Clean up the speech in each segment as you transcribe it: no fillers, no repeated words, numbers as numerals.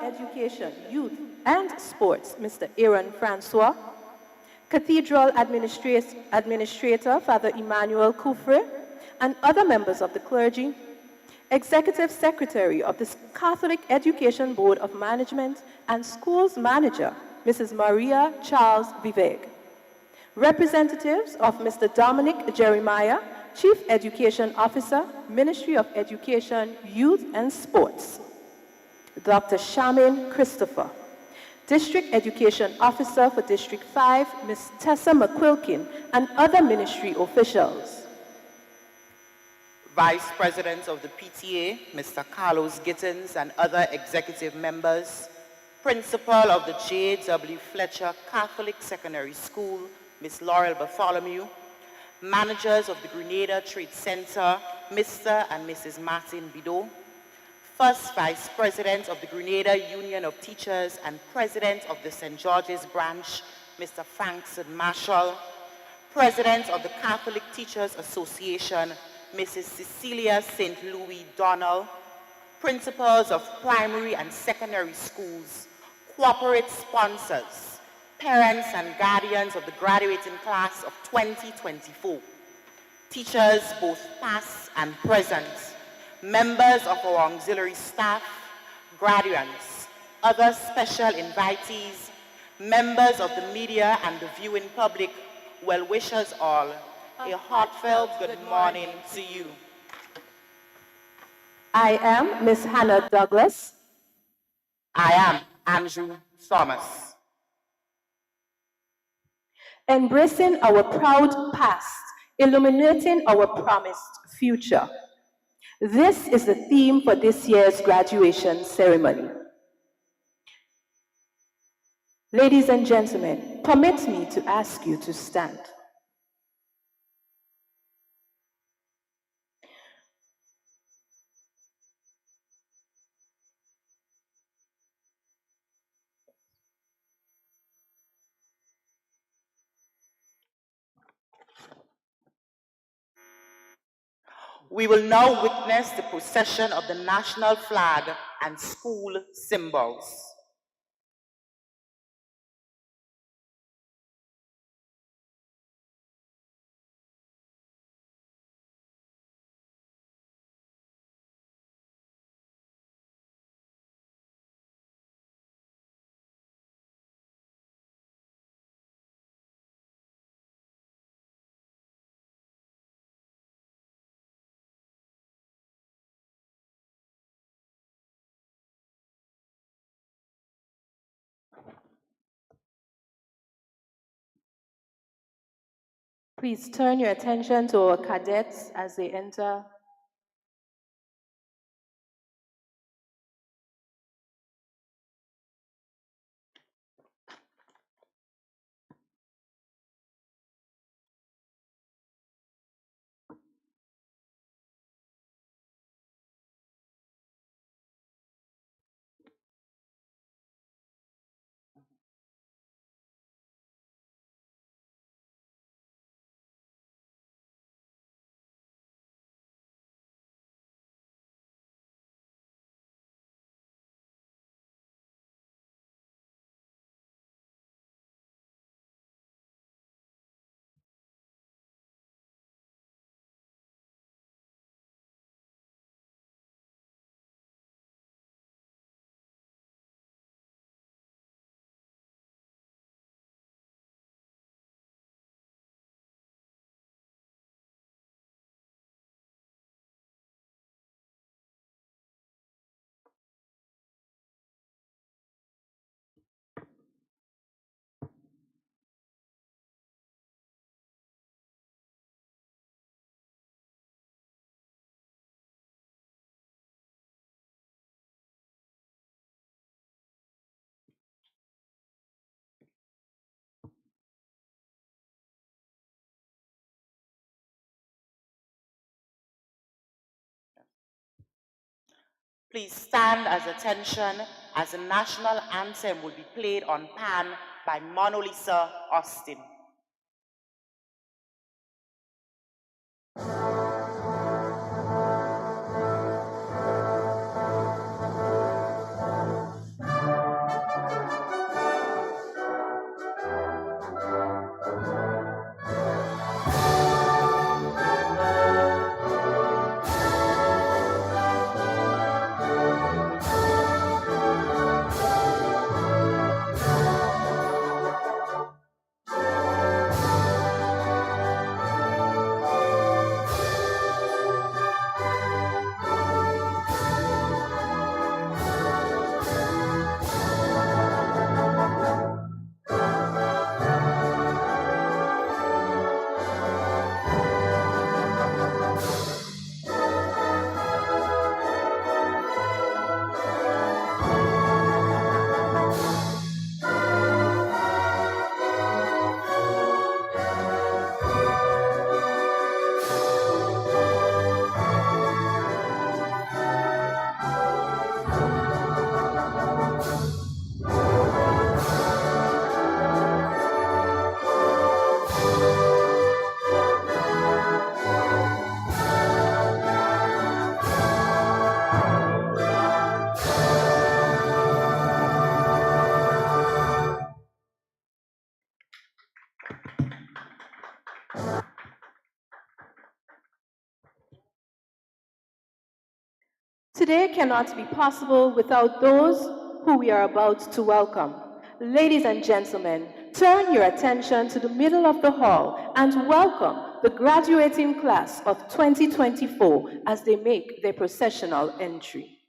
Education, Youth and Sports, Mr. Aaron Francois, Cathedral Administrator, Father Emmanuel Kufre, and other members of the clergy, Executive Secretary of the Catholic Education Board of Management and Schools Manager, Mrs. Maria Charles Vivek, representatives of Mr. Dominic Jeremiah, Chief Education Officer, Ministry of Education, Youth and Sports, Dr. Shamin Christopher, District Education Officer for District 5, Ms. Tessa McQuilkin, and other ministry officials. Vice President of the PTA, Mr. Carlos Gittins, and other executive members, Principal of the J.W. Fletcher Catholic Secondary School, Ms. Laurel Bartholomew, managers of the Grenada Trade Center, Mr. and Mrs. Martin Bidot, First Vice President of the Grenada Union of Teachers and President of the St. George's Branch, Mr. Frankson Marshall, President of the Catholic Teachers Association, Mrs. Cecilia St. Louis Donnell, principals of primary and secondary schools, corporate sponsors, parents and guardians of the graduating class of 2024, teachers both past and present, members of our auxiliary staff, graduates, other special invitees, members of the media and the viewing public, well-wishers all, a heartfelt good morning to you. I am Ms. Hannah Douglas. I am Andrew Thomas. Embracing our proud past, illuminating our promised future. This is the theme for this year's graduation ceremony. Ladies and gentlemen, permit me to ask you to stand. We will now witness the procession of the national flag and school symbols. Please turn your attention to our cadets as they enter. Please stand as attention as the national anthem will be played on pan by Monolisa Austin. Today cannot be possible without those who we are about to welcome. Ladies and gentlemen, turn your attention to the middle of the hall and welcome the graduating class of 2024 as they make their processional entry.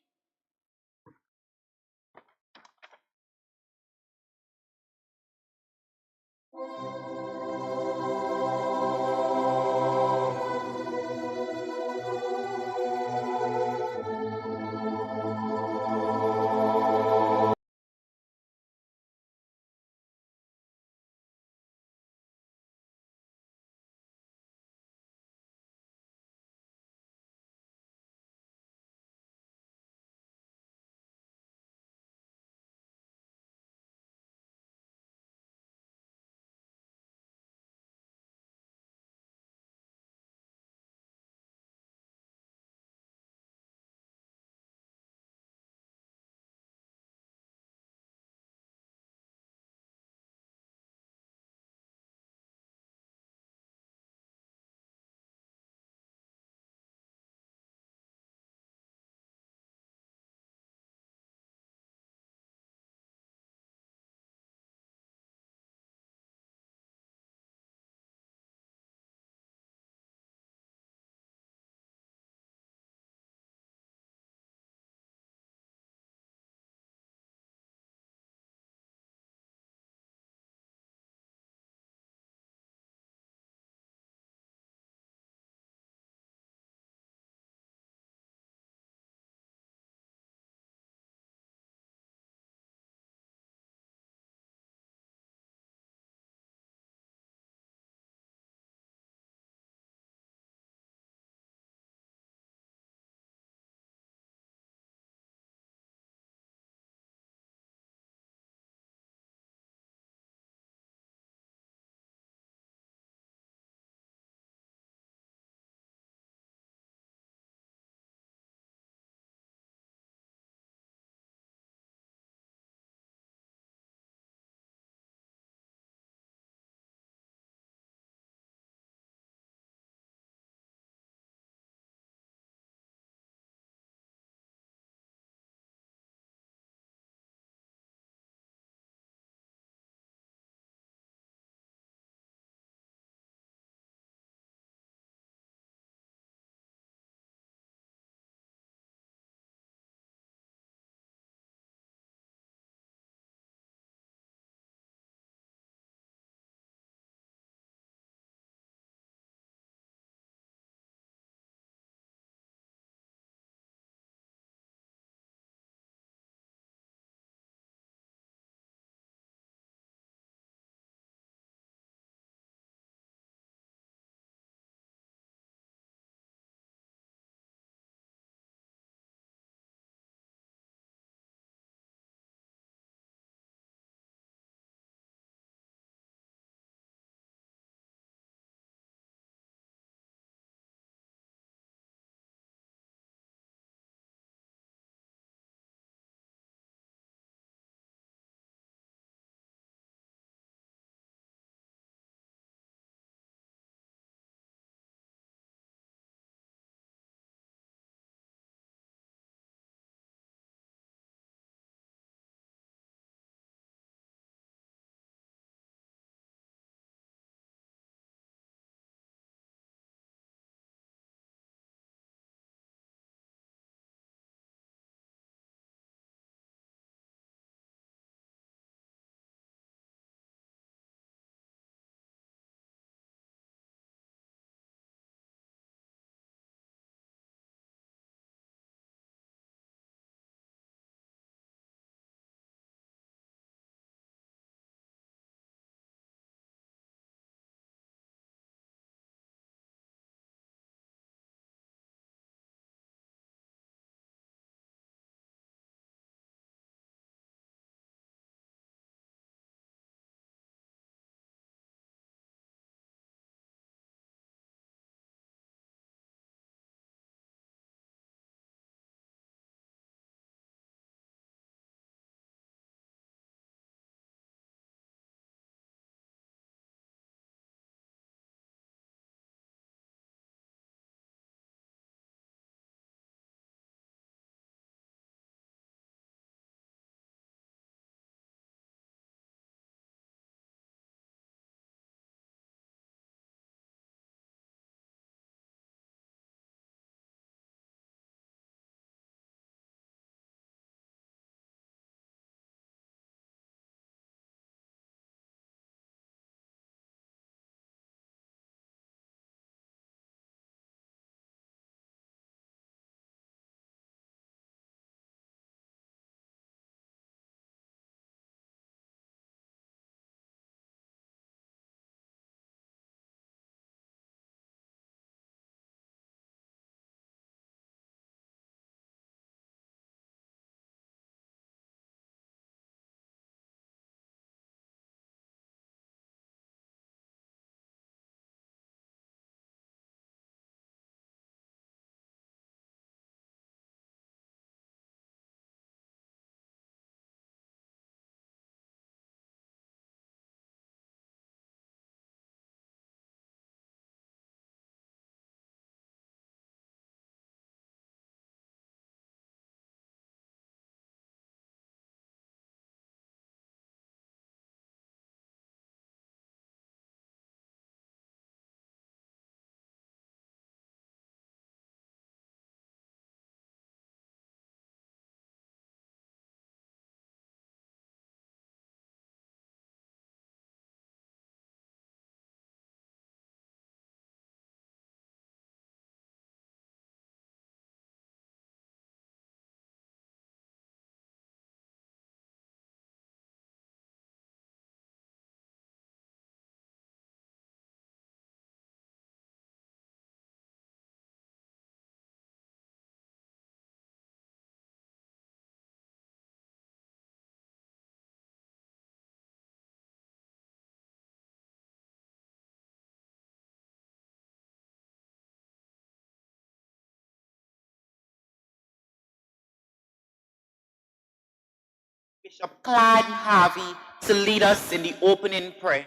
Bishop Clyde Harvey to lead us in the opening prayer.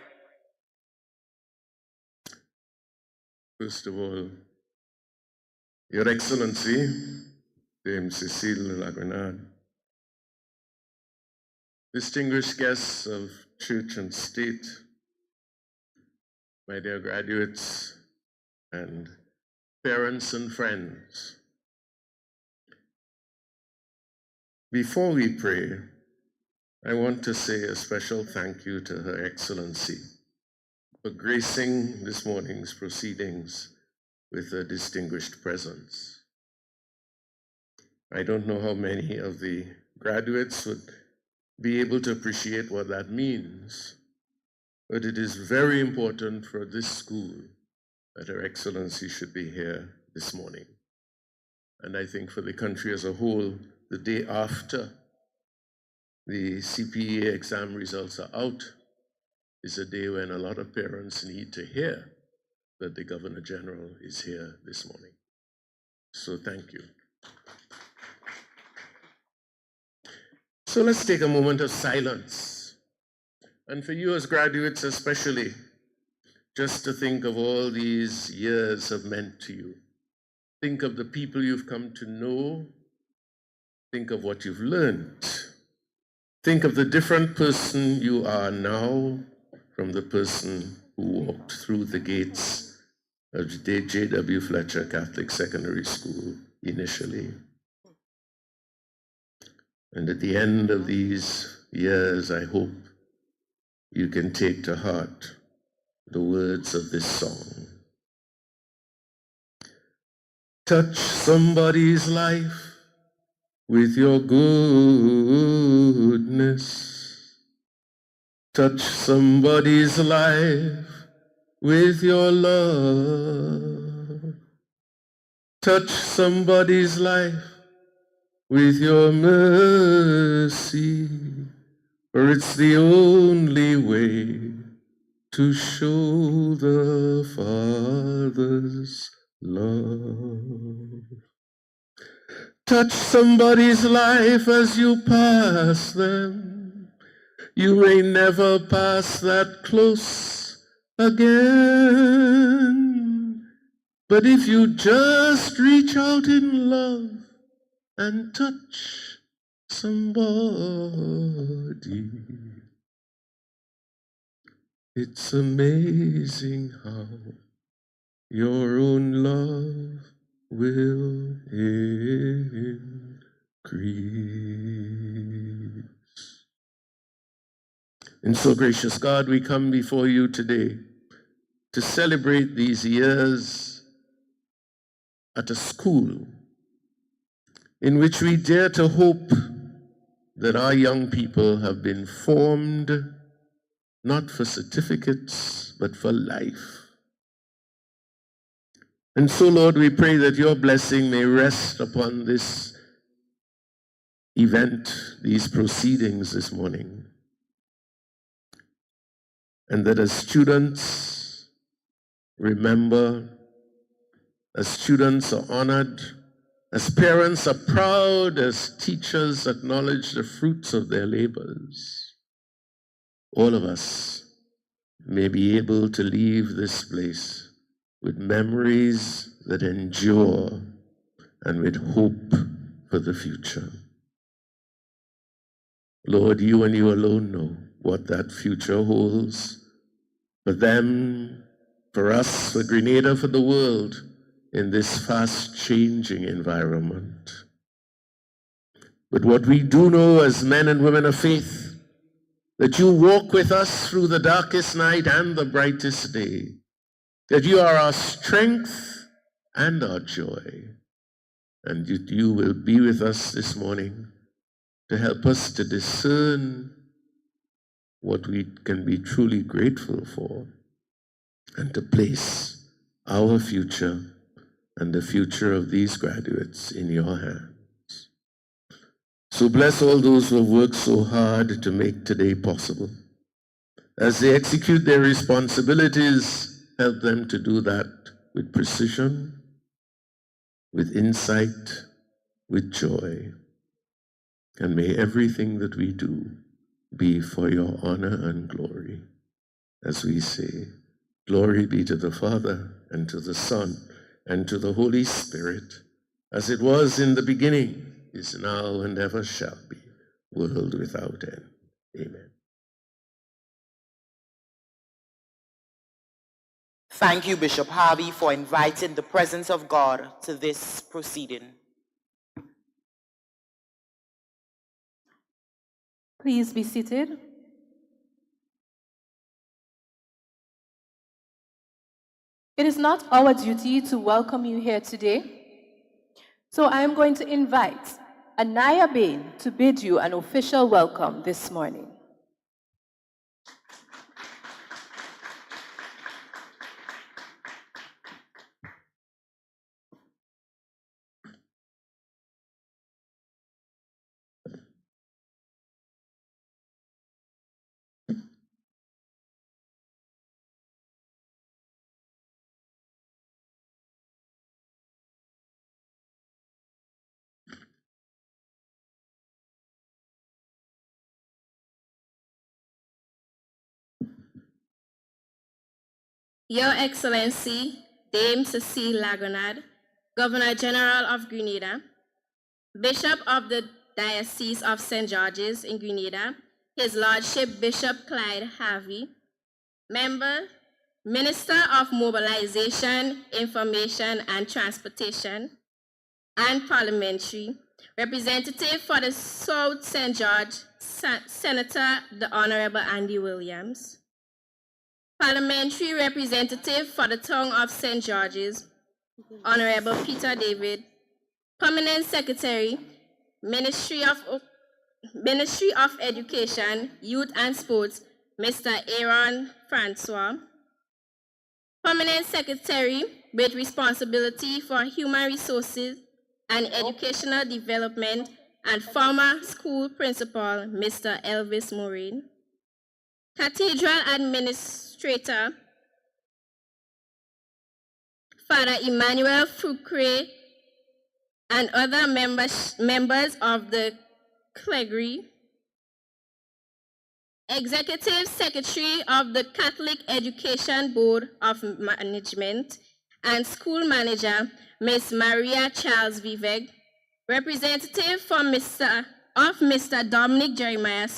First of all, Your Excellency, Dame Cecile de la Grenada, distinguished guests of church and state, my dear graduates and parents and friends. Before we pray, I want to say a special thank you to Her Excellency for gracing this morning's proceedings with a distinguished presence. I don't know how many of the graduates would be able to appreciate what that means, but it is very important for this school that Her Excellency should be here this morning. And I think for the country as a whole, the day after the CPA exam results are out is a day when a lot of parents need to hear that the Governor General is here this morning. So thank you. So let's take a moment of silence. And for you as graduates especially, just to think of all these years have meant to you. Think of the people you've come to know. Think of what you've learned. Think of the different person you are now from the person who walked through the gates of J.W. Fletcher Catholic Secondary School initially. And at the end of these years, I hope you can take to heart the words of this song. Touch somebody's life with your goodness. Touch somebody's life with your love. Touch somebody's life with your mercy, for it's the only way to show the Father's love. Touch somebody's life as you pass them. You may never pass that close again. But if you just reach out in love and touch somebody, it's amazing how your own love will increase. And so, gracious God, we come before you today to celebrate these years at a school in which we dare to hope that our young people have been formed not for certificates, but for life. And so, Lord, we pray that your blessing may rest upon this event, these proceedings this morning. And that as students remember, as students are honored, as parents are proud, as teachers acknowledge the fruits of their labors, all of us may be able to leave this place with memories that endure and with hope for the future. Lord, you and you alone know what that future holds for them, for us, for Grenada, for the world in this fast-changing environment. But what we do know as men and women of faith, that you walk with us through the darkest night and the brightest day, that you are our strength and our joy, and you will be with us this morning to help us to discern what we can be truly grateful for and to place our future and the future of these graduates in your hands. So bless all those who have worked so hard to make today possible. As they execute their responsibilities, help them to do that with precision, with insight, with joy. and may everything that we do be for your honor and glory. As we say, glory be to the Father, and to the Son, and to the Holy Spirit, as it was in the beginning, is now, and ever shall be, world without end. Amen. Thank you, Bishop Harvey, for inviting the presence of God to this proceeding. Please be seated. It is not our duty to welcome you here today, so I am going to invite Anaya Bain to bid you an official welcome this morning. Your Excellency, Dame Cecile Lagonade, Governor General of Grenada, Bishop of the Diocese of St. George's in Grenada, His Lordship Bishop Clyde Harvey, Minister of Mobilization, Information and Transportation, and Parliamentary, Representative for the South St. George, Senator the Honorable Andy Williams, Parliamentary Representative for the Town of St. George's, Honorable Peter David, Permanent Secretary, Ministry of Education, Youth and Sports, Mr. Aaron Francois, Permanent Secretary with responsibility for Human Resources and Educational Development and former school principal, Mr. Elvis Moraine, Cathedral Administrator, Father Emmanuel Foucre, and other members of the clergy, Executive Secretary of the Catholic Education Board of Management, and School Manager, Ms. Maria Charles Vivek, Representative for Mr. Dominic Jeremiah,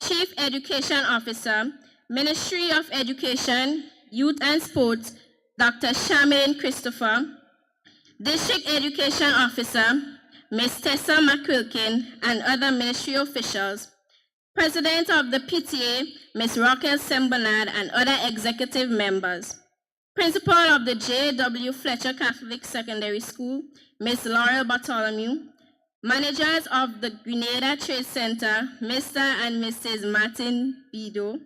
Chief Education Officer, Ministry of Education, Youth and Sports, Dr. Charmaine Christopher, District Education Officer, Ms. Tessa McQuilkin, and other ministry officials, President of the PTA, Ms. Raquel Sembernard, and other executive members, Principal of the J.W. Fletcher Catholic Secondary School, Ms. Laurel Bartholomew, Managers of the Grenada Trade Center, Mr. and Mrs. Martin Bido,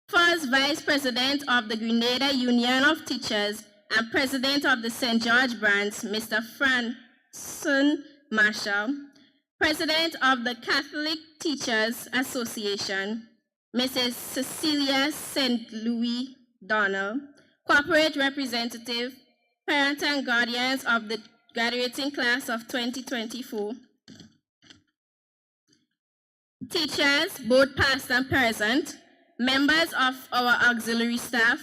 First Vice President of the Grenada Union of Teachers and President of the St. George Branch, Mr. Franson Marshall, President of the Catholic Teachers Association, Mrs. Cecilia St. Louis Donnell, Corporate Representative, Parents and Guardians of the graduating class of 2024, teachers, both past and present, members of our auxiliary staff,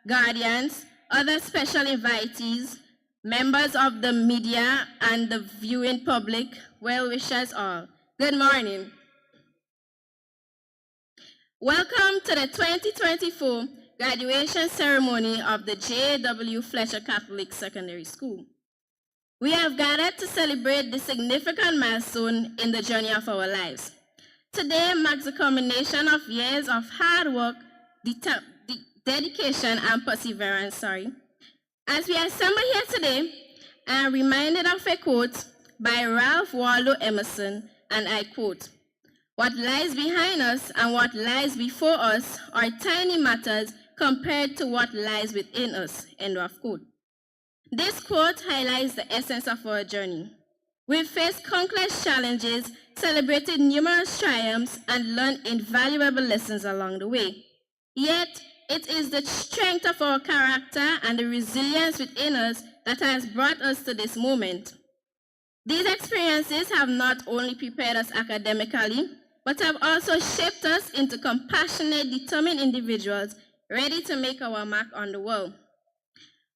guardians, other special invitees, members of the media and the viewing public, well-wishers all. Good morning. Welcome to the 2024 graduation ceremony of the J.W. Fletcher Catholic Secondary School. We have gathered to celebrate this significant milestone in the journey of our lives. Today marks the culmination of years of hard work, dedication, and perseverance. As we assemble here today, I am reminded of a quote by Ralph Waldo Emerson, and I quote, "What lies behind us and what lies before us are tiny matters compared to what lies within us," end of quote. This quote highlights the essence of our journey. We've faced countless challenges, celebrated numerous triumphs, and learned invaluable lessons along the way. Yet, it is the strength of our character and the resilience within us that has brought us to this moment. These experiences have not only prepared us academically, but have also shaped us into compassionate, determined individuals ready to make our mark on the world.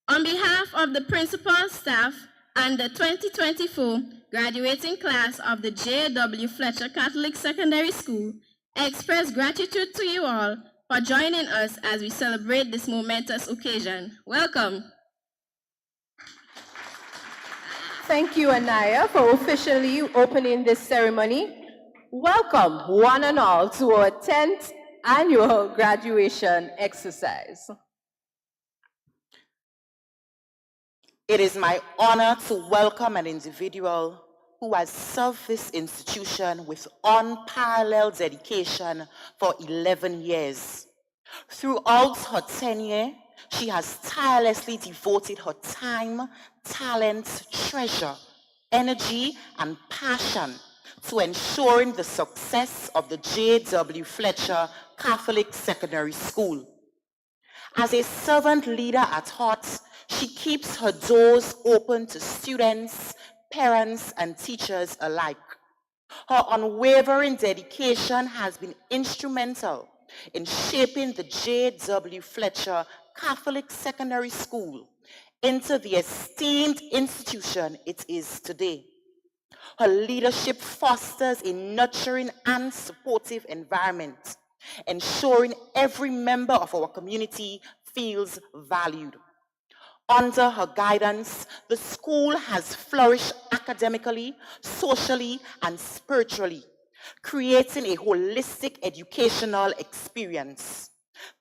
On behalf of the principal, staff, and the 2024 graduating class of the J.W. Fletcher Catholic Secondary School, I express gratitude to you all for joining us as we celebrate this momentous occasion. Welcome. Thank you, Anaya, for officially opening this ceremony. Welcome, one and all, to our 10th annual graduation exercise. It is my honor to welcome an individual who has served this institution with unparalleled dedication for 11 years. Throughout her tenure, she has tirelessly devoted her time, talent, treasure, energy, and passion to ensuring the success of the J.W. Fletcher Catholic Secondary School. As a servant leader at heart, she keeps her doors open to students, parents, and teachers alike. Her unwavering dedication has been instrumental in shaping the J.W. Fletcher Catholic Secondary School into the esteemed institution it is today. Her leadership fosters a nurturing and supportive environment, ensuring every member of our community feels valued. Under her guidance, the school has flourished academically, socially, and spiritually, creating a holistic educational experience.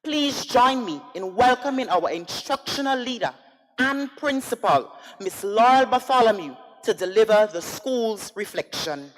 Please join me in welcoming our instructional leader and principal, Ms. Laurel Bartholomew, to deliver the school's reflection.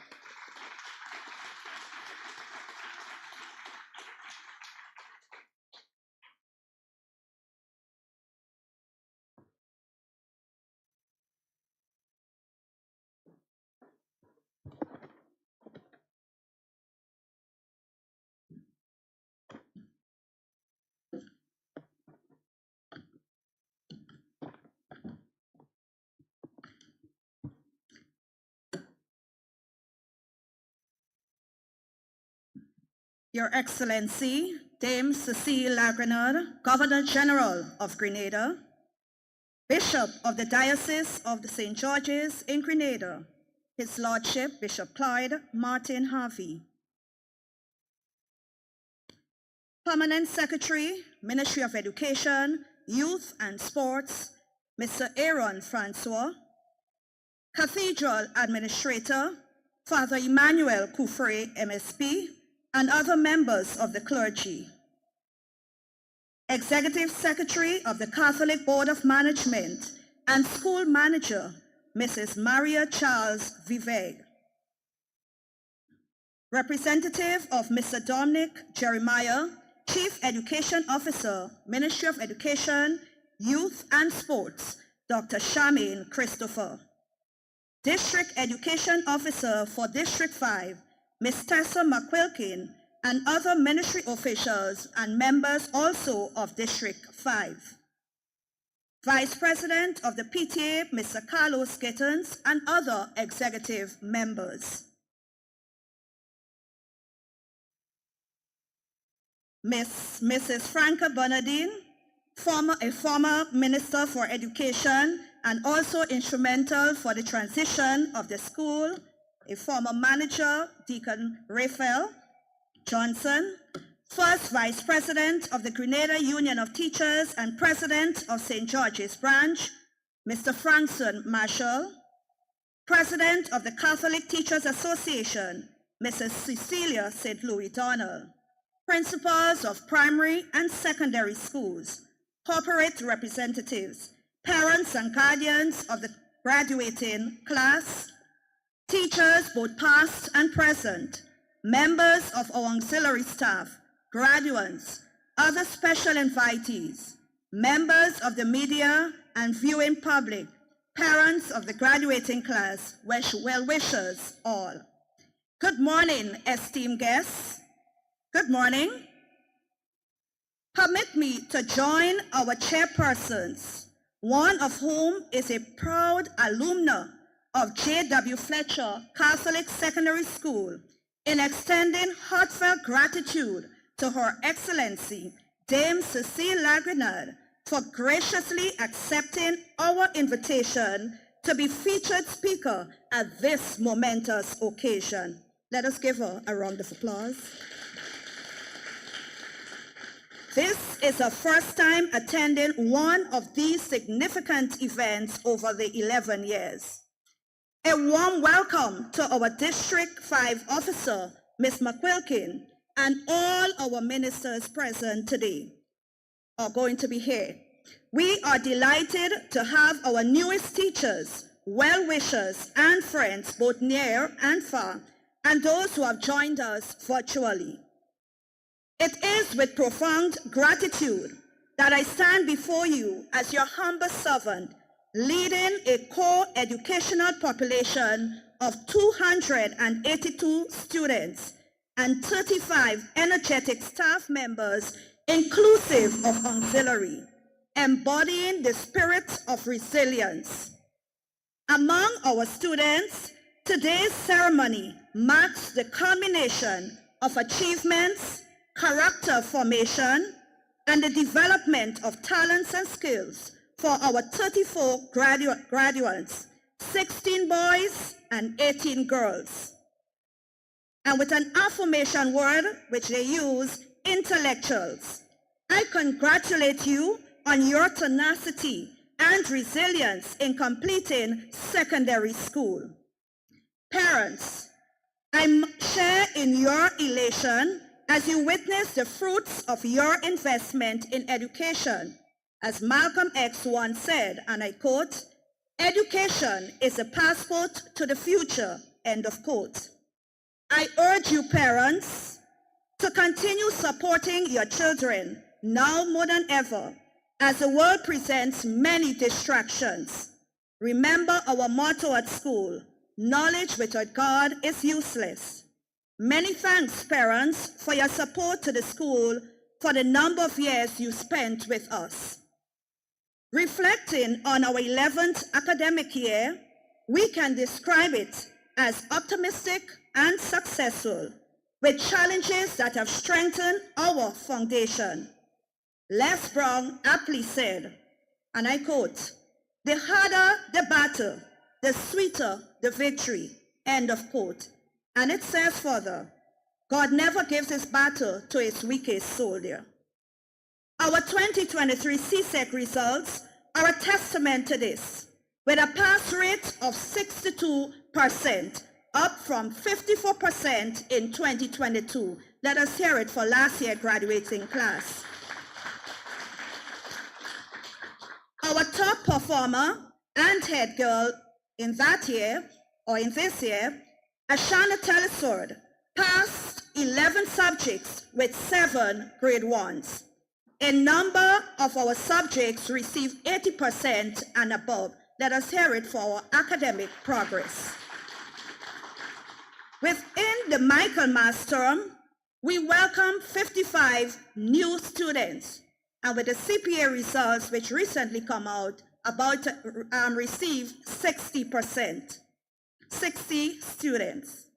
Your Excellency, Dame Cecile Lagrenard, Governor General of Grenada, Bishop of the Diocese of the St. George's in Grenada, His Lordship Bishop Clyde Martin Harvey, Permanent Secretary, Ministry of Education, Youth and Sports, Mr. Aaron Francois, Cathedral Administrator, Father Emmanuel Koufre, MSP, and other members of the clergy. Executive Secretary of the Catholic Board of Management and School Manager, Mrs. Maria Charles Viveg. Representative of Mr. Dominic Jeremiah, Chief Education Officer, Ministry of Education, Youth and Sports, Dr. Charmaine Christopher. District Education Officer for District 5, Ms. Tessa McQuilkin, and other ministry officials and members also of District 5. Vice President of the PTA, Mr. Carlos Gittins, and other executive members. Mrs. Franca Bernardine, a former Minister for Education and also instrumental for the transition of the school, a former manager, Deacon Raphael Johnson, first Vice President of the Grenada Union of Teachers and President of St. George's Branch, Mr. Frankson Marshall, President of the Catholic Teachers Association, Mrs. Cecilia St. Louis Donald, principals of primary and secondary schools, corporate representatives, parents and guardians of the graduating class, teachers both past and present, members of our auxiliary staff, graduates, other special invitees, members of the media and viewing public, parents of the graduating class, well-wishers all. Good morning, esteemed guests. Good morning. Permit me to join our chairpersons, one of whom is a proud alumna of J.W. Fletcher Catholic Secondary School in extending heartfelt gratitude to Her Excellency Dame Cecile Grenada for graciously accepting our invitation to be featured speaker at this momentous occasion. Let us give her a round of applause. This is her first time attending one of these significant events over the 11 years. A warm welcome to our District 5 officer, Ms. McQuilkin, and all our ministers present today are going to be here. We are delighted to have our newest teachers, well-wishers, and friends, both near and far, and those who have joined us virtually. It is with profound gratitude that I stand before you as your humble servant, leading a co-educational population of 282 students and 35 energetic staff members, inclusive of auxiliary, embodying the spirit of resilience. Among our students, today's ceremony marks the culmination of achievements, character formation, and the development of talents and skills for our 34 graduates, 16 boys and 18 girls. And with an affirmation word which they use, intellectuals, I congratulate you on your tenacity and resilience in completing secondary school. Parents, I share in your elation as you witness the fruits of your investment in education. As Malcolm X once said, and I quote, "Education is a passport to the future," end of quote. I urge you parents to continue supporting your children now more than ever as the world presents many distractions. Remember our motto at school, knowledge without God is useless. Many thanks, parents, for your support to the school for the number of years you spent with us. Reflecting on our 11th academic year, we can describe it as optimistic and successful, with challenges that have strengthened our foundation. Les Brown aptly said, and I quote, "The harder the battle, the sweeter the victory," end of quote. And it says further, God never gives his battle to his weakest soldier. Our 2023 CSEC results are a testament to this, with a pass rate of 62%, up from 54% in 2022. Let us hear it for last year's graduating class. Our top performer and head girl in that year, or in this year, Ashana Telesword, passed 11 subjects with 7 grade 1s. A number of our subjects received 80% and above. Let us hear it for our academic progress. Within the Michaelmas term, we welcome 55 new students, and with the CPA results which recently come out, about received 60%, 60 students.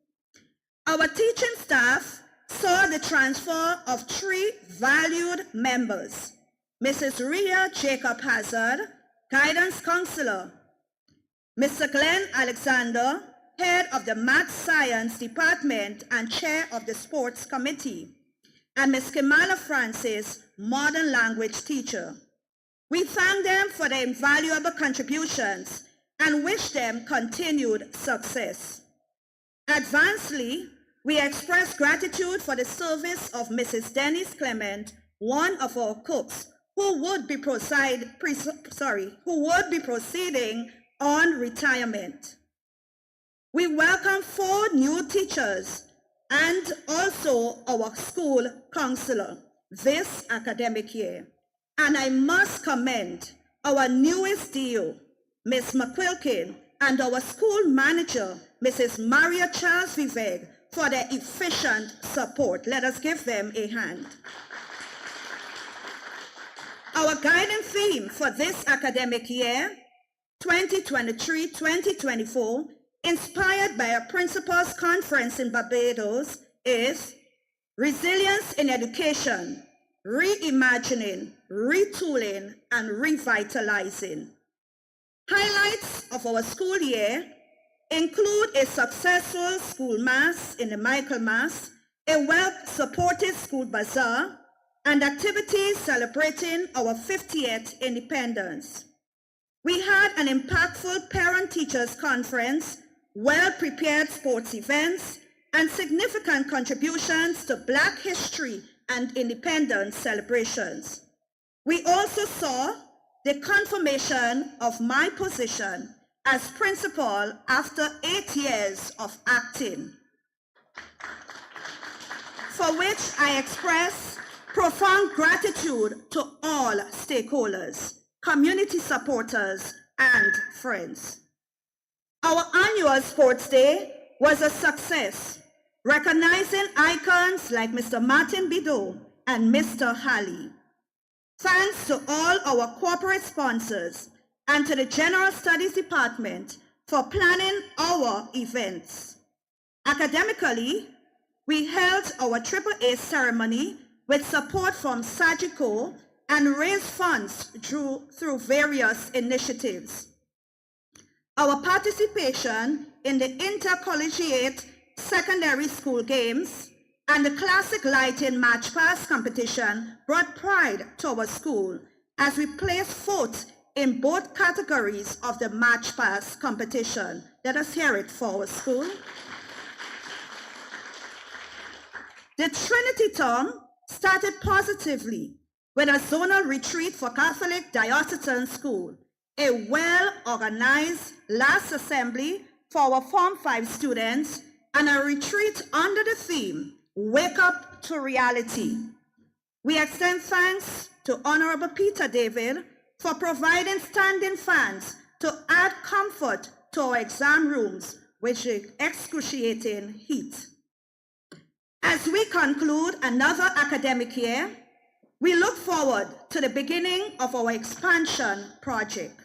Our teaching staff saw the transfer of 3 valued members, Mrs. Rhea Jacob Hazard, guidance counselor, Mr. Glenn Alexander, head of the Math Science Department and chair of the Sports Committee, and Ms. Kamala Francis, modern language teacher. We thank them for their invaluable contributions and wish them continued success. Advancedly, we express gratitude for the service of Mrs. Denise Clement, one of our cooks, who would be proceeding on retirement. We welcome 4 new teachers and also our school counselor this academic year. And I must commend our newest DO, Ms. McQuilkin, and our school manager, Mrs. Maria Charles Vivek, for their efficient support. Let us give them a hand. Our guiding theme for this academic year 2023-2024, inspired by a principals conference in Barbados, is Resilience in Education, Reimagining, Retooling, and Revitalizing. Highlights of our school year include a successful school mass in the Michaelmas, a well-supported school bazaar, and activities celebrating our 50th independence. We had an impactful parent-teachers conference, well-prepared sports events, and significant contributions to Black history and independence celebrations. We also saw the confirmation of my position as principal after 8 years of acting, for which I express profound gratitude to all stakeholders, community supporters, and friends. Our annual Sports Day was a success, recognizing icons like Mr. Martin Bideau and Mr. Halley. Thanks to all our corporate sponsors and to the General Studies Department for planning our events. Academically, we held our AAA ceremony with support from Sagicor and raised funds through various initiatives. Our participation in the intercollegiate secondary school games and the classic lighting match pass competition brought pride to our school as we placed fourth in both categories of the match pass competition. Let us hear it for our school. The Trinity term started positively with a zonal retreat for Catholic Diocesan School, a well-organized last assembly for our Form 5 students, and a retreat under the theme, Wake Up to Reality. We extend thanks to Honorable Peter David for providing standing fans to add comfort to our exam rooms with the excruciating heat. As we conclude another academic year, we look forward to the beginning of our expansion project.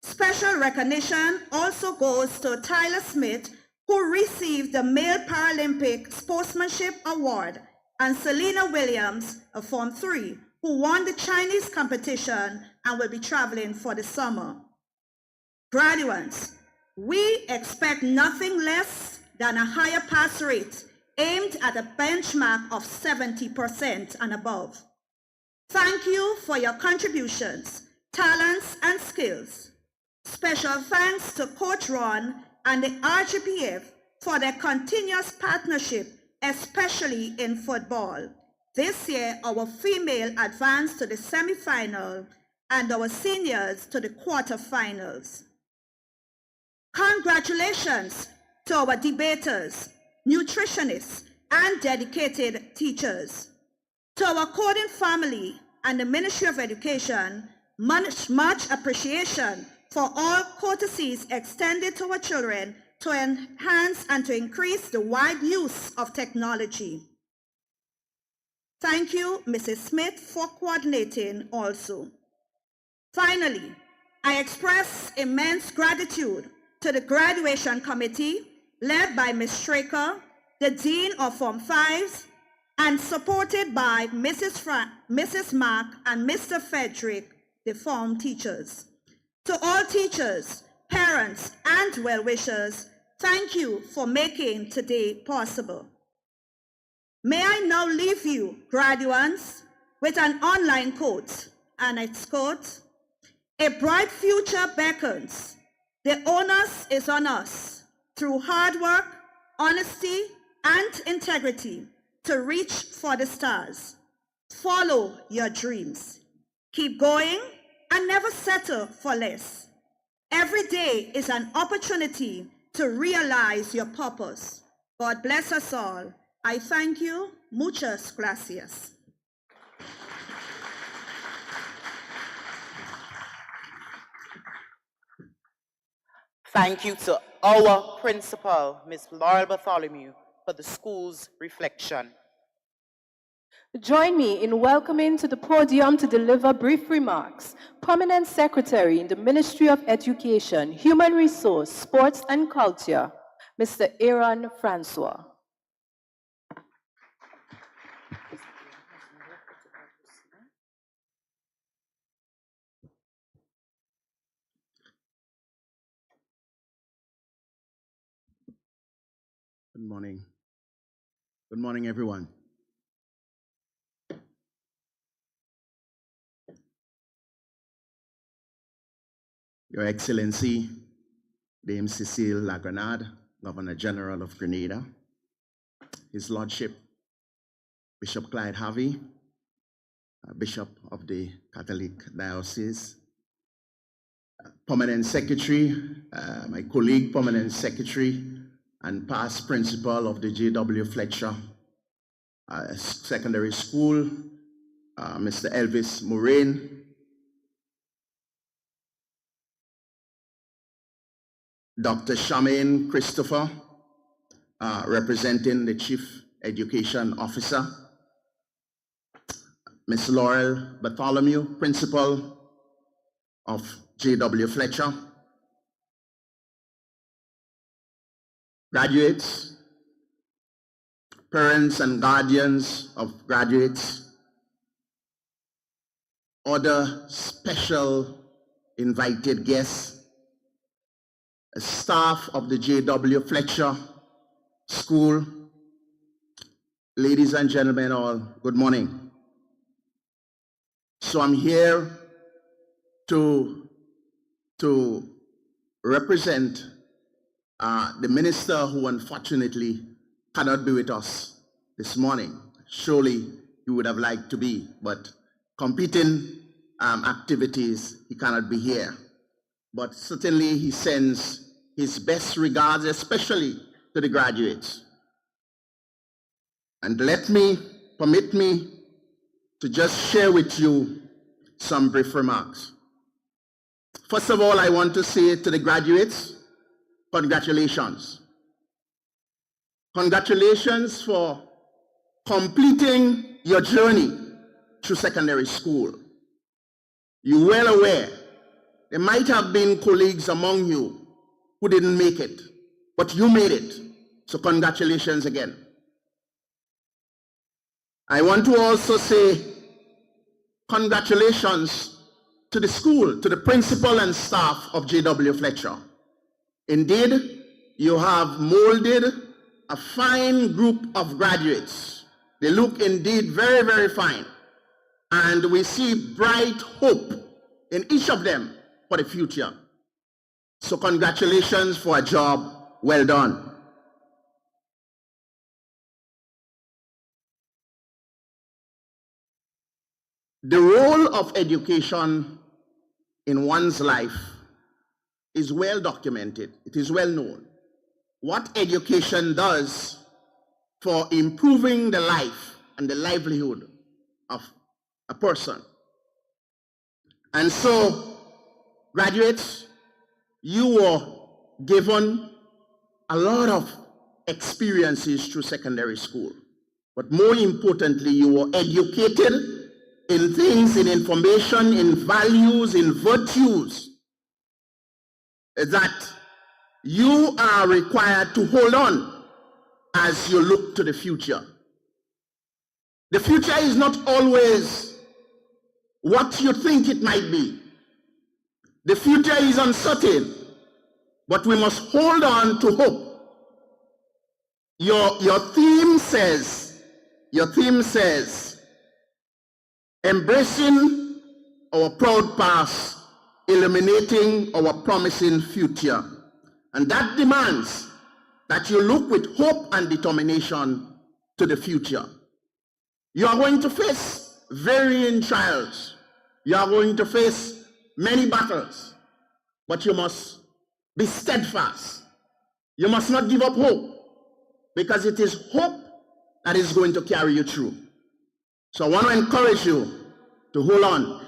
Special recognition also goes to Tyler Smith, who received the Male Paralympic Sportsmanship Award, and Selena Williams, a Form 3, who won the Chinese competition and will be traveling for the summer. Graduates, we expect nothing less than a higher pass rate aimed at a benchmark of 70% and above. Thank you for your contributions, talents, and skills. Special thanks to Coach Ron and the RGPF for their continuous partnership, especially in football. This year, our female advanced to the semifinal and our seniors to the quarterfinals. Congratulations to our debaters, nutritionists, and dedicated teachers. To our coding family and the Ministry of Education, much appreciation for all courtesies extended to our children to enhance and to increase the wide use of technology. Thank you, Mrs. Smith, for coordinating also. Finally, I express immense gratitude to the graduation committee led by Ms. Straker, the Dean of Form 5s, and supported by Mrs. Mark and Mr. Frederick, the form teachers. To all teachers, parents, and well-wishers, thank you for making today possible. May I now leave you, graduates, with an online quote, and it's quote, "A bright future beckons. The onus is on us, through hard work, honesty, and integrity, to reach for the stars. Follow your dreams. Keep going and never settle for less. Every day is an opportunity to realize your purpose. God bless us all. I thank you. Muchas gracias." Thank you to our principal, Ms. Laurel Bartholomew, for the school's reflection. Join me in welcoming to the podium to deliver brief remarks, Permanent Secretary in the Ministry of Education, Human Resource, Sports and Culture, Mr. Aaron Francois. Good morning. Good morning, everyone. Your Excellency, Dame Cecile La Grenade, Governor General of Grenada, His Lordship, Bishop Clyde Harvey, Bishop of the Catholic Diocese, Permanent Secretary, my colleague, Permanent Secretary, and past principal of the J.W. Fletcher Secondary School, Mr. Elvis Moraine, Dr. Charmaine Christopher, representing the Chief Education Officer, Ms. Laurel Bartholomew, Principal of J.W. Fletcher, graduates, parents and guardians of graduates, other special invited guests, staff of the J.W. Fletcher School, ladies and gentlemen all, good morning. So I'm here to represent the minister who unfortunately cannot be with us this morning. Surely he would have liked to be, but competing activities, he cannot be here. But certainly he sends his best regards, especially to the graduates. And permit me to just share with you some brief remarks. First of all, I want to say to the graduates, congratulations. Congratulations for completing your journey through secondary school. You're well aware there might have been colleagues among you who didn't make it, but you made it. So congratulations again. I want to also say congratulations to the school, to the principal and staff of J.W. Fletcher. Indeed, you have molded a fine group of graduates. They look indeed very, very fine. And we see bright hope in each of them for the future. So congratulations for a job well done. The role of education in one's life is well documented. It is well known. What education does for improving the life and the livelihood of a person. And so, graduates, you were given a lot of experiences through secondary school. But more importantly, you were educated in things, in information, in values, in virtues that you are required to hold on as you look to the future. The future is not always what you think it might be. The future is uncertain, but we must hold on to hope. Your theme says, embracing our proud past, illuminating our promising future. And that demands that you look with hope and determination to the future. You are going to face varying trials. You are going to face many battles, but you must be steadfast. You must not give up hope, because it is hope that is going to carry you through. So I want to encourage you to hold on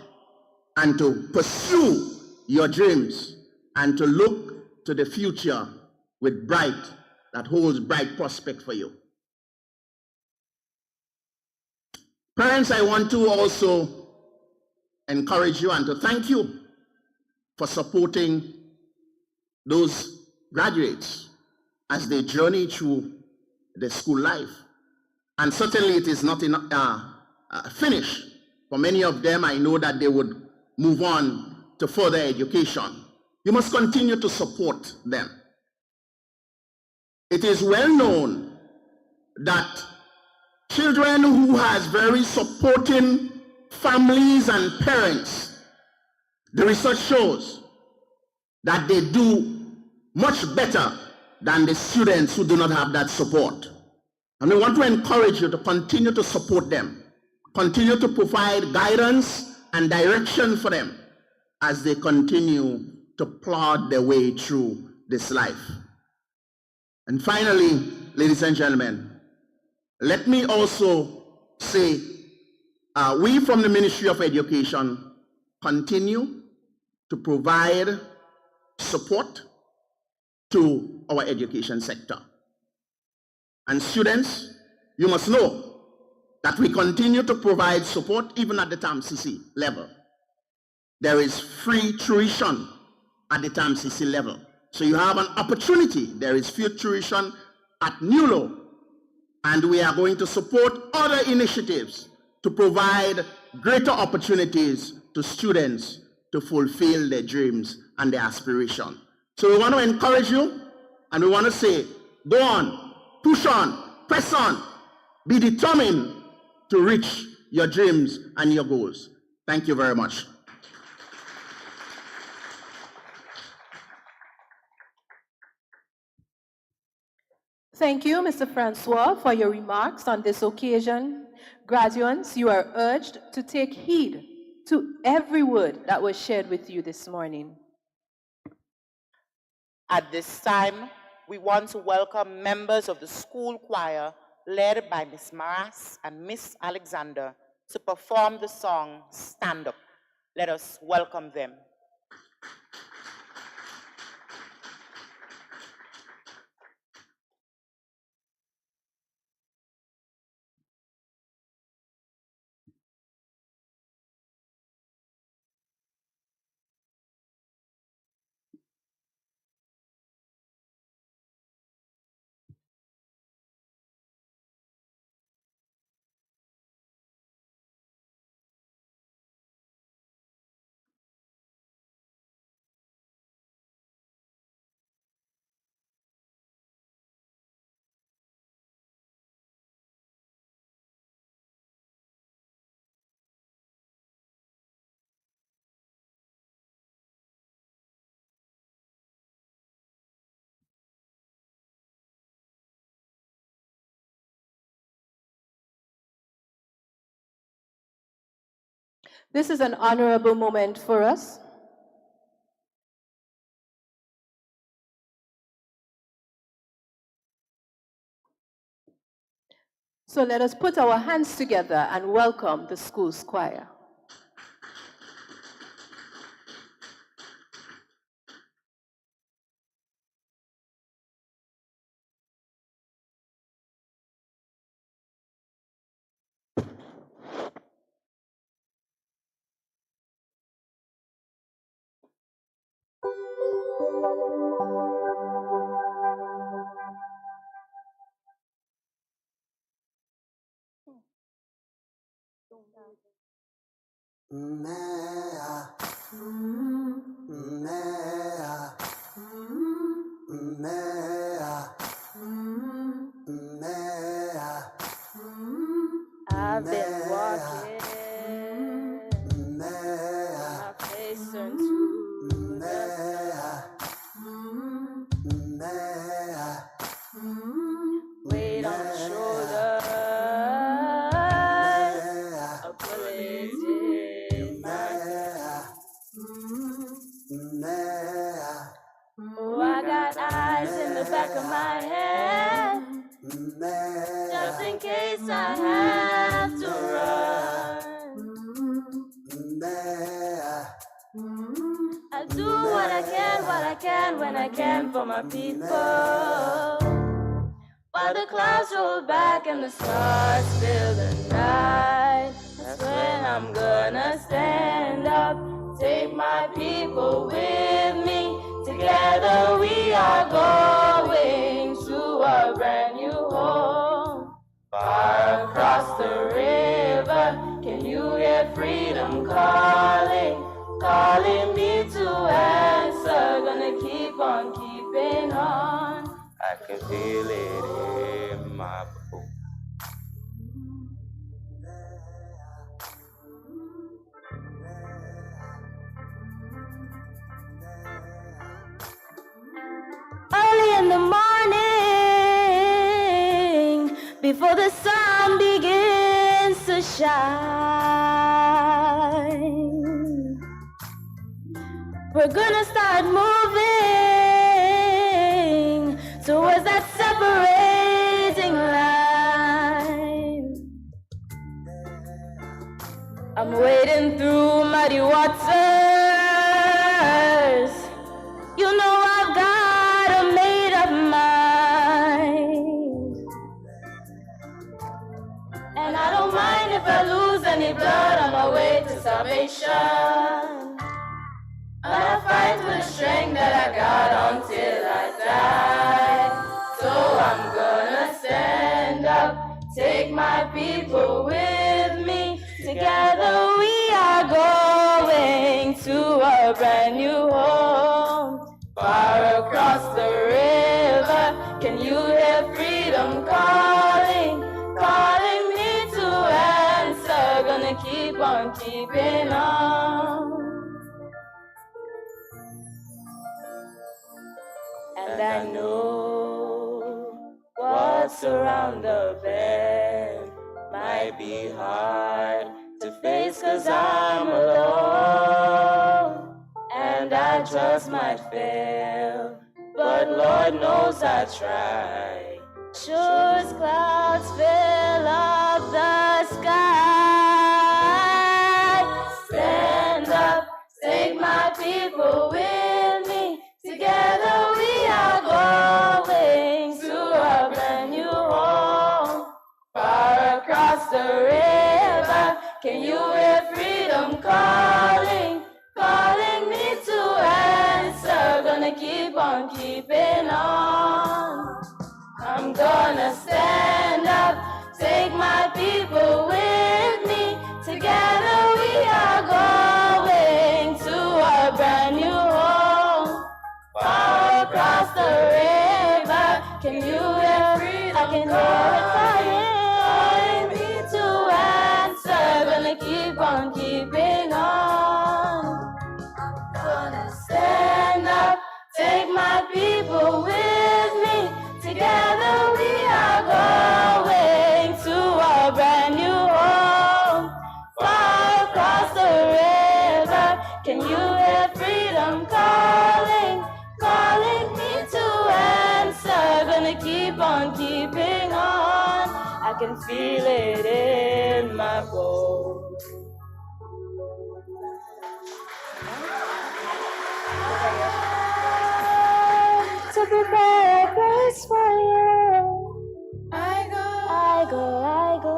and to pursue your dreams and to look to the future with that holds bright prospect for you. Parents, I want to also encourage you and to thank you for supporting those graduates as they journey through their school life. And certainly it is not finished. For many of them, I know that they would move on to further education. You must continue to support them. It is well known that children who has very supporting families and parents, the research shows that they do much better than the students who do not have that support. And we want to encourage you to continue to support them, continue to provide guidance and direction for them as they continue to plod their way through this life. And finally, ladies and gentlemen, let me also say, we from the Ministry of Education continue to provide support to our education sector. And students, you must know that we continue to provide support even at the TAMCC level. There is free tuition at the TAMCC level. So you have an opportunity. There is free tuition at NULO. And we are going to support other initiatives to provide greater opportunities to students to fulfill their dreams and their aspirations. So we want to encourage you, and we want to say, go on, push on, press on, be determined to reach your dreams and your goals. Thank you very much. Thank you, Mr. Francois, for your remarks on this occasion. Graduates, you are urged to take heed to every word that was shared with you this morning. At this time, we want to welcome members of the school choir led by Miss Maras and Miss Alexander to perform the song Stand Up. Let us welcome them. This is an honorable moment for us. So let us put our hands together and welcome the school's choir. I've been walking, my face turned to the weight on my shoulder, a bullet in my oh, I got eyes in the back of my head, just in case I have to run. I do what I can, when I can for my people. While the clouds roll back and the stars fill the night. hear freedom calling, calling me to answer. Gonna keep on keeping on. I can feel it in my bones. Early in the morning, before the sun begins to shine, we're gonna start moving towards that separating line. I'm wading through muddy waters. You know I've got a made-up mind, and I don't mind if I lose any blood on my way to salvation. I'll fight with the strength that I got until I die. So I'm gonna stand up, take my people with me. Together we are going to a brand new home. Far across the river, can you hear freedom calling, calling me to answer? Gonna keep on keeping on. And I know what's around the bend might be hard to face, 'cause I'm alone. And I just might fail, but Lord knows I try. Sure as clouds fill up the sky. Stand up, take my people with me. Together we are going to a brand new home. Far across the river, can you hear freedom calling, calling me to answer? Gonna keep on keeping on. I'm gonna stand up, take my people with me. Together we are going to a brand new home. Far across the river, can you hear freedom? I can hear it calling me to answer. Gonna keep on keeping on. Gonna stand up, take my people with me. Together we are going to a brand new home. Far across the river, can you hear freedom calling, calling me to answer? Gonna keep on keeping on. I can feel it in my bones. To prepare a place for you, I go, I go, I go.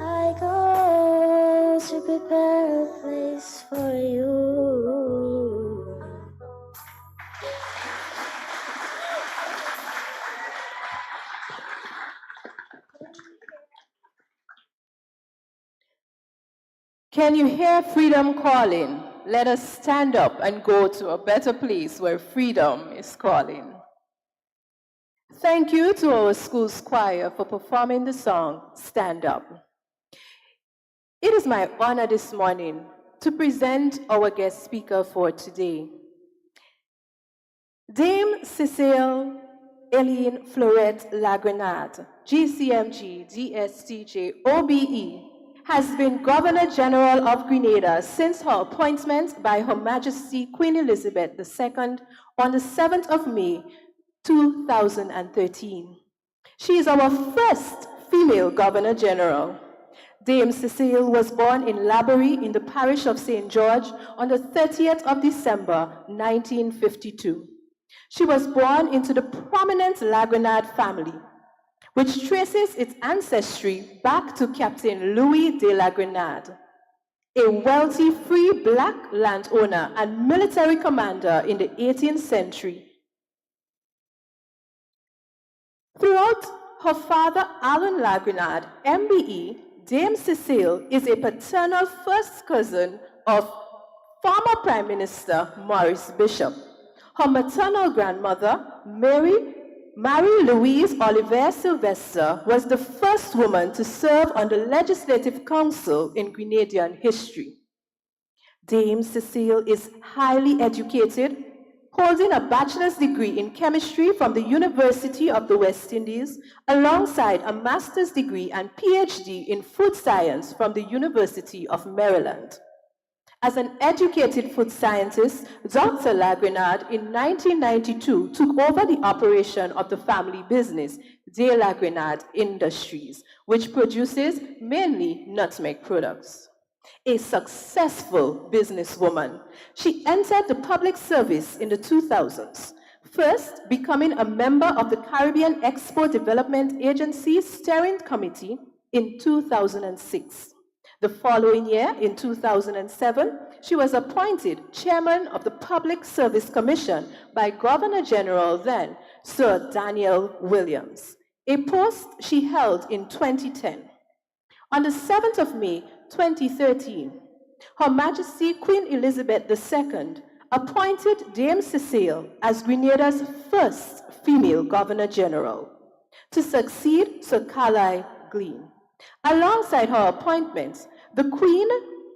I go to prepare a place for you. Can you hear freedom calling? Let us stand up and go to a better place where freedom is calling. Thank you to our school's choir for performing the song, Stand Up. It is my honor this morning to present our guest speaker for today. Dame Cecile Eileen Florette Lagrenade, GCMG, DSTJ, OBE, has been Governor General of Grenada since her appointment by Her Majesty Queen Elizabeth II on the 7th of May, 2013. She is our first female Governor General. Dame Cecile was born in Laborie in the parish of St. George on the 30th of December, 1952. She was born into the prominent Lagrenade family, which traces its ancestry back to Captain Louis de Lagrenade, a wealthy free black landowner and military commander in the 18th century. Throughout Her father, Alan Lagrenard, MBE, Dame Cecile, is a paternal first cousin of former Prime Minister Maurice Bishop. Her maternal grandmother, Marie-Louise Oliver Sylvester, was the first woman to serve on the Legislative Council in Grenadian history. Dame Cecile is highly educated, holding a bachelor's degree in chemistry from the University of the West Indies, alongside a master's degree and PhD in food science from the University of Maryland. As an educated food scientist, Dr. Lagrenard in 1992 took over the operation of the family business, De Lagrenard Industries, which produces mainly nutmeg products. A successful businesswoman, she entered the public service in the 2000s, first becoming a member of the Caribbean Export Development Agency Steering Committee in 2006. The following year, in 2007, she was appointed chairman of the Public Service Commission by Governor General then, Sir Daniel Williams, a post she held in 2010. On the 7th of May, 2013, Her Majesty Queen Elizabeth II appointed Dame Cecile as Grenada's first female Governor General to succeed Sir Carlisle Glean. Alongside her appointments, the Queen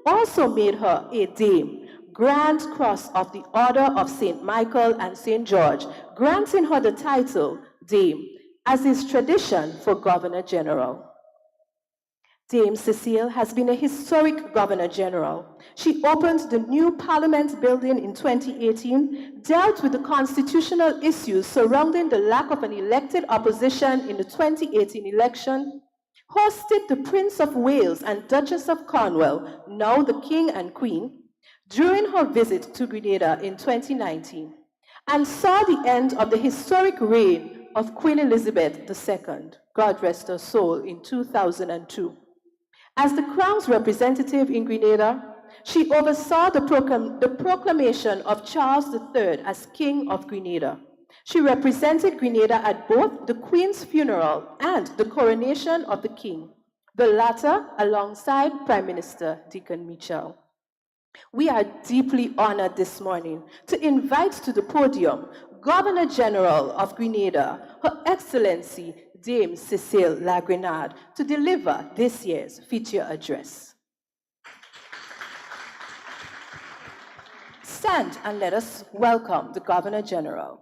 also made her a Dame, Grand Cross of the Order of St. Michael and St. George, granting her the title Dame, as is tradition for Governor General. Dame Cecile has been a historic Governor General. She opened the new Parliament building in 2018, dealt with the constitutional issues surrounding the lack of an elected opposition in the 2018 election, hosted the Prince of Wales and Duchess of Cornwall, now the King and Queen, during her visit to Grenada in 2019, and saw the end of the historic reign of Queen Elizabeth II, God rest her soul, in 2002. As the Crown's representative in Grenada, she oversaw the proclamation of Charles III as King of Grenada. She represented Grenada at both the Queen's funeral and the coronation of the King, the latter alongside Prime Minister Dickon Mitchell. We are deeply honored this morning to invite to the podium Governor General of Grenada, Her Excellency Dame Cecile Lagrenard, to deliver this year's feature address. Stand and let us welcome the Governor General.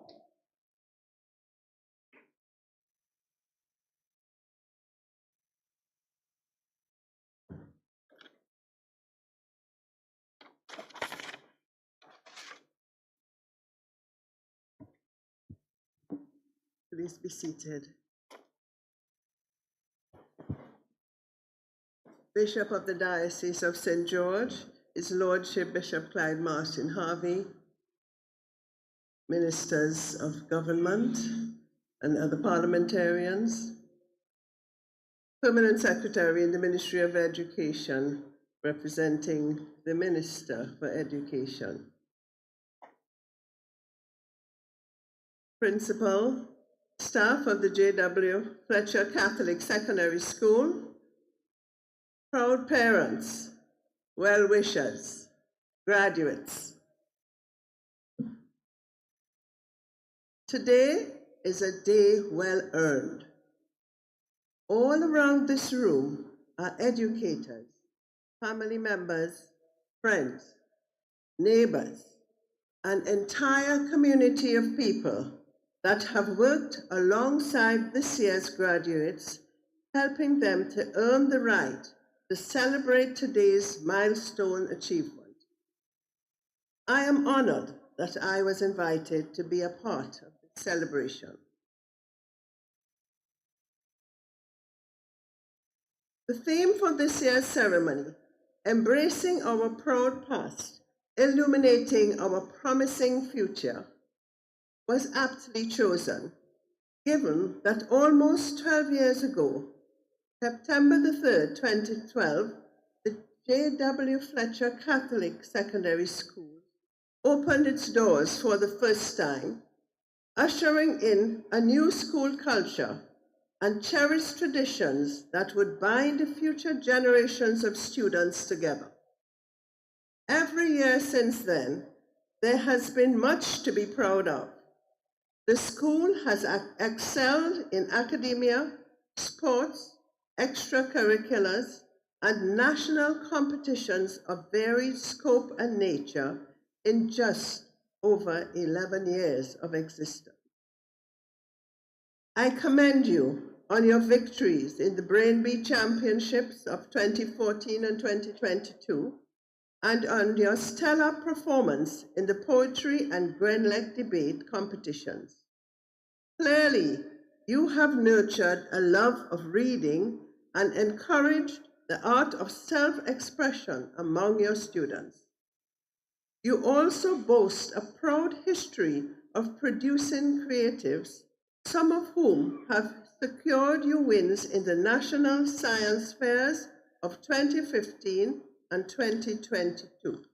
Please be seated. Bishop of the Diocese of St. George, His Lordship Bishop Clyde Martin Harvey, ministers of government and other parliamentarians, Permanent Secretary in the Ministry of Education, representing the Minister for Education, Principal, staff of the J.W. Fletcher Catholic Secondary School, proud parents, well-wishers, graduates. Today is a day well-earned. All around this room are educators, family members, friends, neighbors, an entire community of people that have worked alongside this year's graduates, helping them to earn the right to celebrate today's milestone achievement. I am honored that I was invited to be a part of the celebration. The theme for this year's ceremony, Embracing Our Proud Past, Illuminating Our Promising Future, was aptly chosen, given that almost 12 years ago, September the 3rd, 2012, the J.W. Fletcher Catholic Secondary School opened its doors for the first time, ushering in a new school culture and cherish traditions that would bind the future generations of students together. Every year since then, there has been much to be proud of. The school has excelled in academia, sports, extracurriculars, and national competitions of varied scope and nature in just over 11 years of existence. I commend you on your victories in the Brainbee Championships of 2014 and 2022, and on your stellar performance in the poetry and Grenlec debate competitions. Clearly, you have nurtured a love of reading and encouraged the art of self-expression among your students. You also boast a proud history of producing creatives, some of whom have secured you wins in the National Science Fairs of 2015 and 2022.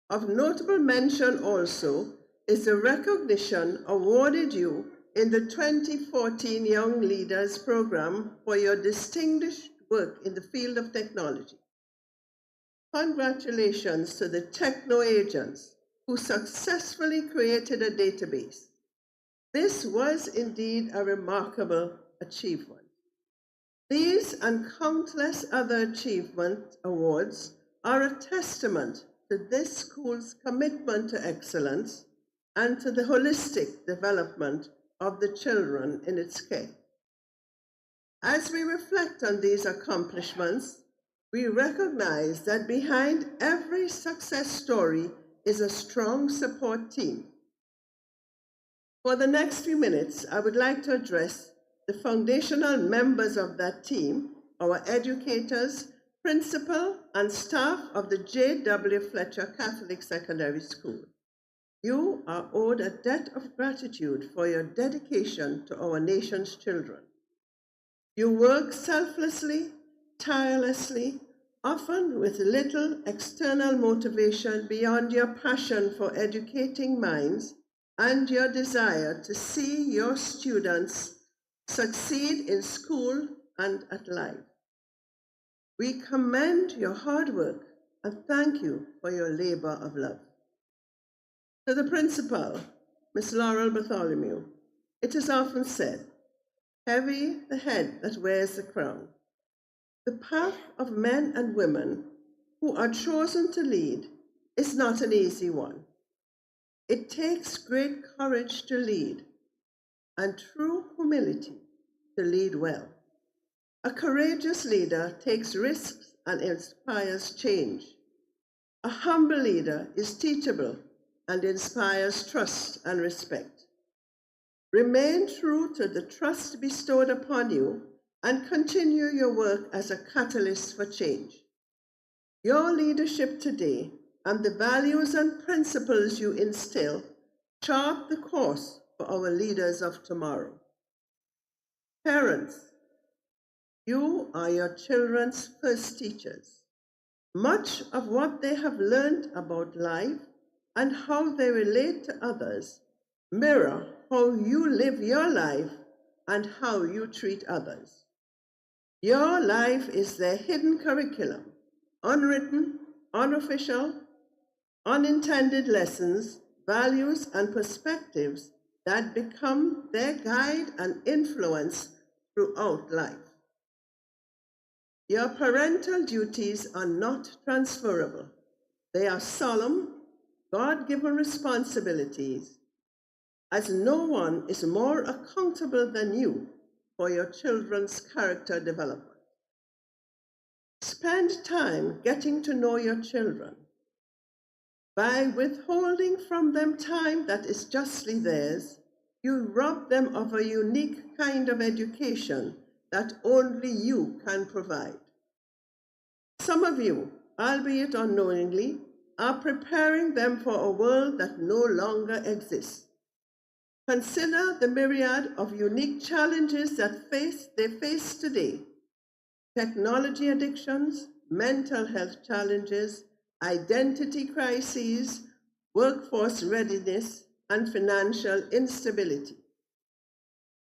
Of notable mention also is the recognition awarded you in the 2014 Young Leaders Program for your distinguished work in the field of technology. Congratulations to the techno-agents who successfully created a database. This was indeed a remarkable achievement. These and countless other achievement awards are a testament to this school's commitment to excellence and to the holistic development of the children in its care. As we reflect on these accomplishments, we recognize that behind every success story is a strong support team. For the next few minutes, I would like to address the foundational members of that team, our educators, principal, and staff of the J.W. Fletcher Catholic Secondary School. You are owed a debt of gratitude for your dedication to our nation's children. You work selflessly, tirelessly, often with little external motivation beyond your passion for educating minds and your desire to see your students succeed in school and at life. We commend your hard work and thank you for your labor of love. To the principal, Miss Laurel Bartholomew, it is often said, heavy the head that wears the crown. The path of men and women who are chosen to lead is not an easy one. It takes great courage to lead and true humility to lead well. A courageous leader takes risks and inspires change. A humble leader is teachable and inspires trust and respect. Remain true to the trust bestowed upon you and continue your work as a catalyst for change. Your leadership today and the values and principles you instill chart the course for our leaders of tomorrow. Parents, you are your children's first teachers. Much of what they have learned about life and how they relate to others mirror how you live your life and how you treat others. Your life is their hidden curriculum, unwritten, unofficial, unintended lessons, values, and perspectives that become their guide and influence throughout life. Your parental duties are not transferable. They are solemn, God-given responsibilities, as no one is more accountable than you for your children's character development. Spend time getting to know your children. By withholding from them time that is justly theirs, you rob them of a unique kind of education that only you can provide. Some of you, albeit unknowingly, are preparing them for a world that no longer exists. Consider the myriad of unique challenges that they face today: technology addictions, mental health challenges, identity crises, workforce readiness, and financial instability.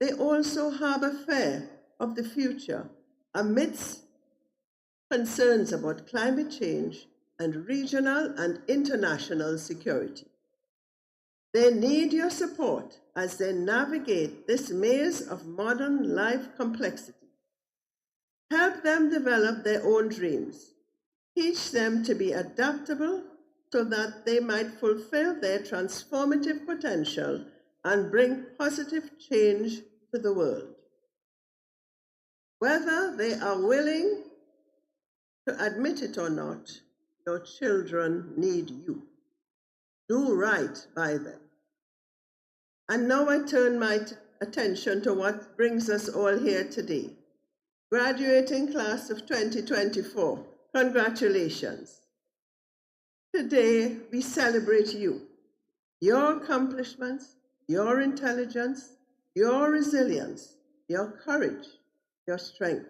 they also harbor fear of the future amidst concerns about climate change and regional and international security. They need your support as they navigate this maze of modern life complexity. Help them develop their own dreams. Teach them to be adaptable so that they might fulfill their transformative potential and bring positive change to the world. Whether they are willing to admit it or not, your children need you. Do right by them. And now I turn my attention to what brings us all here today. Graduating class of 2024, congratulations. Today we celebrate you, your accomplishments, your intelligence, your resilience, your courage, your strength.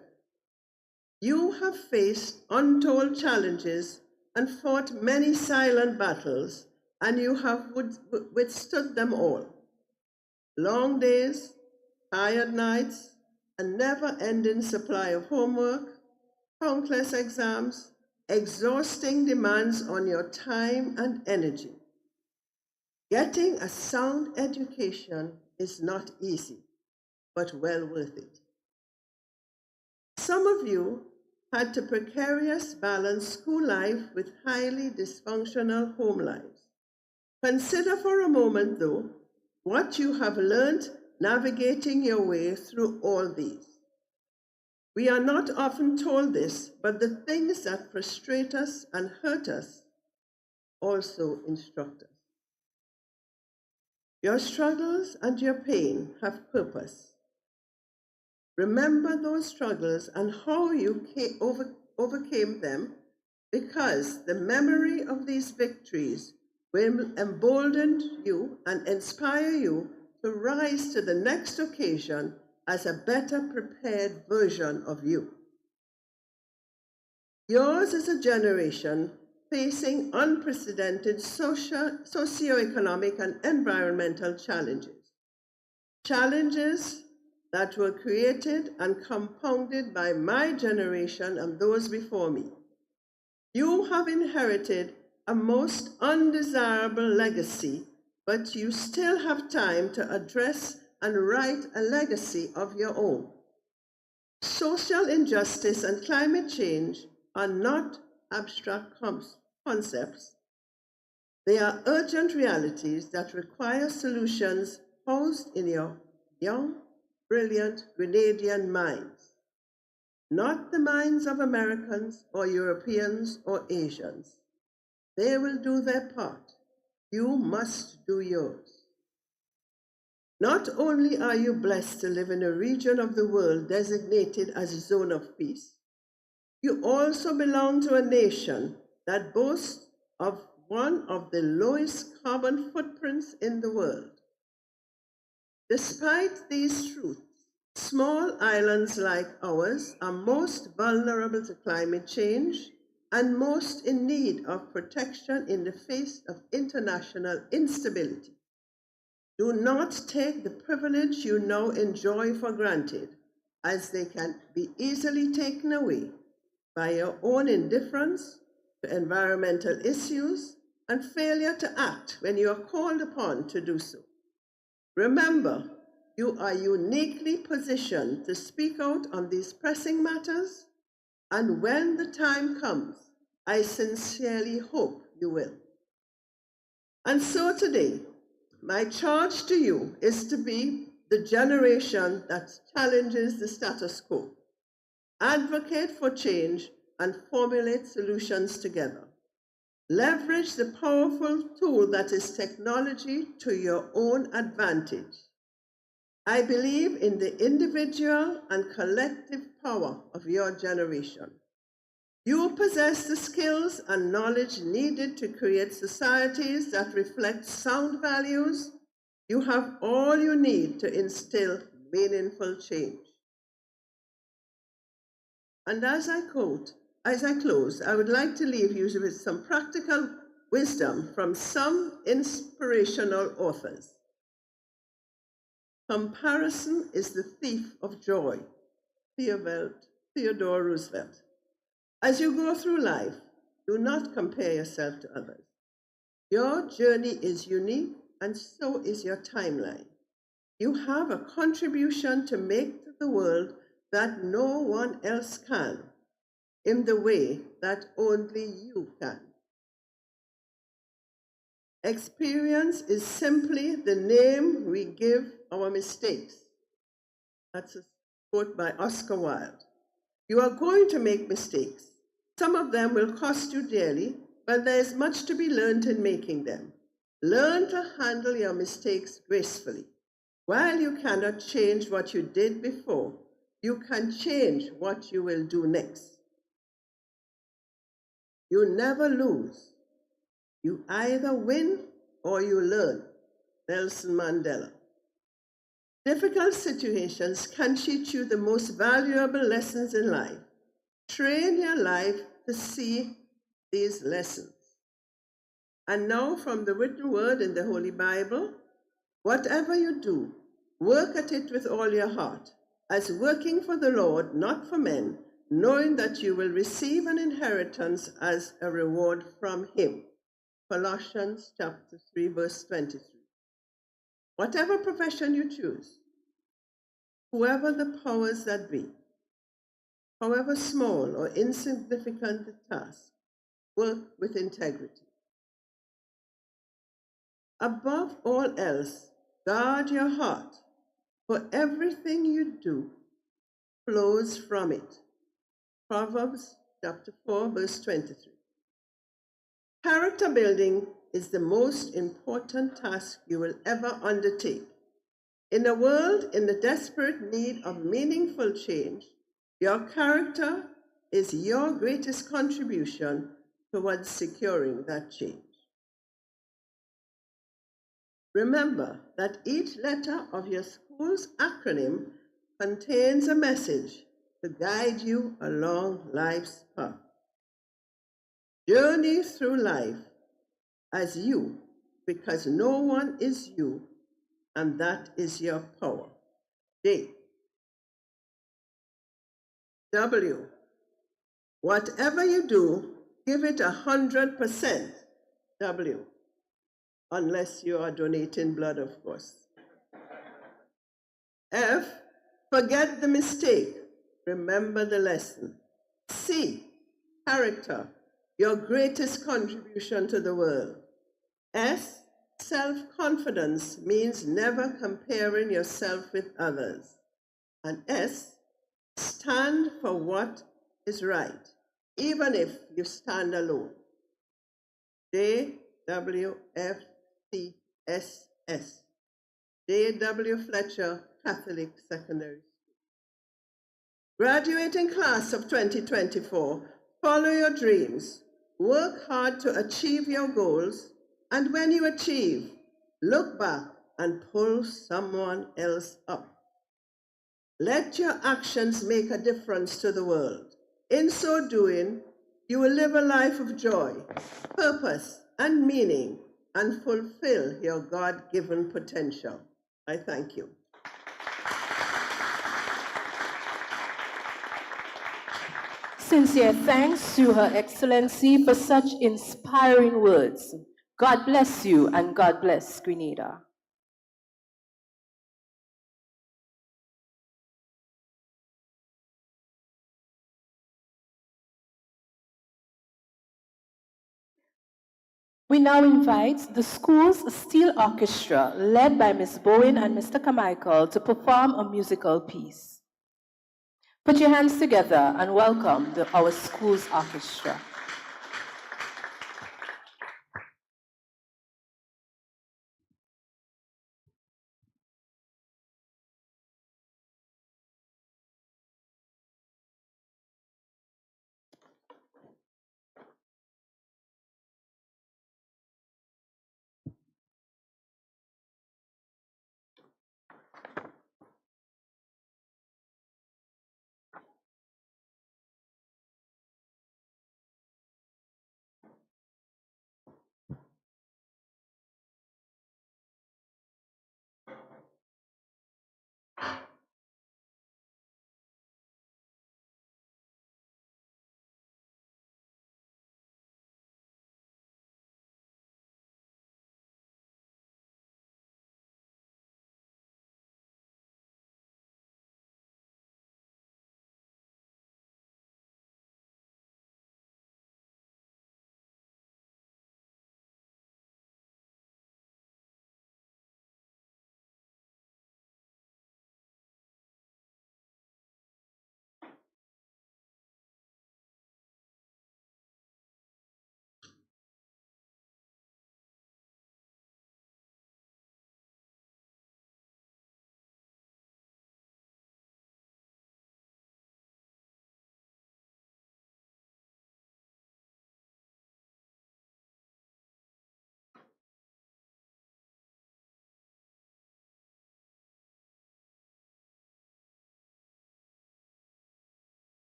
You have faced untold challenges and fought many silent battles, and you have withstood them all. Long days, tired nights, a never-ending supply of homework, countless exams, exhausting demands on your time and energy. Getting a sound education is not easy, but well worth it. Some of you had to precarious balance school life with highly dysfunctional home lives. Consider for a moment, though, what you have learned navigating your way through all these. We are not often told this, but the things that frustrate us and hurt us also instruct us. Your struggles and your pain have purpose. Remember those struggles and how you overcame them, because the memory of these victories will embolden you and inspire you to rise to the next occasion as a better prepared version of you. Yours is a generation facing unprecedented socioeconomic and environmental challenges. Challenges that were created and compounded by my generation and those before me. You have inherited a most undesirable legacy, but you still have time to address and write a legacy of your own. Social injustice and climate change are not abstract concepts. They are urgent realities that require solutions housed in your young, brilliant Grenadian minds, not the minds of Americans or Europeans or Asians. They will do their part. You must do yours. Not only are you blessed to live in a region of the world designated as a zone of peace, you also belong to a nation that boasts of one of the lowest carbon footprints in the world. Despite these truths, small islands like ours are most vulnerable to climate change and most in need of protection in the face of international instability. Do not take the privilege you now enjoy for granted, as they can be easily taken away by your own indifference to environmental issues and failure to act when you are called upon to do so. Remember, you are uniquely positioned to speak out on these pressing matters, and when the time comes, I sincerely hope you will. And so today, my charge to you is to be the generation that challenges the status quo, advocate for change, and formulate solutions together. Leverage the powerful tool that is technology to your own advantage. I believe in the individual and collective power of your generation. You possess the skills and knowledge needed to create societies that reflect sound values. You have all you need to instill meaningful change. And as I close, I would like to leave you with some practical wisdom from some inspirational authors. Comparison is the thief of joy. Theodore Roosevelt. As you go through life, do not compare yourself to others. Your journey is unique, and so is your timeline. You have a contribution to make to the world that no one else can, in the way that only you can. Experience is simply the name we give our mistakes. That's a quote by Oscar Wilde. You are going to make mistakes. Some of them will cost you dearly, but there is much to be learned in making them. Learn to handle your mistakes gracefully. While you cannot change what you did before, you can change what you will do next. You never lose. You either win or you learn. Nelson Mandela. Difficult situations can teach you the most valuable lessons in life. Train your life to see these lessons. And now, from the written word in the Holy Bible, whatever you do, work at it with all your heart, as working for the Lord, not for men, knowing that you will receive an inheritance as a reward from him. Colossians chapter 3, verse 23. Whatever profession you choose, whoever the powers that be, however small or insignificant the task, work with integrity. Above all else, guard your heart, for everything you do flows from it. Proverbs chapter 4, verse 23. Character building is the most important task you will ever undertake. In a world in the desperate need of meaningful change, your character is your greatest contribution towards securing that change. Remember that each letter of your school's acronym contains a message to guide you along life's path. Journey through life as you, because no one is you, and that is your power. J. W. Whatever you do, give it 100%. W. Unless you are donating blood, of course. F. Forget the mistake. Remember the lesson. C. Character. Your greatest contribution to the world. S. Self-confidence means never comparing yourself with others. And S. Stand for what is right, even if you stand alone. J. W. F. C. S. S. J. W. Fletcher, Catholic Secondary School. Graduating class of 2024, follow your dreams, work hard to achieve your goals, and when you achieve, look back and pull someone else up. Let your actions make a difference to the world. In so doing, you will live a life of joy, purpose, and meaning, and fulfill your God-given potential. I thank you. Sincere thanks to Her Excellency for such inspiring words. God bless you and God bless Grenada. We now invite the school's steel orchestra, led by Ms. Bowen and Mr. Carmichael, to perform a musical piece. Put your hands together and welcome our school's orchestra.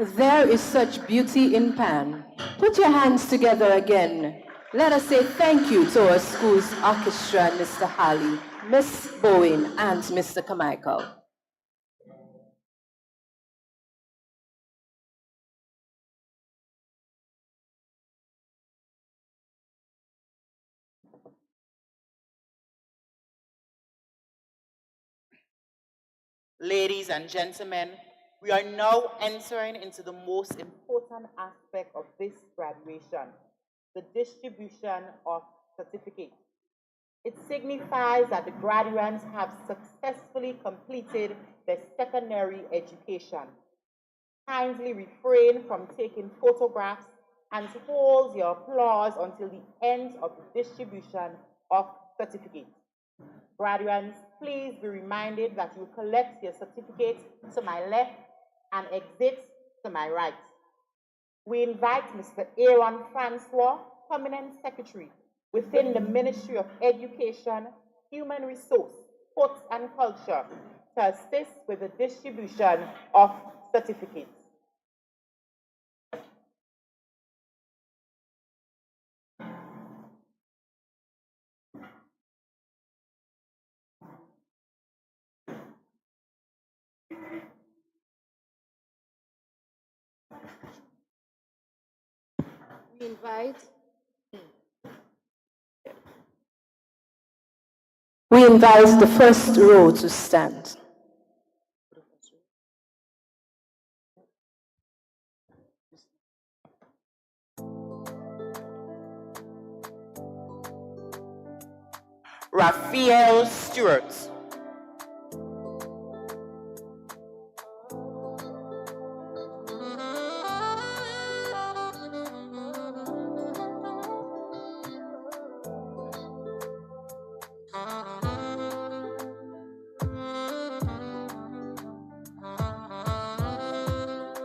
There is such beauty in Pan. Put your hands together again Let us say thank you to our school's orchestra and Mr. Halley, Miss Bowen, and Mr. Carmichael. Ladies and gentlemen, we are now entering into the most important aspect of this graduation, the distribution of certificates. It signifies that the graduates have successfully completed their secondary education. Kindly refrain from taking photographs and hold your applause until the end of the distribution of certificates. Graduates, please be reminded that you collect your certificate to my left and exit to my right. We invite Mr. Aaron Francois, Permanent Secretary within the Ministry of Education, Human Resource, Sports and Culture to assist with the distribution of certificates. We invite the first row to stand. Raphael Stewart.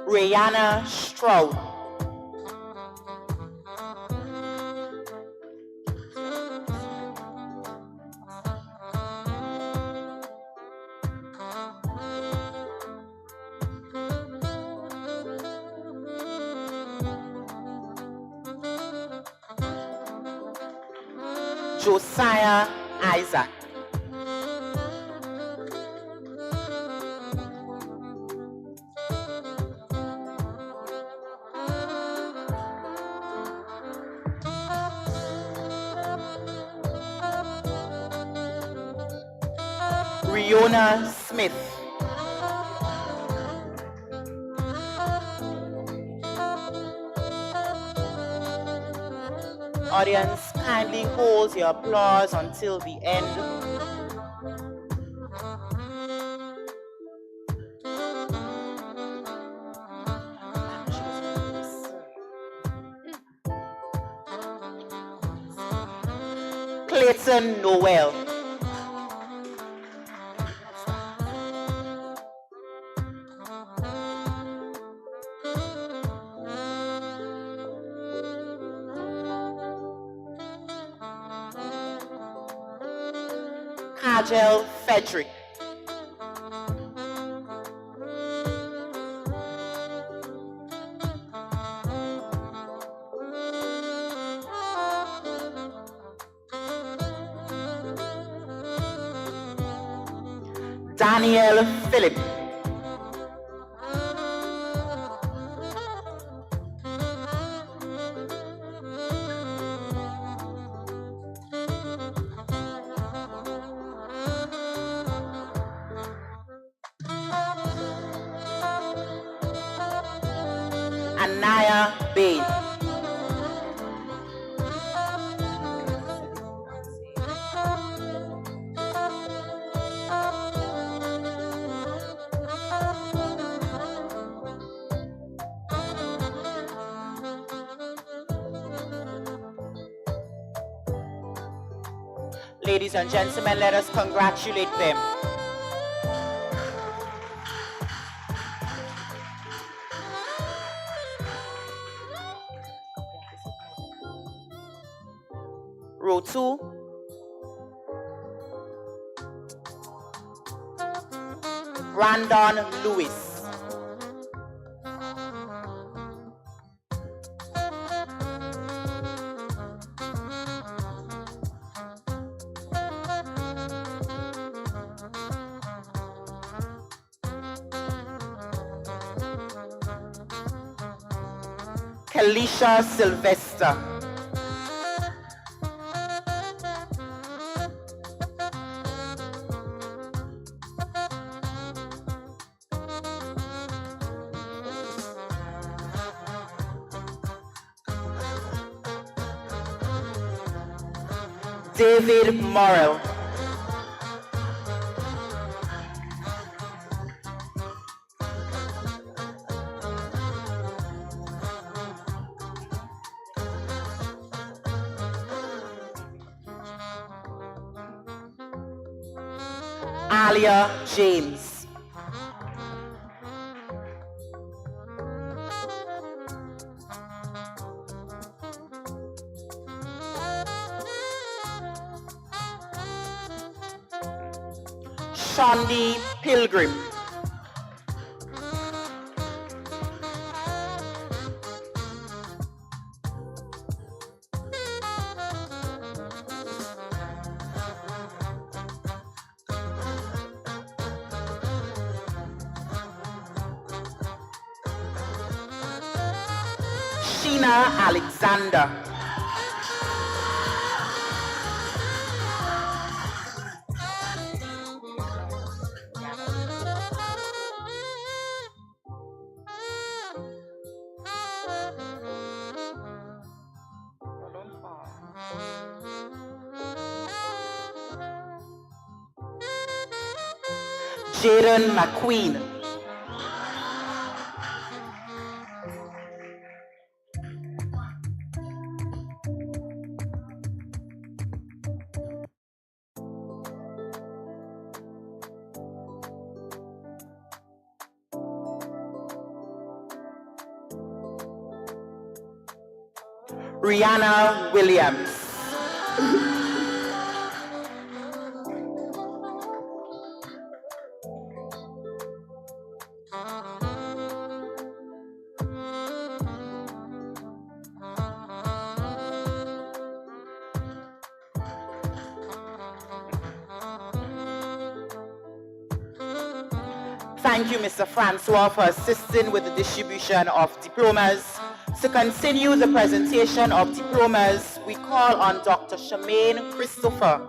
Rihanna Stroud. Josiah Isaac. Riona Smith. Audience, kindly hold your applause until the end. Clayton Noel. Kajel Frederick. Daniel Philip. Anaya Bain. Ladies and gentlemen, let us congratulate them. Row 2. Brandon Lewis. Kelisha Sylvester. David Morrell. Alia James. Shondi Pilgrim. Sheena Alexander. Jaden McQueen. Rihanna Williams. Thank you, Mr. Francois, for assisting with the distribution of diplomas. To continue the presentation of diplomas, we call on Dr. Shemaine Christopher,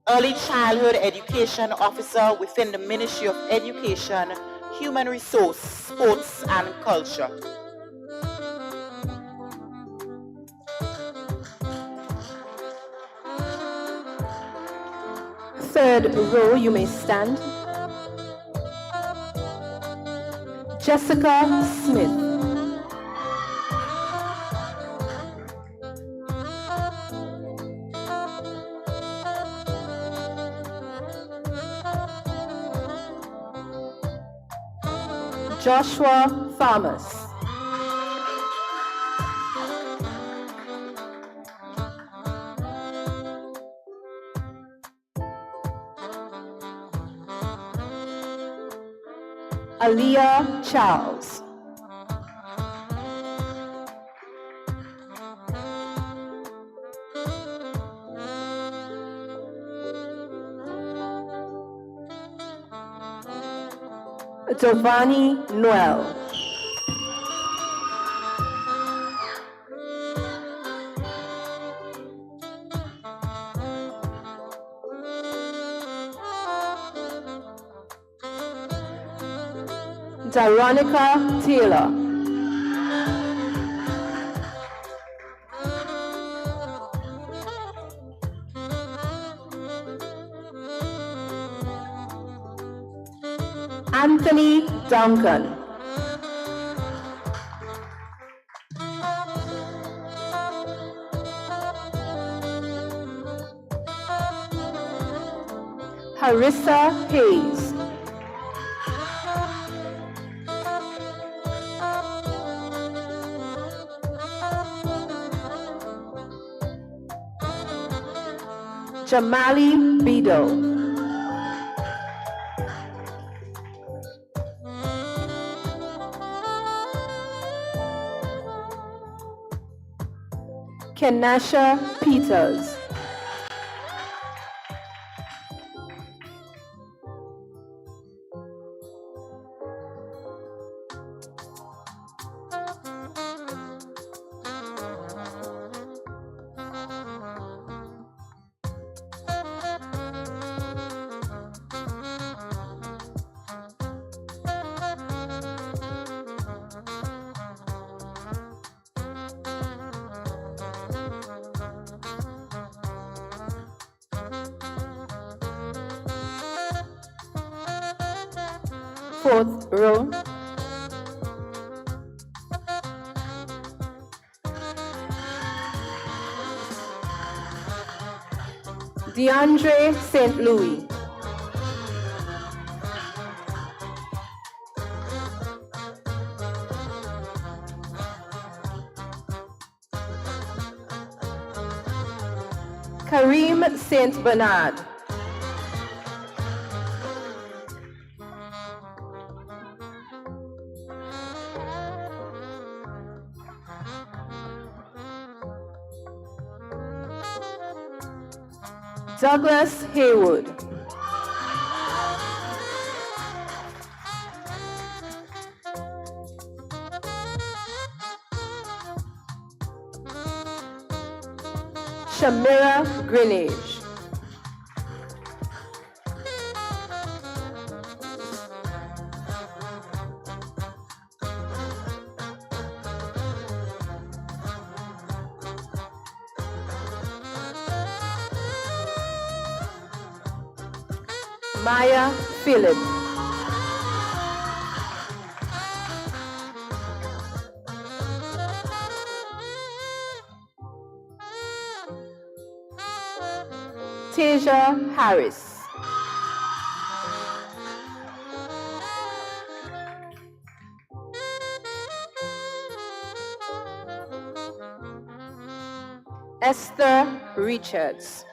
Early Childhood Education Officer within the Ministry of Education, Human Resource, Sports and Culture. Third row, you may stand. Jessica Smith. Joshua Thomas. Aaliyah Charles. Giovanni Noel. Daronica Taylor. Anthony Duncan. Harissa Hayes. Jamali Bido. Kenasha Peters. 4th row. DeAndre St. Louis. Kareem St. Bernard. Douglas Haywood. Shamira Greenage. Maya Philip. Tasia Harris. Esther Richards.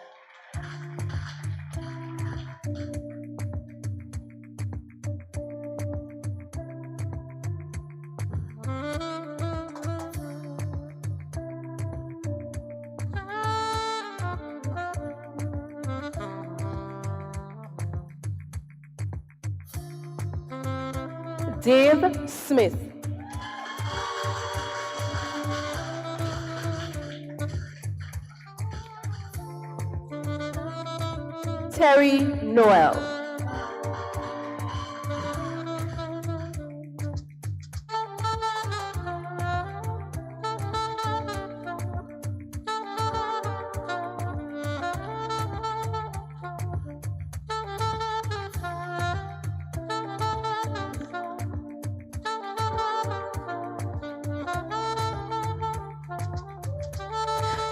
Dave Smith. Terry Noel.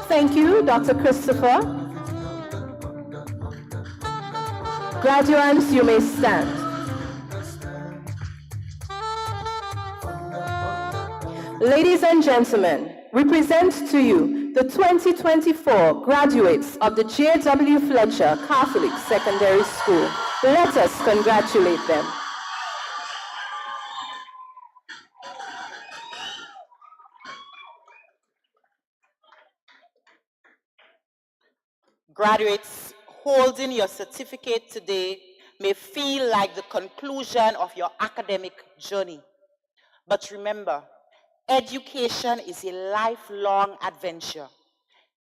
Thank you, Dr. Christopher. Graduates, you may stand. Ladies and gentlemen, we present to you the 2024 graduates of the J.W. Fletcher Catholic Secondary School. Let us congratulate them. Graduates, holding your certificate today may feel like the conclusion of your academic journey. But remember, education is a lifelong adventure.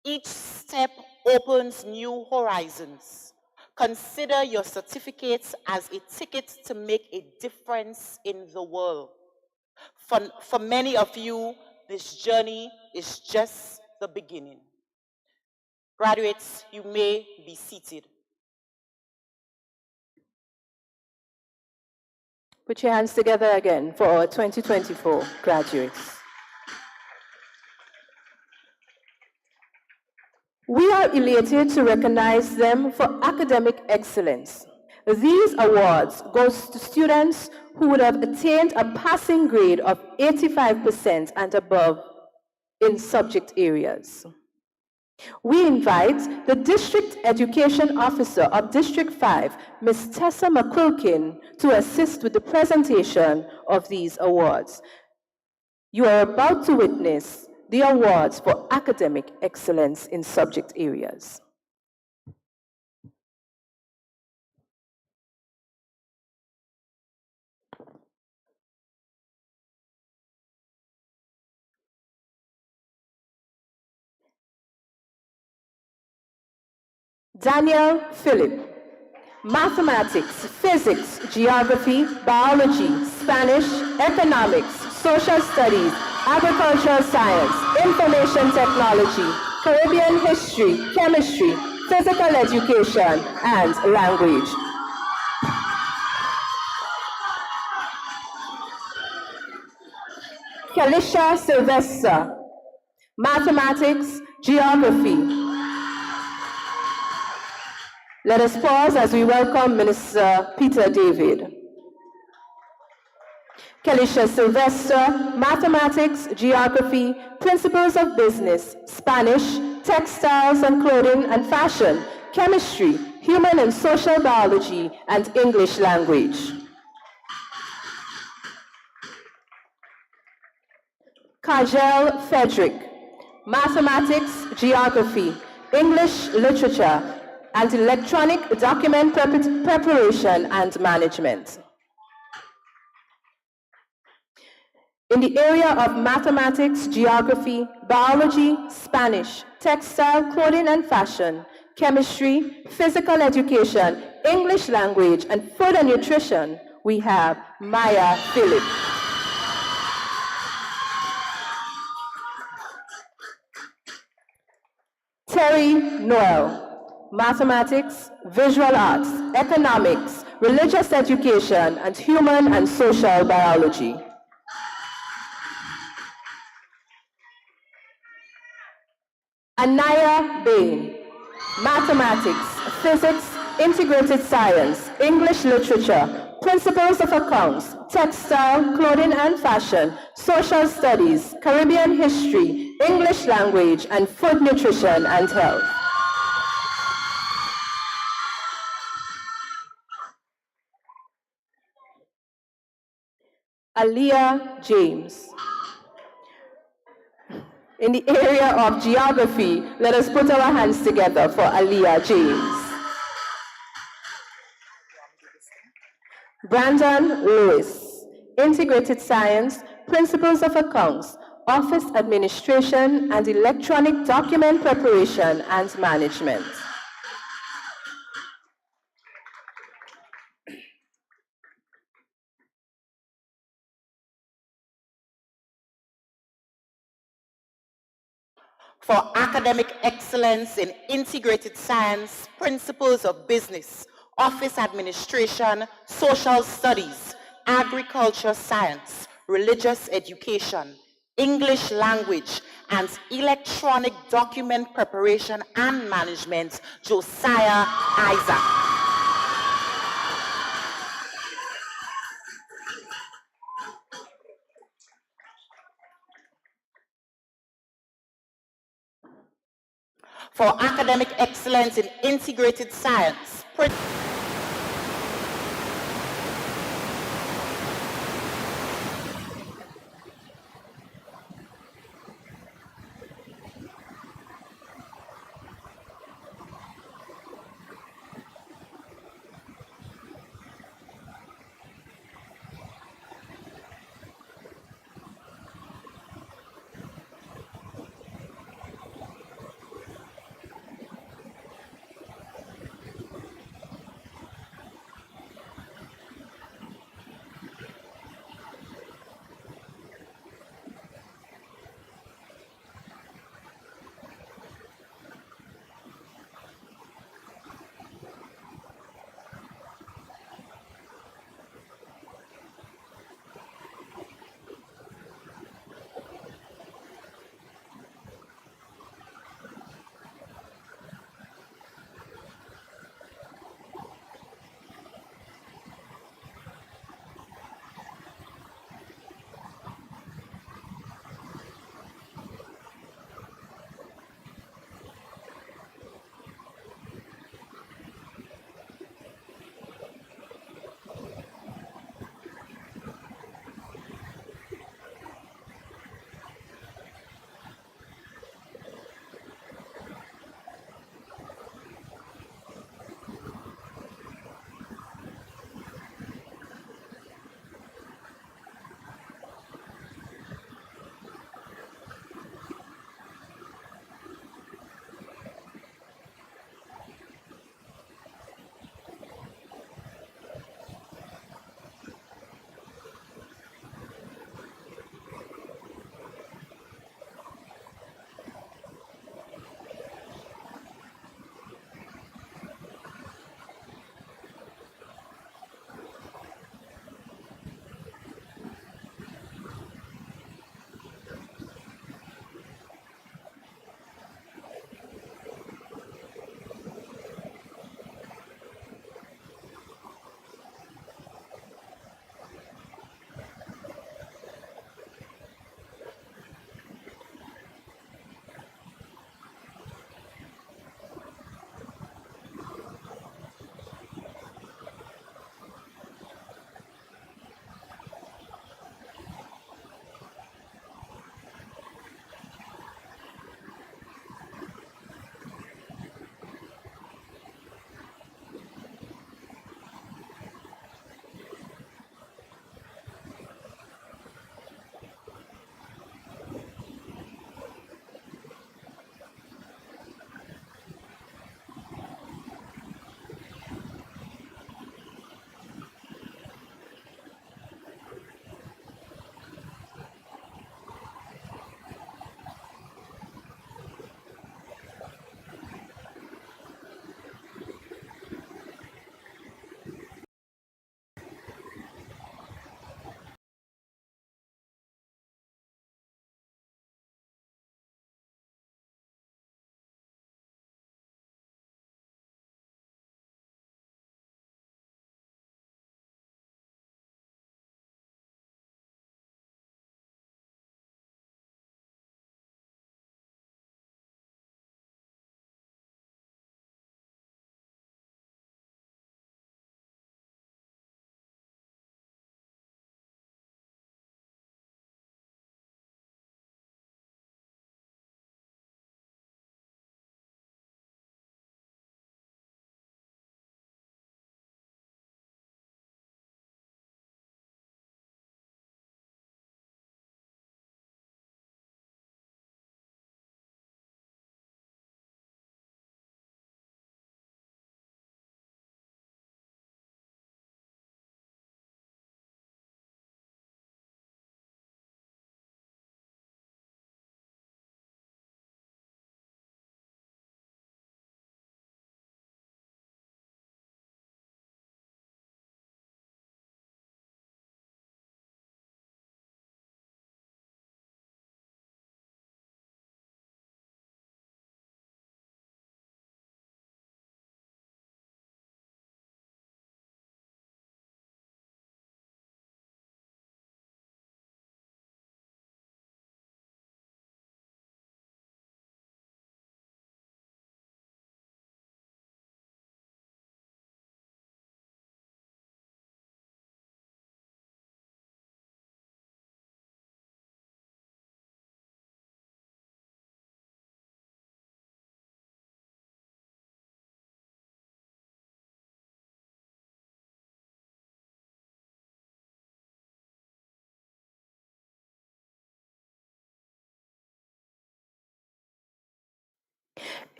Each step opens new horizons. Consider your certificates as a ticket to make a difference in the world. For many of you, this journey is just the beginning. Graduates, you may be seated. Put your hands together again for our 2024 graduates. We are elated to recognize them for academic excellence. These awards go to students who would have attained a passing grade of 85% and above in subject areas. We invite the District Education Officer of District 5, Ms. Tessa McQuilkin, to assist with the presentation of these awards. You are about to witness the awards for academic excellence in subject areas. Daniel Philip, mathematics, physics, geography, biology, Spanish, economics, social studies, agricultural science, information technology, Caribbean history, chemistry, physical education, and language. Kelisha Sylvester, Mathematics, Geography. Let us pause as we welcome Minister Peter David. Kelisha Sylvester, Mathematics, Geography, Principles of Business, Spanish, Textiles and Clothing and Fashion, Chemistry, Human and Social Biology, and English Language. Kajel Frederick, Mathematics, Geography, English Literature, and Electronic Document Preparation and Management. In the area of mathematics, geography, biology, Spanish, textile, clothing and fashion, chemistry, physical education, English language, and food and nutrition, we have Maya Philip. Terry Noel, mathematics, visual arts, economics, religious education, and human and social biology. Anaya Bain, mathematics, physics, integrated science, English literature, principles of accounts, textile, clothing and fashion, social studies, Caribbean history, English language, and food nutrition and health. Aliyah James. In the area of geography, let us put our hands together for Aliyah James. Brandon Lewis, integrated science, principles of accounts, office administration, and electronic document preparation and management. For academic excellence in integrated science, principles of business, office administration, social studies, agriculture science, religious education, English language, and electronic document preparation and management, Josiah Isaac. For academic excellence in integrated science,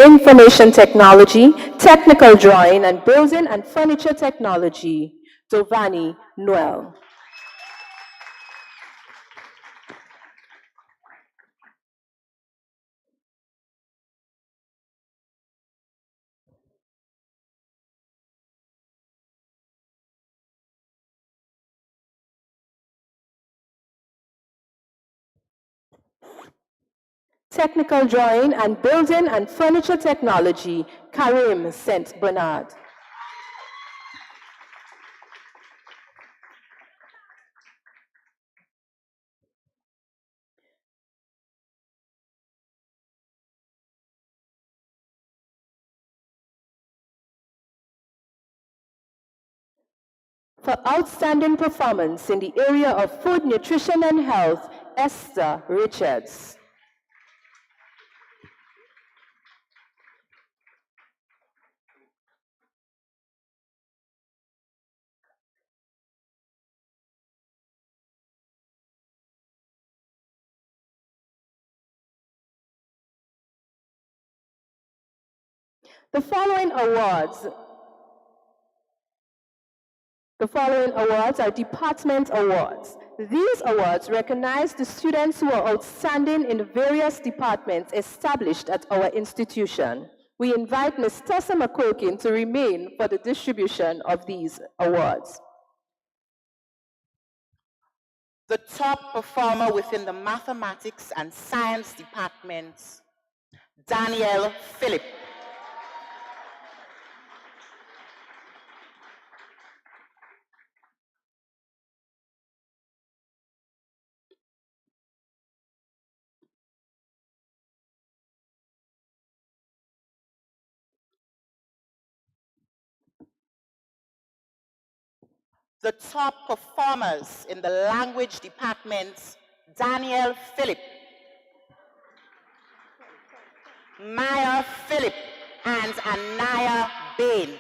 Information Technology, Technical Drawing and Building and Furniture Technology, Giovanni Noel. Technical Drawing and Building and Furniture Technology, Karim St. Bernard. For outstanding performance in the area of food, nutrition, and health, Esther Richards. The following awards are department awards. These awards recognize the students who are outstanding in the various departments established at our institution. We invite Ms. Tessa McQuilkin to remain for the distribution of these awards. The top performer within the mathematics and science departments, Daniel Phillip. The top performers in the language departments, Daniel Phillip, Maya Phillip, and Anaya Bain.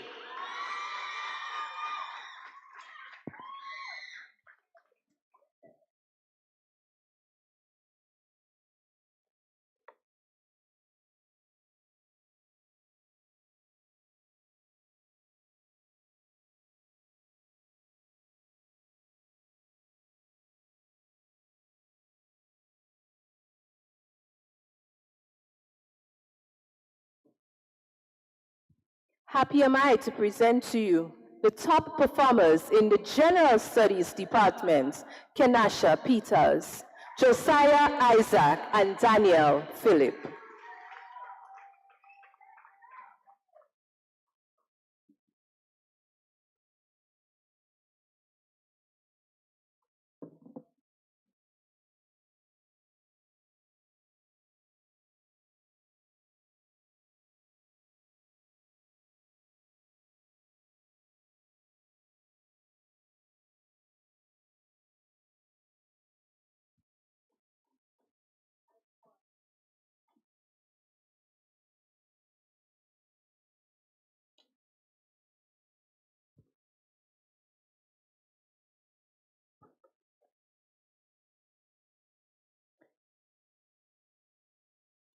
Happy am I to present to you the top performers in the General Studies Department, Kenasha Peters, Josiah Isaac, and Daniel Phillip.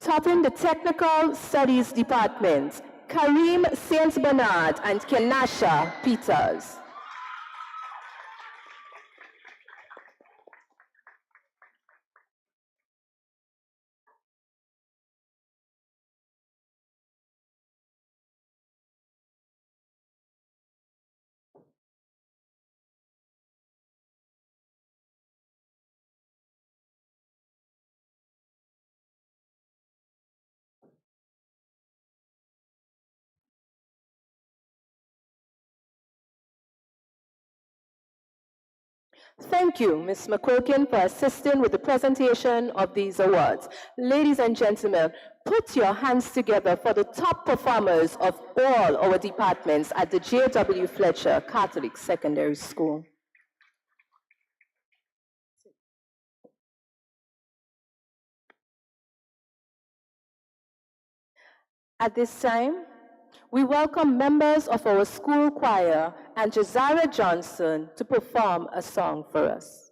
Topping the Technical Studies Department, Karim St. Bernard and Kenasha Peters. Thank you, Ms. McQuilkin, for assisting with the presentation of these awards. Ladies and gentlemen, put your hands together for the top performers of all our departments at the J.W. Fletcher Catholic Secondary School. At this time, we welcome members of our school choir and Josiah Johnson to perform a song for us.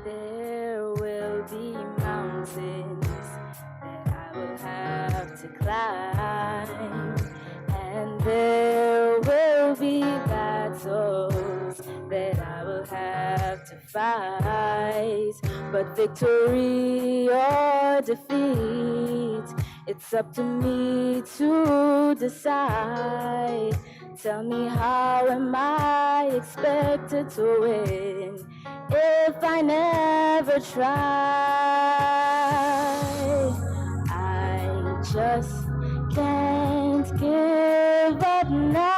There will be mountains that I will have to climb, and there will be battles that I will have to fight. But victory or defeat, it's up to me to decide. Tell me, how am I expected to win if I never try? I just can't give up now.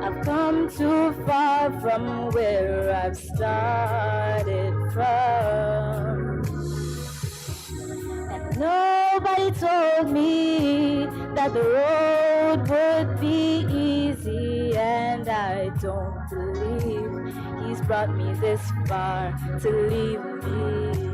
I've come too far from where I've started from. And nobody told me that the road would be easy, and I don't believe he's brought me this far to leave me.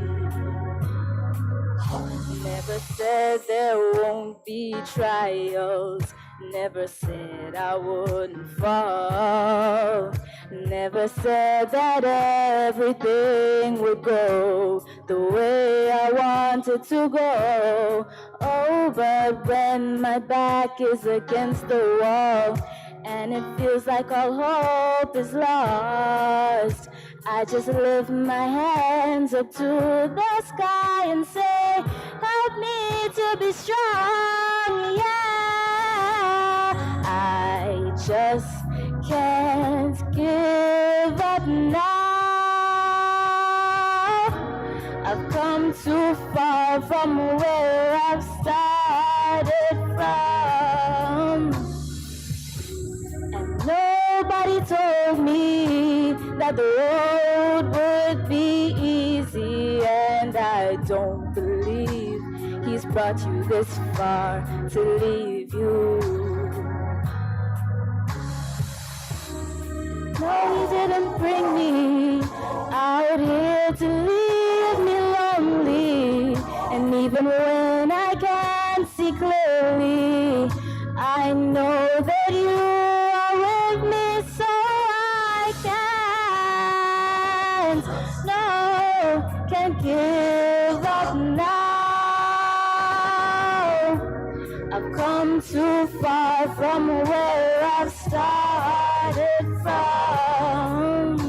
Never said there won't be trials, never said I wouldn't fall, never said that everything would go the way I wanted to go. Oh, but when my back is against the wall and it feels like all hope is lost, I just lift my hands up to the sky and say, help me to be strong, yeah. I just can't give up now. I've come too far from where I've started from. And nobody told me that the road would be easy, and I don't believe he's brought you this far to leave you. No, he didn't bring me out here to leave me lonely, and even when I can't see clearly, I know that you are with me, so I can't give up now. I've come too far from where I've started from,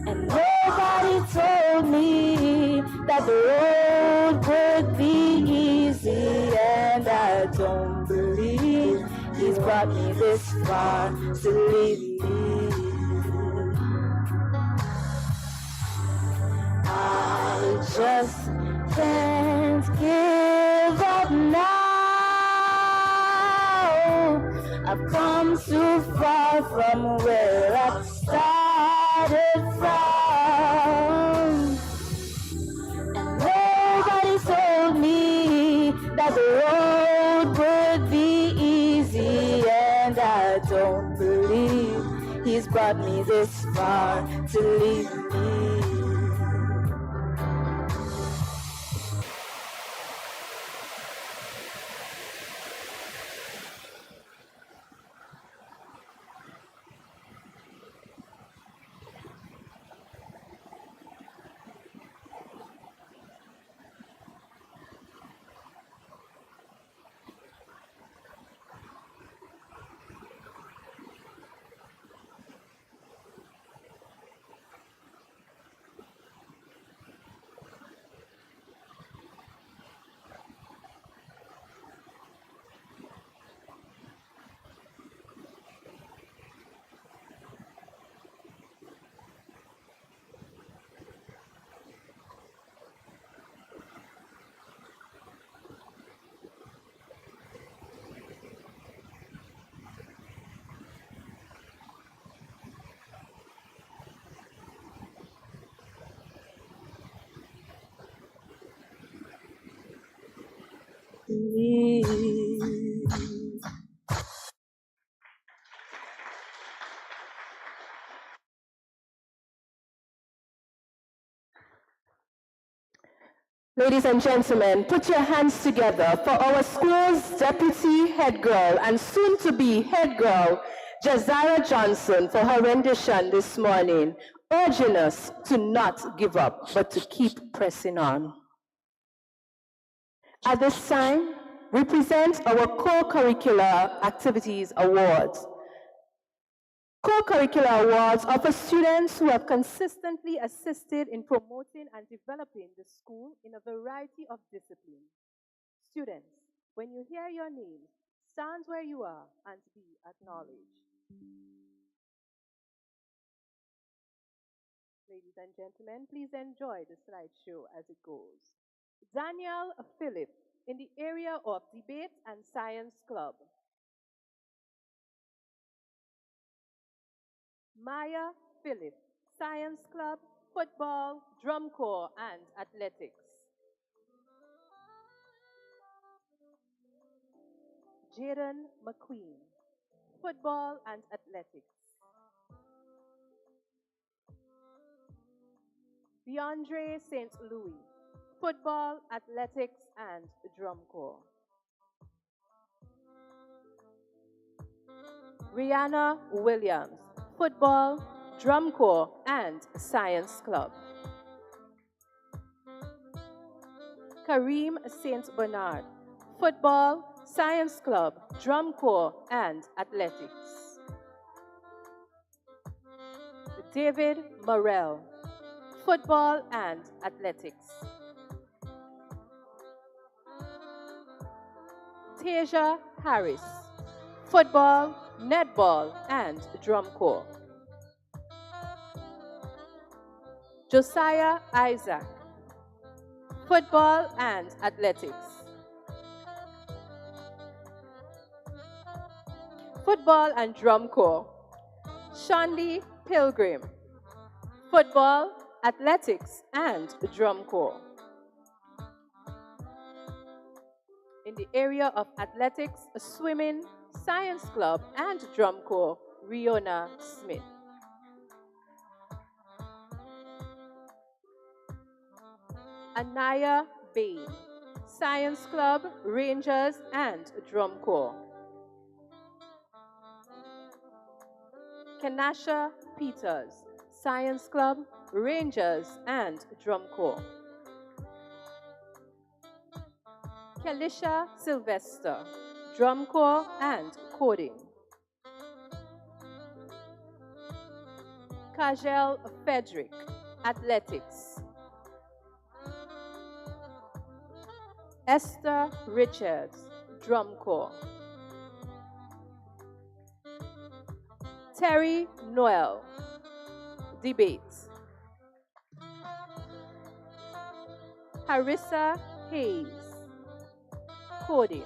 and nobody told me that the road would be easy, and I don't believe he's brought me this far to leave me. I just can't give up now. I've come too far from where I started from, and nobody told me that the road would be easy, and I don't believe he's brought me this far to leave me. Ladies and gentlemen, put your hands together for our school's deputy head girl and soon to be head girl, Josiah Johnson for her rendition this morning, urging us to not give up, but to keep pressing on. At this time, we present our Co-curricular Activities Awards. Co-curricular awards are for students who have consistently assisted in promoting and developing the school in a variety of disciplines. Students, when you hear your names, stand where you are and be acknowledged. Ladies and gentlemen, please enjoy the slideshow as it goes. Daniel Phillip in the area of Debate and Science Club. Maya Phillip, Science Club, Football, Drum Corps, and Athletics. Jaden McQueen, Football and Athletics. DeAndre St. Louis, Football, Athletics, and Drum Corps. Rihanna Williams, Football, Drum Corps, and Science Club. Kareem St. Bernard, Football, Science Club, Drum Corps, and Athletics. David Morrell, Football and Athletics. Tasia Harris, Football, Netball, and Drum Corps. Josiah Isaac, Football and Athletics. Football and Drum Corps. Shandy Pilgrim, Football, Athletics, and Drum Corps. In the area of athletics, swimming, Science Club, and Drum Corps, Riona Smith. Anaya Bain, Science Club, Rangers, and Drum Corps. Kenasha Peters, Science Club, Rangers, and Drum Corps. Kelisha Sylvester, Drum Corps and Coding. Kajel Frederick, Athletics. Esther Richards, Drum Corps. Terry Noel, Debate. Harissa Hayes, Coding.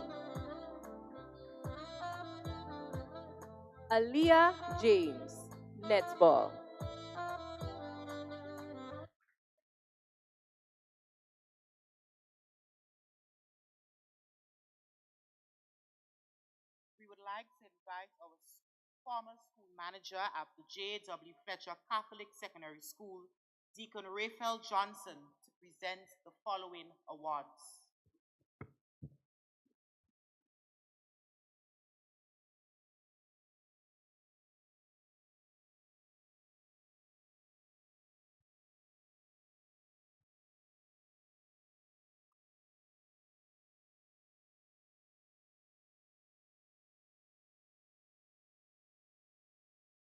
Aaliyah James, Netball. We would like to invite our former school manager at the J.W. Fletcher Catholic Secondary School, Deacon Raphael Johnson, to present the following awards.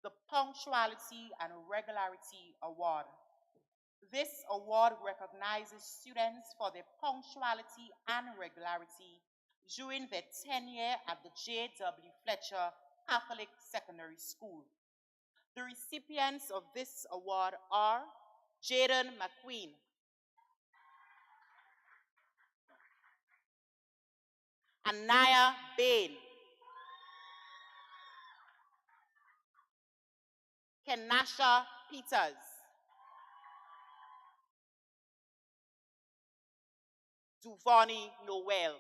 The Punctuality and Regularity Award. This award recognizes students for their punctuality and regularity during their tenure at the J.W. Fletcher Catholic Secondary School. The recipients of this award are Jaden McQueen, Anaya Bain, Kenasha Peters, Duvani Noel.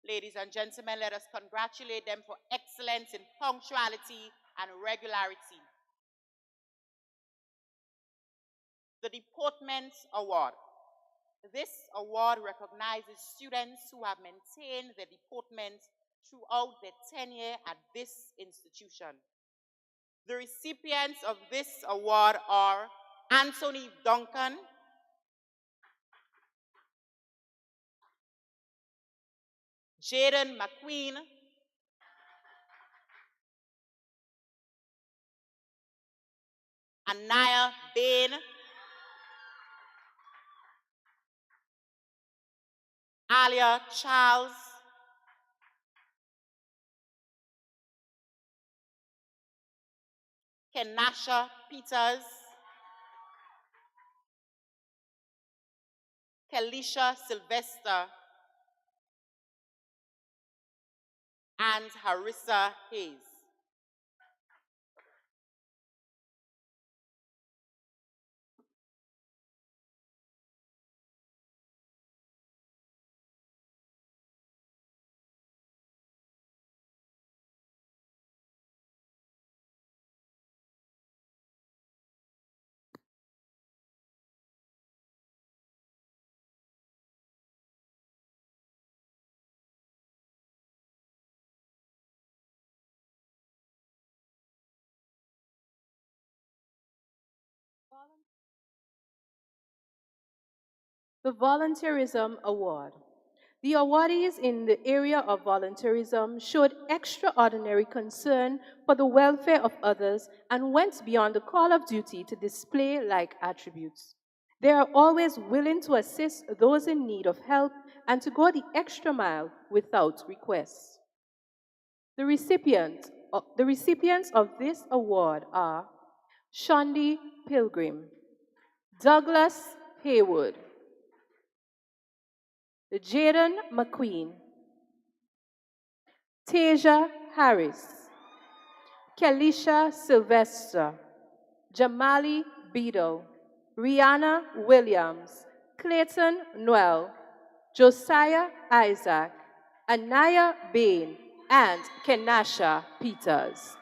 Ladies and gentlemen, let us congratulate them for excellence in punctuality and regularity. The Deportment Award. This award recognizes students who have maintained their deportment throughout their tenure at this institution. The recipients of this award are Anthony Duncan, Jaden McQueen, Anaya Bain, Alia Charles, Kenasha Peters, Kelisha Sylvester, and Harissa Hayes. The Volunteerism Award. The awardees in the area of volunteerism showed extraordinary concern for the welfare of others and went beyond the call of duty to display like attributes. They are always willing to assist those in need of help and to go the extra mile without requests. The recipients of this award are Shondi Pilgrim, Douglas Haywood, Jaden McQueen, Tasia Harris, Kelisha Sylvester, Jamali Beadle, Rihanna Williams, Clayton Noel, Josiah Isaac, Anaya Bain, and Kenasha Peters.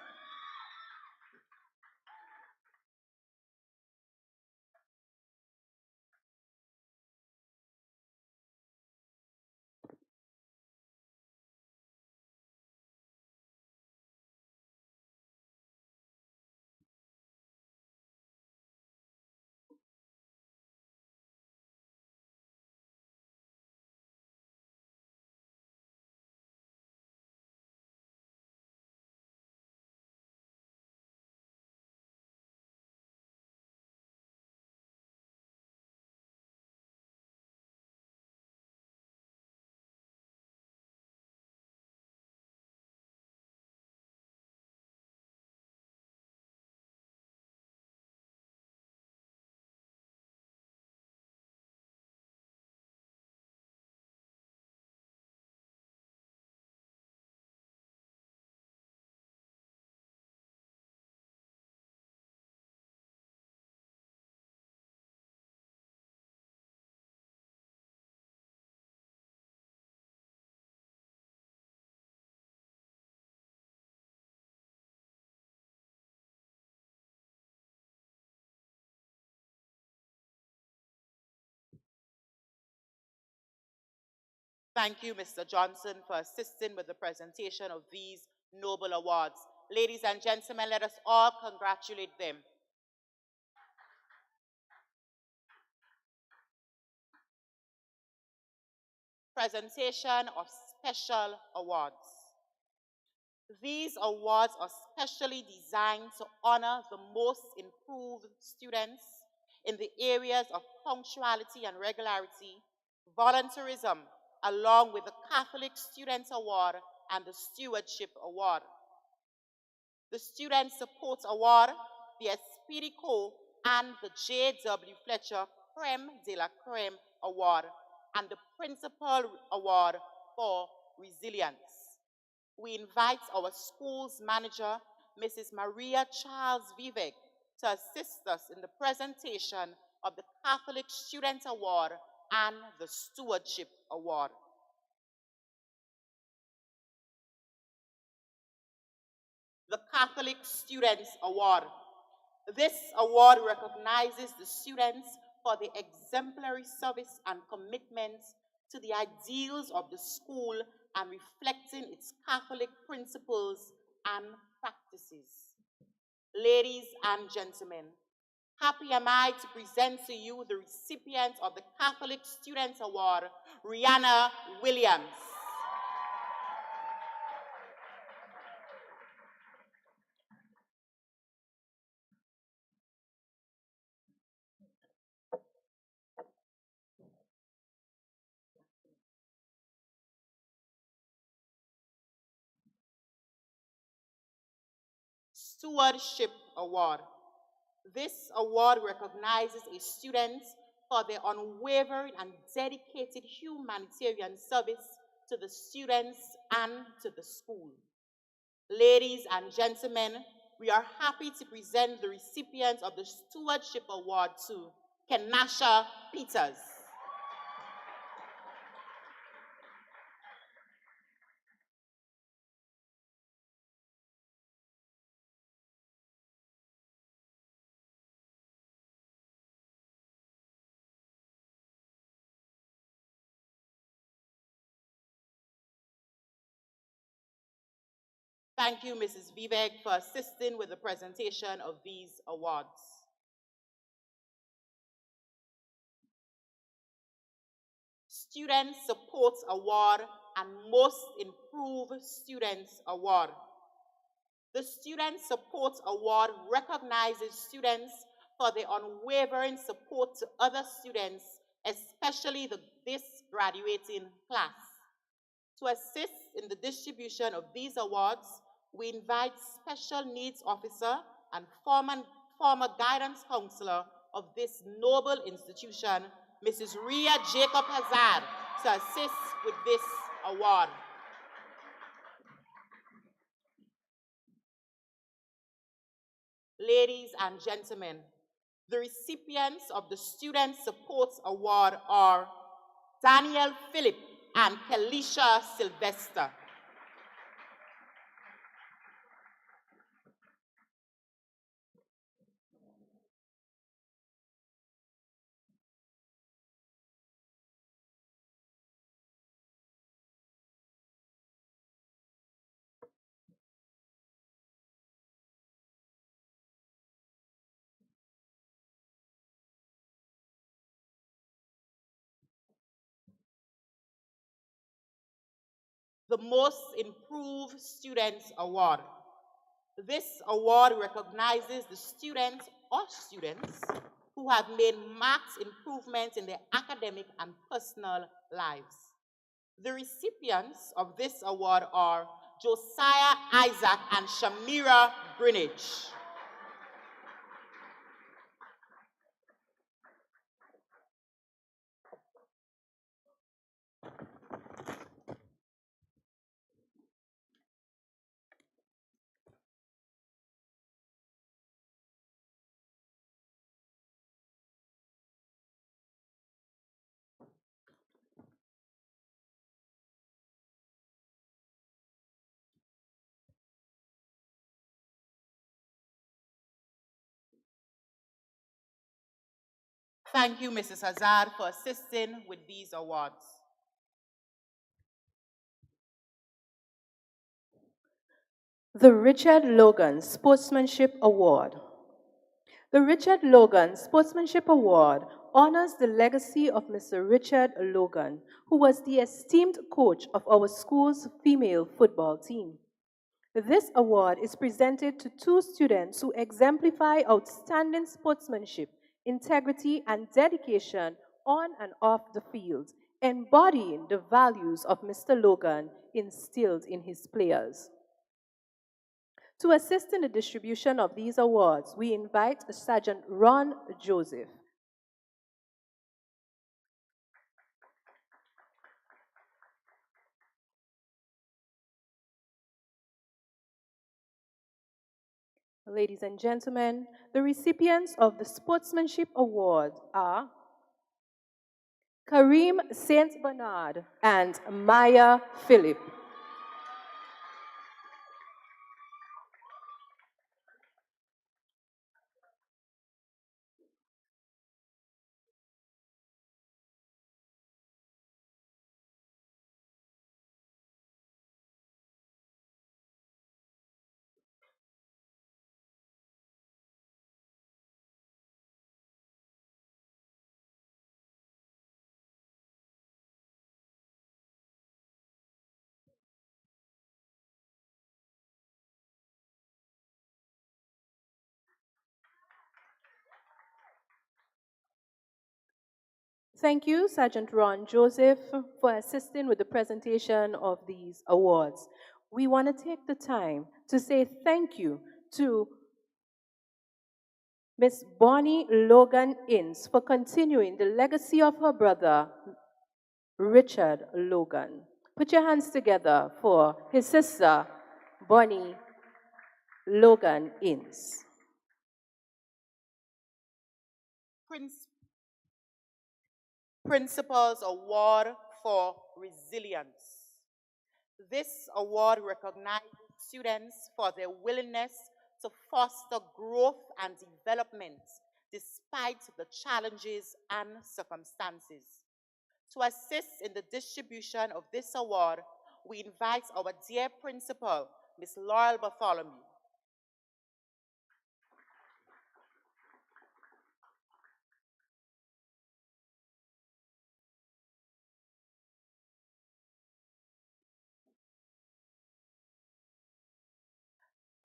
Thank you, Mr. Johnson, for assisting with the presentation of these noble awards. Ladies and gentlemen, let us all congratulate them. Presentation of special awards. These awards are specially designed to honor the most improved students in the areas of punctuality and regularity, volunteerism, along with the Catholic Student Award and the Stewardship Award. The Student Support Award, the Espirico, and the J.W. Fletcher Creme de la Creme Award, and the Principal Award for Resilience. We invite our school's manager, Mrs. Maria Charles Vivek, to assist us in the presentation of the Catholic Student Award and the Stewardship Award. Catholic Students Award. This award recognizes the students for their exemplary service and commitment to the ideals of the school and reflecting its Catholic principles and practices. Ladies and gentlemen, happy am I to present to you the recipient of the Catholic Students Award, Rihanna Williams. Stewardship Award. This award recognizes a student for their unwavering and dedicated humanitarian service to the students and to the school. Ladies and gentlemen, we are happy to present the recipient of the Stewardship Award to Kenasha Peters. Thank you, Mrs. Vivek, for assisting with the presentation of these awards. Student Support Award and Most Improved Students Award. The Student Support Award recognizes students for their unwavering support to other students, especially this graduating class. To assist in the distribution of these awards, we invite Special Needs Officer and former Guidance Counselor of this noble institution, Mrs. Ria Jacob Hazard, to assist with this award. Ladies and gentlemen, the recipients of the Student Support Award are Daniel Phillip and Kelisha Sylvester. The Most Improved Students Award. This award recognizes the students or students who have made marked improvements in their academic and personal lives. The recipients of this award are Josiah Isaac and Shamira Greenwich. Thank you, Mrs. Hazard, for assisting with these awards. The Richard Logan Sportsmanship Award. The Richard Logan Sportsmanship Award honors the legacy of Mr. Richard Logan, who was the esteemed coach of our school's female football team. This award is presented to two students who exemplify outstanding sportsmanship, integrity, and dedication on and off the field, embodying the values of Mr. Logan instilled in his players. To assist in the distribution of these awards, we invite Sergeant Ron Joseph. Ladies and gentlemen, the recipients of the Sportsmanship Award are Kareem St. Bernard and Maya Phillip. Thank you, Sergeant Ron Joseph, for assisting with the presentation of these awards. We want to take the time to say thank you to Miss Bonnie Logan Innes for continuing the legacy of her brother, Richard Logan. Put your hands together for his sister, Bonnie Logan Innes. Principal's Award for Resilience. This award recognizes students for their willingness to foster growth and development despite the challenges and circumstances. To assist in the distribution of this award, we invite our dear principal, Ms. Laurel Bartholomew.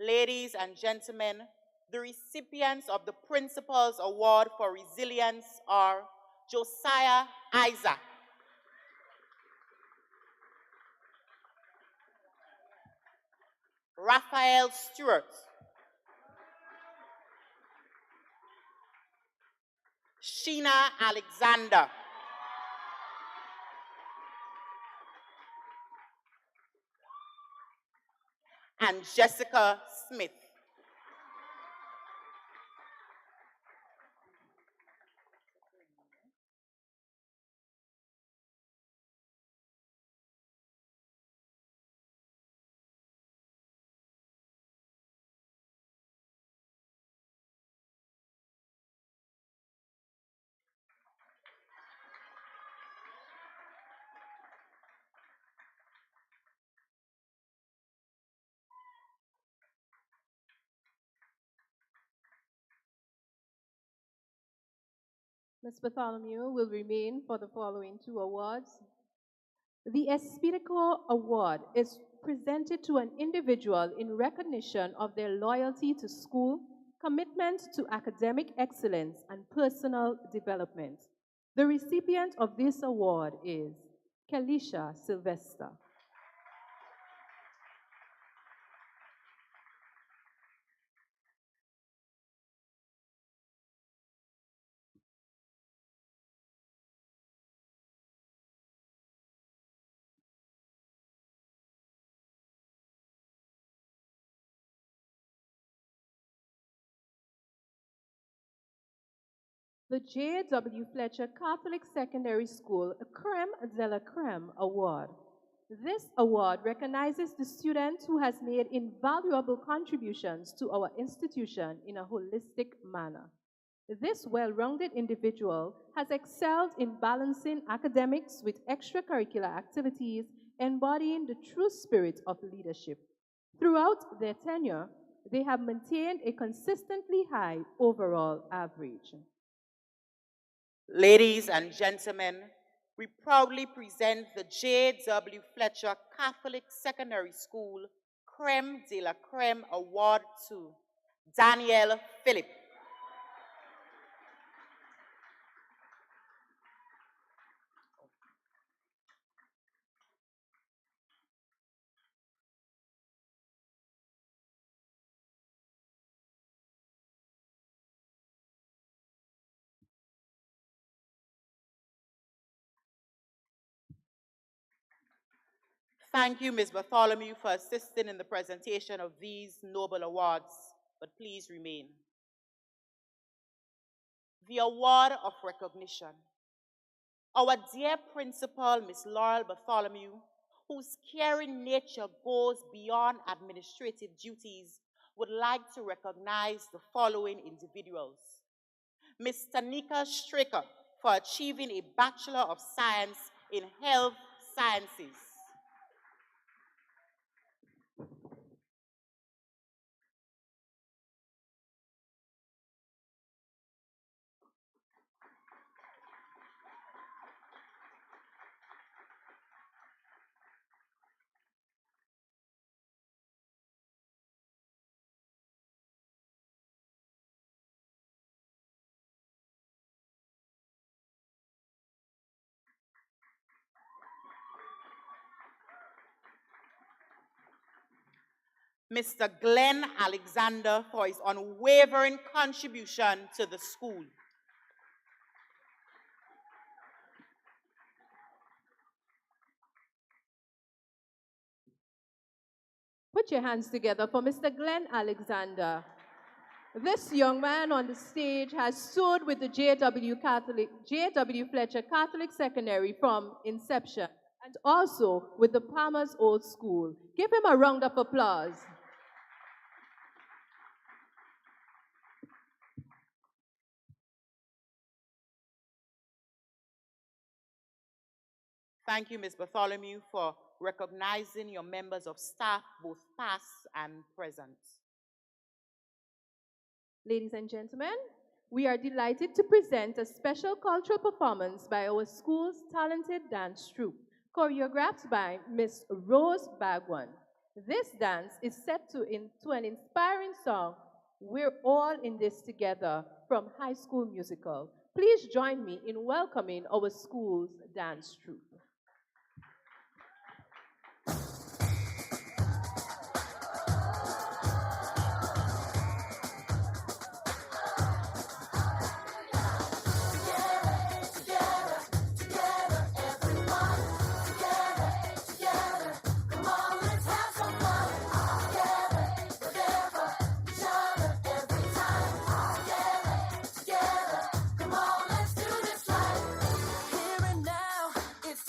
Ladies and gentlemen, the recipients of the Principal's Award for Resilience are Josiah Isaac, Raphael Stewart, Sheena Alexander, and Jessica Smith. Ms. Bartholomew will remain for the following two awards. The Espirico Award is presented to an individual in recognition of their loyalty to school, commitment to academic excellence, and personal development. The recipient of this award is Kelisha Sylvester. The J.W. Fletcher Catholic Secondary School Creme de la Creme Award. This award recognizes the student who has made invaluable contributions to our institution in a holistic manner. This well-rounded individual has excelled in balancing academics with extracurricular activities, embodying the true spirit of leadership. Throughout their tenure, they have maintained a consistently high overall average. Ladies and gentlemen, we proudly present the J.W. Fletcher Catholic Secondary School Creme de la Creme Award to Daniel Phillip, Thank you, Ms. Bartholomew, for assisting in the presentation of these noble awards, but please remain. The Award of Recognition. Our dear principal, Ms. Laurel Bartholomew, whose caring nature goes beyond administrative duties, would like to recognize the following individuals. Ms. Tanika Straker for achieving a Bachelor of Science in Health Sciences. Mr. Glenn Alexander for his unwavering contribution to the school. Put your hands together for Mr. Glenn Alexander. This young man on the stage has stood with the J.W. Fletcher Catholic Secondary from inception and also with the Palmer's Old School. Give him a round of applause. Thank you, Ms. Bartholomew, for recognizing your members of staff, both past and present. Ladies and gentlemen, we are delighted to present a special cultural performance by our school's talented dance troupe, choreographed by Miss Rose Bagwan. This dance is set to an inspiring song, We're All in This Together, from High School Musical. Please join me in welcoming our school's dance troupe. Here and now, it's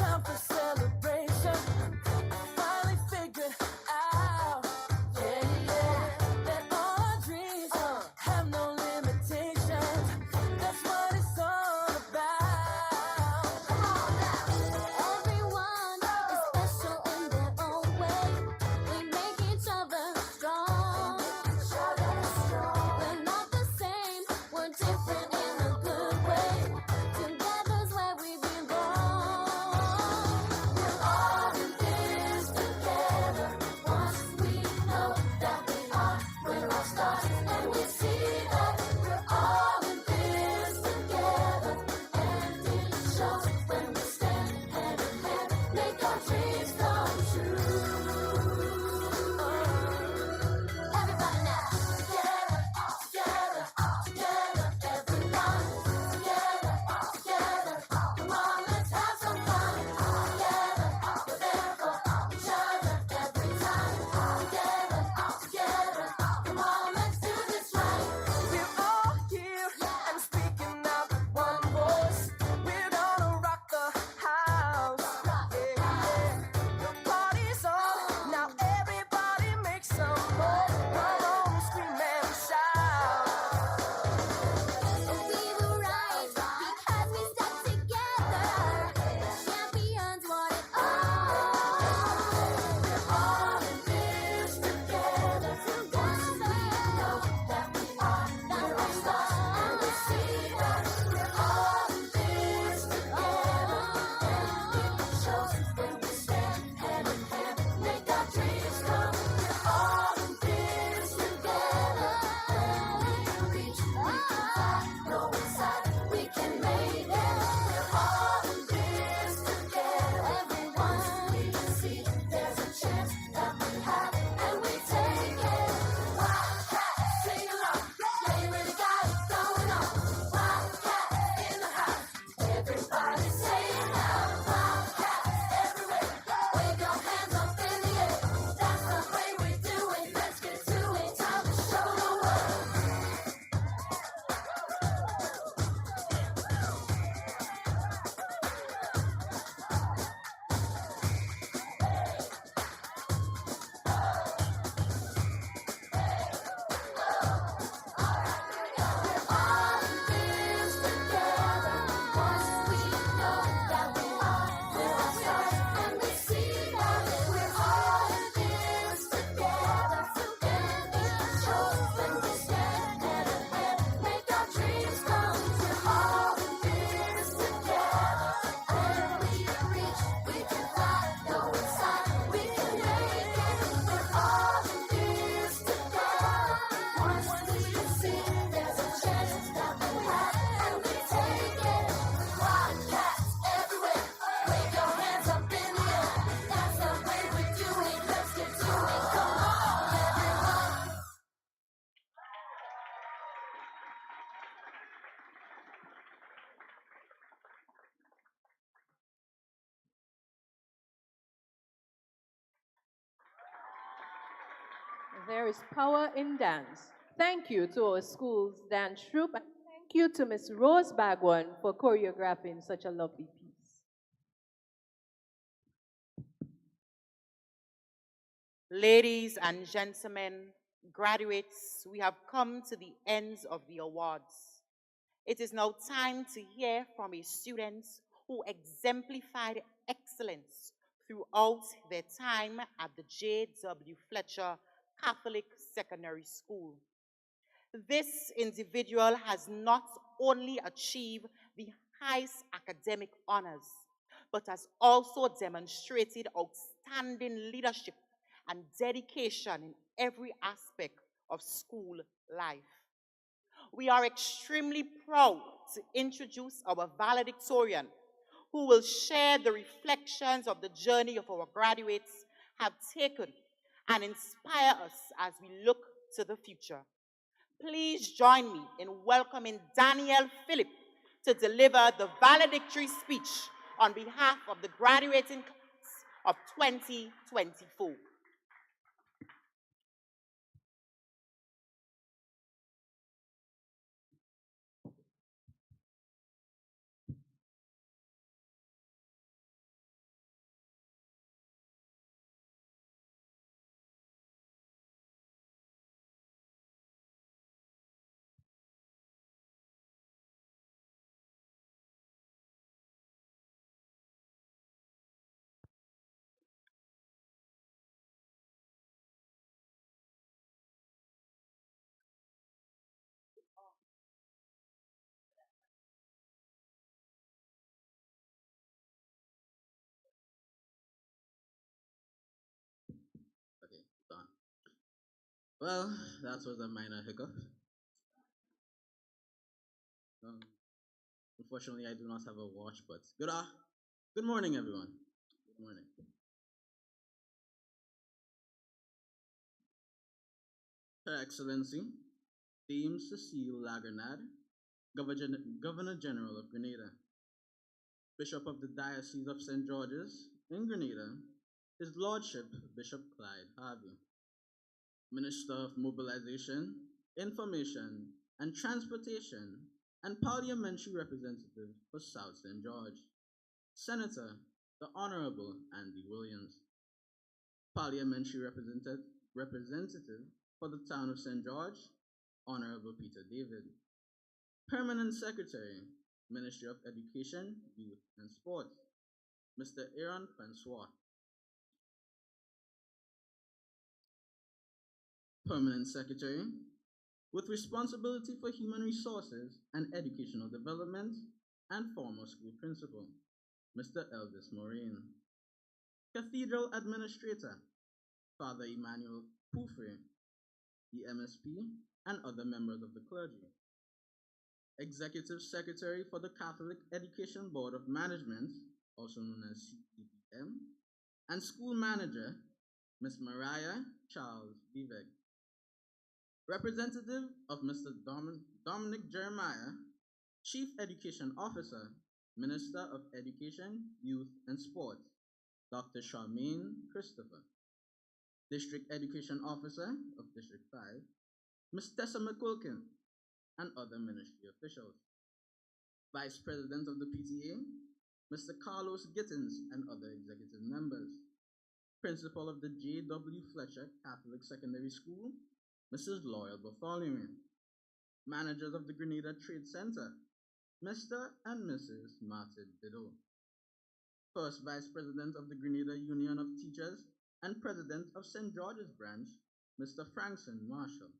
There is power in dance. Thank you to our school's dance troupe, and thank you to Miss Rose Bagwan for choreographing such a lovely piece. Ladies and gentlemen, graduates, we have come to the ends of the awards. It is now time to hear from a student who exemplified excellence throughout their time at the J.W. Fletcher Catholic Secondary School. This individual has not only achieved the highest academic honors, but has also demonstrated outstanding leadership and dedication in every aspect of school life. We are extremely proud to introduce our valedictorian, who will share the reflections of the journey of our graduates have taken and inspire us as we look to the future. Please join me in welcoming Daniel Phillip to deliver the valedictory speech on behalf of the graduating class of 2024. Okay, done. Well, that was a minor hiccup. Um, Unfortunately, I do not have a watch, but good morning, everyone. Good morning. Her Excellency, Dame Cecile Lagernad, Governor General of Grenada, Bishop of the Diocese of St. George's in Grenada, His Lordship Bishop Clyde Harvey, Minister of Mobilization, Information, and Transportation, and Parliamentary Representative for South St. George, Senator the Honorable Andy Williams, Parliamentary Representative for the Town of St. George, Honorable Peter David, Permanent Secretary, Ministry of Education, Youth, and Sports, Mr. Aaron Francois, Permanent Secretary, with responsibility for human resources and educational development, and former school principal, Mr. Elvis Moraine. Cathedral Administrator, Father Emmanuel Poufre, the MSP, and other members of the clergy. Executive Secretary for the Catholic Education Board of Management, also known as CEBM, and School Manager, Ms. Mariah Charles Vivek. Representative of Mr. Dominic Jeremiah, Chief Education Officer, Minister of Education, Youth, and Sports, Dr. Charmaine Christopher. District Education Officer of District 5, Ms. Tessa McQuilkin, and other ministry officials. Vice President of the PTA, Mr. Carlos Gittins, and other executive members. Principal of the J.W. Fletcher Catholic Secondary School, Mrs. Loyal Bartholomew. Managers of the Grenada Trade Center, Mr. and Mrs. Martin Biddle. First Vice President of the Grenada Union of Teachers and President of St. George's Branch, Mr. Frankson Marshall.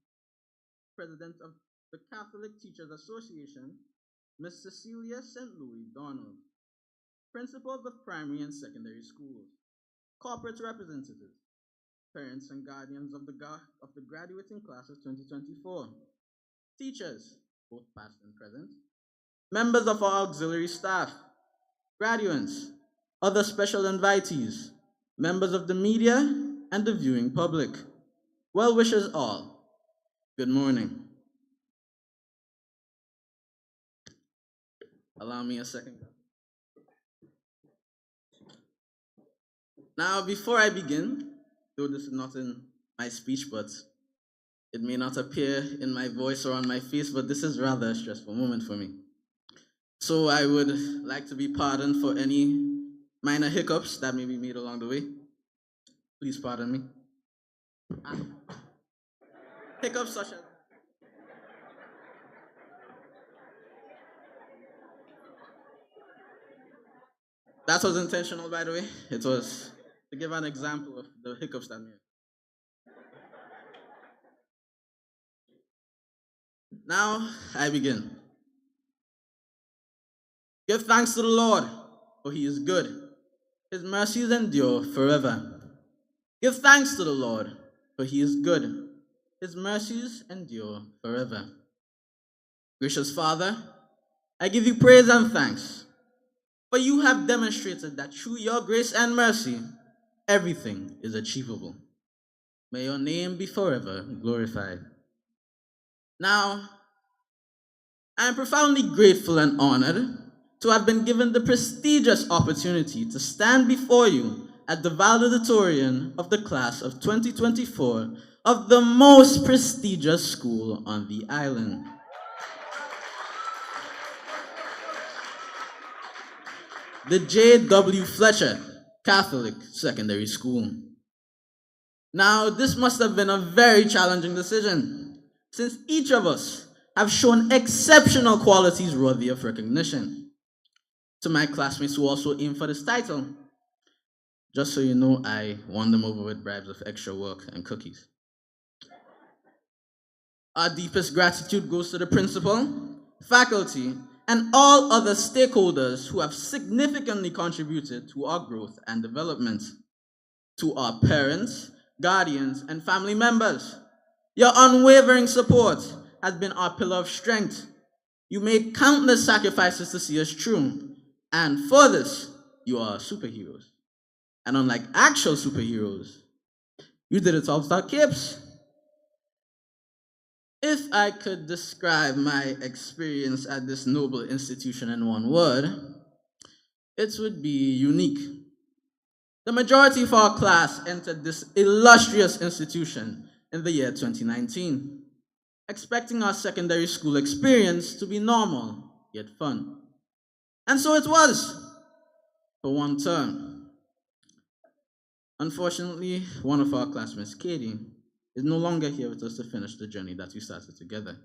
President of the Catholic Teachers Association, Ms. Cecilia St. Louis Donald. Principals of primary and secondary schools. Corporate representatives. Parents and guardians of the graduating class of 2024. Teachers, both past and present. Members of our auxiliary staff. Graduates, other special invitees, members of the media, and the viewing public. Well wishers all, good morning. Allow me a second. Now, before I begin, though this is not in my speech, but It may not appear in my voice or on my face, but this is rather a stressful moment for me. So I would like to be pardoned for any minor hiccups that may be made along the way. Please pardon me. Hiccups such as... That was intentional, by the way. It was to give an example of the hiccups that made. Now I begin. Give thanks to the Lord, for he is good. His mercies endure forever. Give thanks to the Lord, for he is good. His mercies endure forever. Gracious Father, I give you praise and thanks, for you have demonstrated that through your grace and mercy, everything is achievable. May your name be forever glorified. Now, I am profoundly grateful and honored to have been given the prestigious opportunity to stand before you at the Valedictorian of the class of 2024 of the most prestigious school on the island. The J.W. Fletcher Catholic Secondary School. Now, this must have been a very challenging decision, since each of us have shown exceptional qualities worthy of recognition. To my classmates who also aim for this title, just so you know, I won them over with bribes of extra work and cookies. Our deepest gratitude goes to the principal, faculty, and all other stakeholders who have significantly contributed to our growth and development. To our parents, guardians, and family members, your unwavering support has been our pillar of strength. You made countless sacrifices to see us through, and for this, you are superheroes. And unlike actual superheroes, you did it all without capes. If I could describe my experience at this noble institution in one word, it would be unique. The majority of our class entered this illustrious institution in the year 2019, expecting our secondary school experience to be normal, yet fun. And so it was, for one term. Unfortunately, one of our classmates, Katie, is no longer here with us to finish the journey that we started together.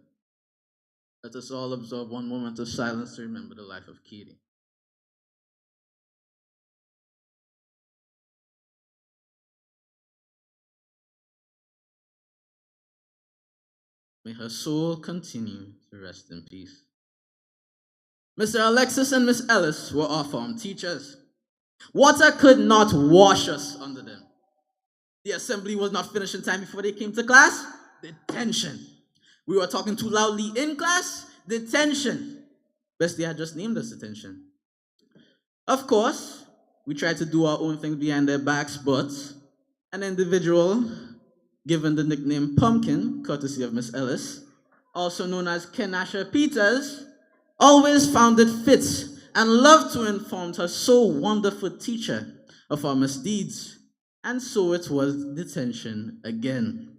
Let us all observe one moment of silence to remember the life of Katie. May her soul continue to rest in peace. Mr. Alexis and Miss Ellis were our form teachers. Water could not wash us under them. The assembly was not finished in time before they came to class. Detention. We were talking too loudly in class. Detention. Best they had just named us detention. Of course, we tried to do our own thing behind their backs, but an individual given the nickname Pumpkin, courtesy of Miss Ellis, also known as Kenasha Peters, always found it fit and loved to inform her so wonderful teacher of our misdeeds. And so it was detention again.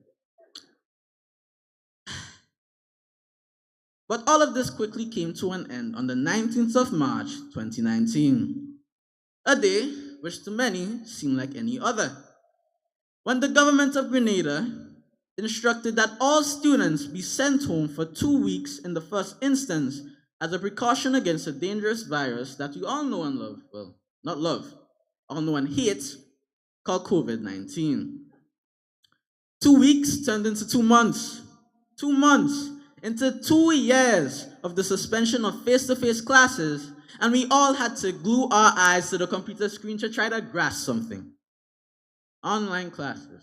But all of this quickly came to an end on the 19th of March, 2019. A day which to many seemed like any other, when the government of Grenada instructed that all students be sent home for 2 weeks in the first instance as a precaution against a dangerous virus that we all know and love. Well, not love, all know and hate, called COVID-19. 2 weeks turned into 2 months. 2 months into 2 years of the suspension of face-to-face classes, and we all had to glue our eyes to the computer screen to try to grasp something. Online classes.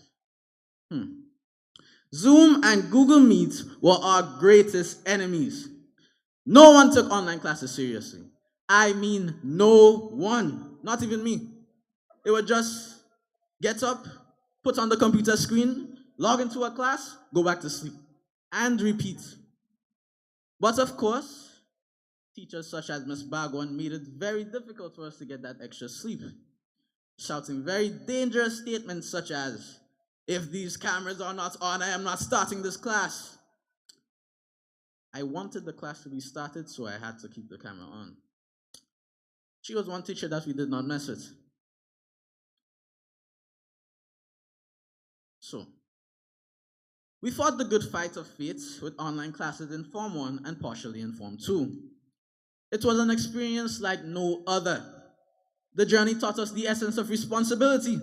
Zoom and Google Meet were our greatest enemies. No one took online classes seriously. I mean, no one. Not even me. It would just get up, put on the computer screen, log into a class, go back to sleep, and repeat. But of course, teachers such as Ms. Bagwan made it very difficult for us to get that extra sleep, shouting very dangerous statements such as, If these cameras are not on, I am not starting this class. I wanted the class to be started, so I had to keep the camera on. She was one teacher that we did not mess with. So, we fought the good fight of faith with online classes in Form 1 and partially in Form 2. It was an experience like no other. The journey taught us the essence of responsibility,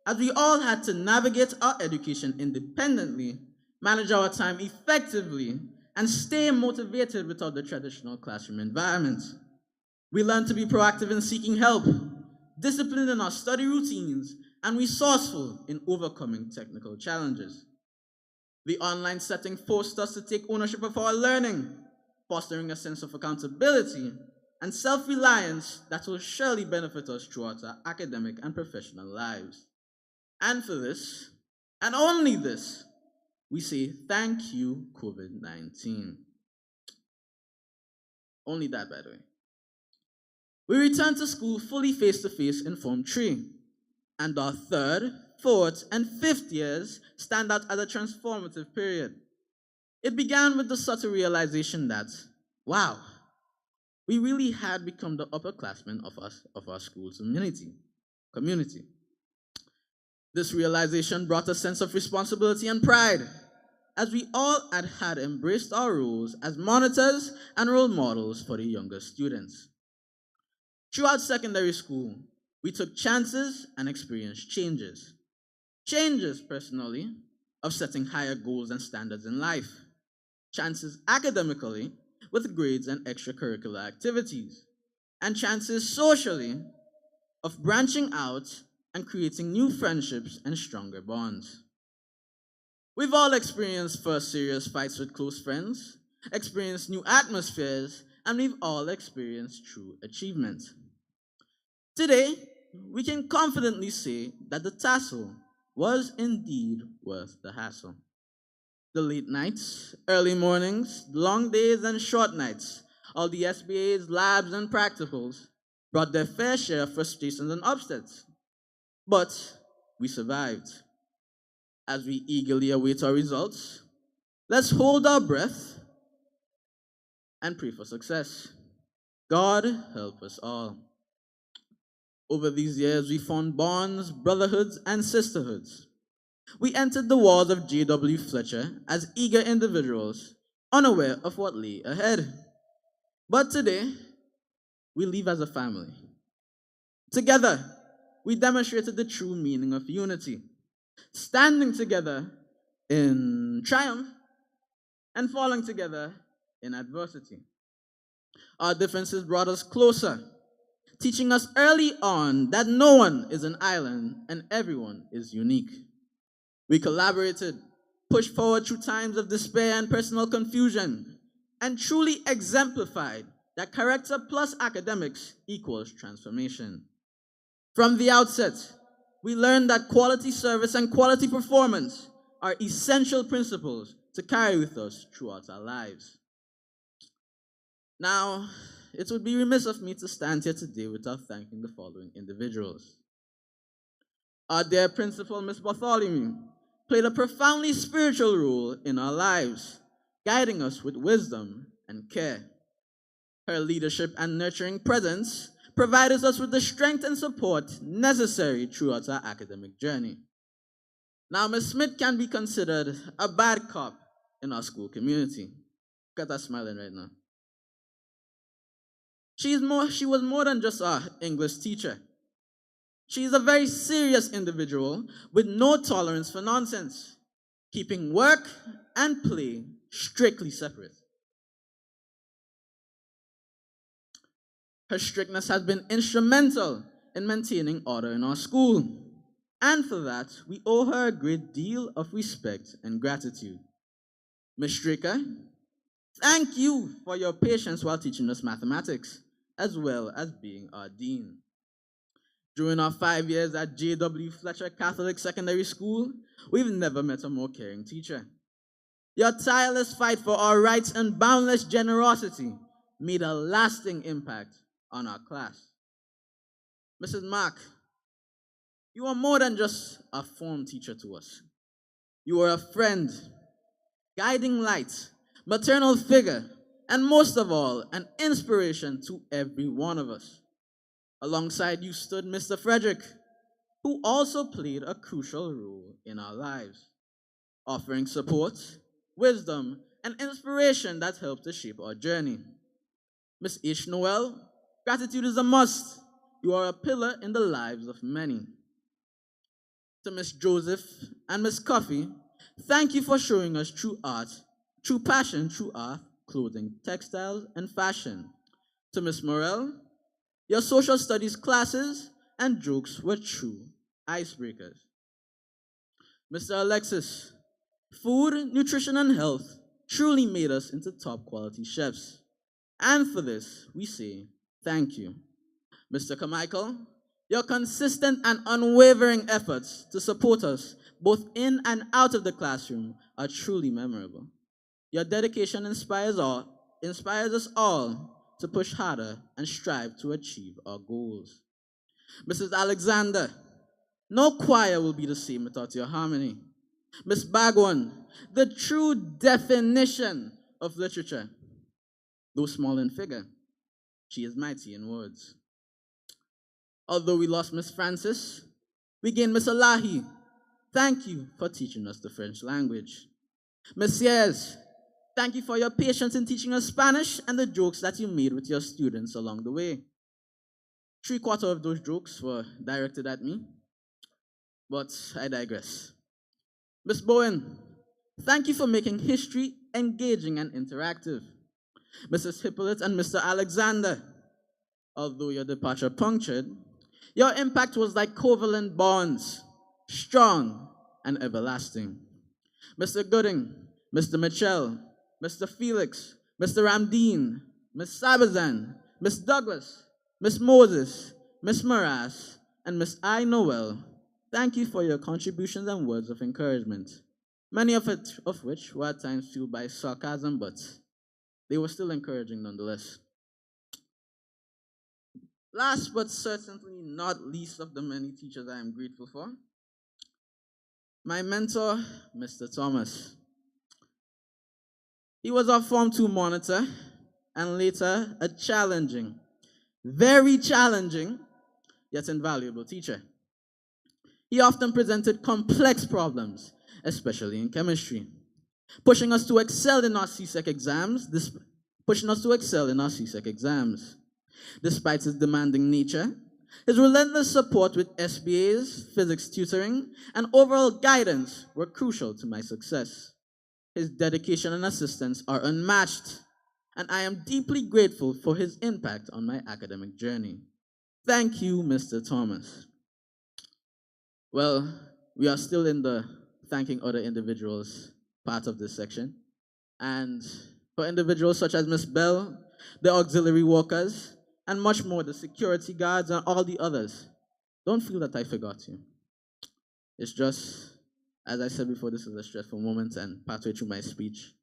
as we all had to navigate our education independently, manage our time effectively, and stay motivated without the traditional classroom environment. We learned to be proactive in seeking help, disciplined in our study routines, and resourceful in overcoming technical challenges. The online setting forced us to take ownership of our learning, fostering a sense of accountability and self-reliance that will surely benefit us throughout our academic and professional lives. And for this, and only this, we say thank you, COVID-19. Only that, by the way. We returned to school fully face-to-face in Form 3, and our third, fourth, and fifth years stand out as a transformative period. It began with the subtle realization that, wow, we really had become the upperclassmen of our school community. This realization brought a sense of responsibility and pride, as we all had embraced our roles as monitors and role models for the younger students. Throughout secondary school, we took chances and experienced changes. Changes, personally, of setting higher goals and standards in life. Chances academically, with grades and extracurricular activities. And chances socially, of branching out and creating new friendships and stronger bonds. We've all experienced first serious fights with close friends, experienced new atmospheres, and we've all experienced true achievement. Today, we can confidently say that the tassel was indeed worth the hassle. The late nights, early mornings, long days and short nights, all the SBAs, labs, and practicals brought their fair share of frustrations and upsets. But we survived. As we eagerly await our results, let's hold our breath and pray for success. God help us all. Over these years, we formed bonds, brotherhoods, and sisterhoods. We entered the walls of J.W. Fletcher as eager individuals, unaware of what lay ahead. But today, we leave as a family. Together, we demonstrated the true meaning of unity, standing together in triumph and falling together in adversity. Our differences brought us closer, teaching us early on that no one is an island and everyone is unique. We collaborated, pushed forward through times of despair and personal confusion, and truly exemplified that character plus academics equals transformation. From the outset, we learned that quality service and quality performance are essential principles to carry with us throughout our lives. Now, it would be remiss of me to stand here today without thanking the following individuals. Our dear principal, Miss Bartholomew, played a profoundly spiritual role in our lives, guiding us with wisdom and care. Her leadership and nurturing presence provided us with the strength and support necessary throughout our academic journey. Now, Ms. Smith can be considered a bad cop in our school community. Look at her smiling right now. She was more than just our English teacher. She is a very serious individual with no tolerance for nonsense, keeping work and play strictly separate. Her strictness has been instrumental in maintaining order in our school, and for that, we owe her a great deal of respect and gratitude. Ms. Straker, thank you for your patience while teaching us mathematics, as well as being our dean. During our 5 years at J.W. Fletcher Catholic Secondary School, we've never met a more caring teacher. Your tireless fight for our rights and boundless generosity made a lasting impact on our class. Mrs. Mark, You are more than just a form teacher to us. You are a friend, guiding light, maternal figure, and most of all, an inspiration to every one of us. Alongside you stood Mr. Frederick, who also played a crucial role in our lives, offering support, wisdom, and inspiration that helped to shape our journey. Miss H. Noel, gratitude is a must. You are a pillar in the lives of many. To Miss Joseph and Miss Coffey, thank you for showing us true art, true passion through art, clothing, textiles, and fashion. To Miss Morel, your social studies classes and jokes were true icebreakers. Mr. Alexis, food, nutrition, and health truly made us into top quality chefs. And for this, we say thank you. Mr. Carmichael, your consistent and unwavering efforts to support us both in and out of the classroom are truly memorable. Your dedication inspires us all to push harder and strive to achieve our goals. Mrs. Alexander, no choir will be the same without your harmony. Miss Bagwan, the true definition of literature. Though small in figure, she is mighty in words. Although we lost Miss Francis, we gained Miss Alahi. Thank you for teaching us the French language. Miss Yes, thank you for your patience in teaching us Spanish and the jokes that you made with your students along the way. 3/4 of those jokes were directed at me, but I digress. Miss Bowen, thank you for making history engaging and interactive. Mrs. Hippolyte and Mr. Alexander, although your departure punctured, your impact was like covalent bonds, strong and everlasting. Mr. Gooding, Mr. Mitchell, Mr. Felix, Mr. Ramdeen, Miss Sabazan, Miss Douglas, Miss Moses, Miss Maras, and Miss I. Noel, thank you for your contributions and words of encouragement, many of which were at times fueled by sarcasm, but they were still encouraging nonetheless. Last but certainly not least of the many teachers I am grateful for, my mentor, Mr. Thomas. He was our Form 2 monitor and later a challenging, very challenging, yet invaluable teacher. He often presented complex problems, especially in chemistry, pushing us to excel in our CSEC exams, Despite his demanding nature, his relentless support with SBAs, physics tutoring, and overall guidance were crucial to my success. His dedication and assistance are unmatched, and I am deeply grateful for his impact on my academic journey. Thank you, Mr. Thomas. Well, we are still in the thanking other individuals part of this section. And for individuals such as Miss Bell, the auxiliary workers, and much more, the security guards and all the others, don't feel that I forgot you. It's just, as I said before, this is a stressful moment, and partway through my speech,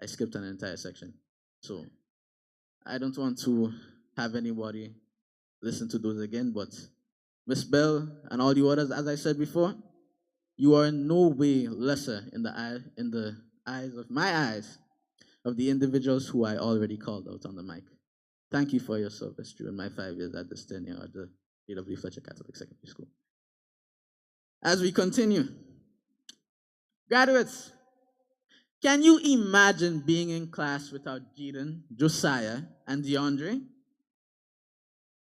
I skipped an entire section. So I don't want to have anybody listen to those again, but Miss Bell and all you others, as I said before, you are in no way lesser in the eyes of the individuals who I already called out on the mic. Thank you for your service during my 5 years at this tenure at the A.W. Fletcher Catholic Secondary School. As we continue, graduates, can you imagine being in class without Jaden, Josiah, and DeAndre?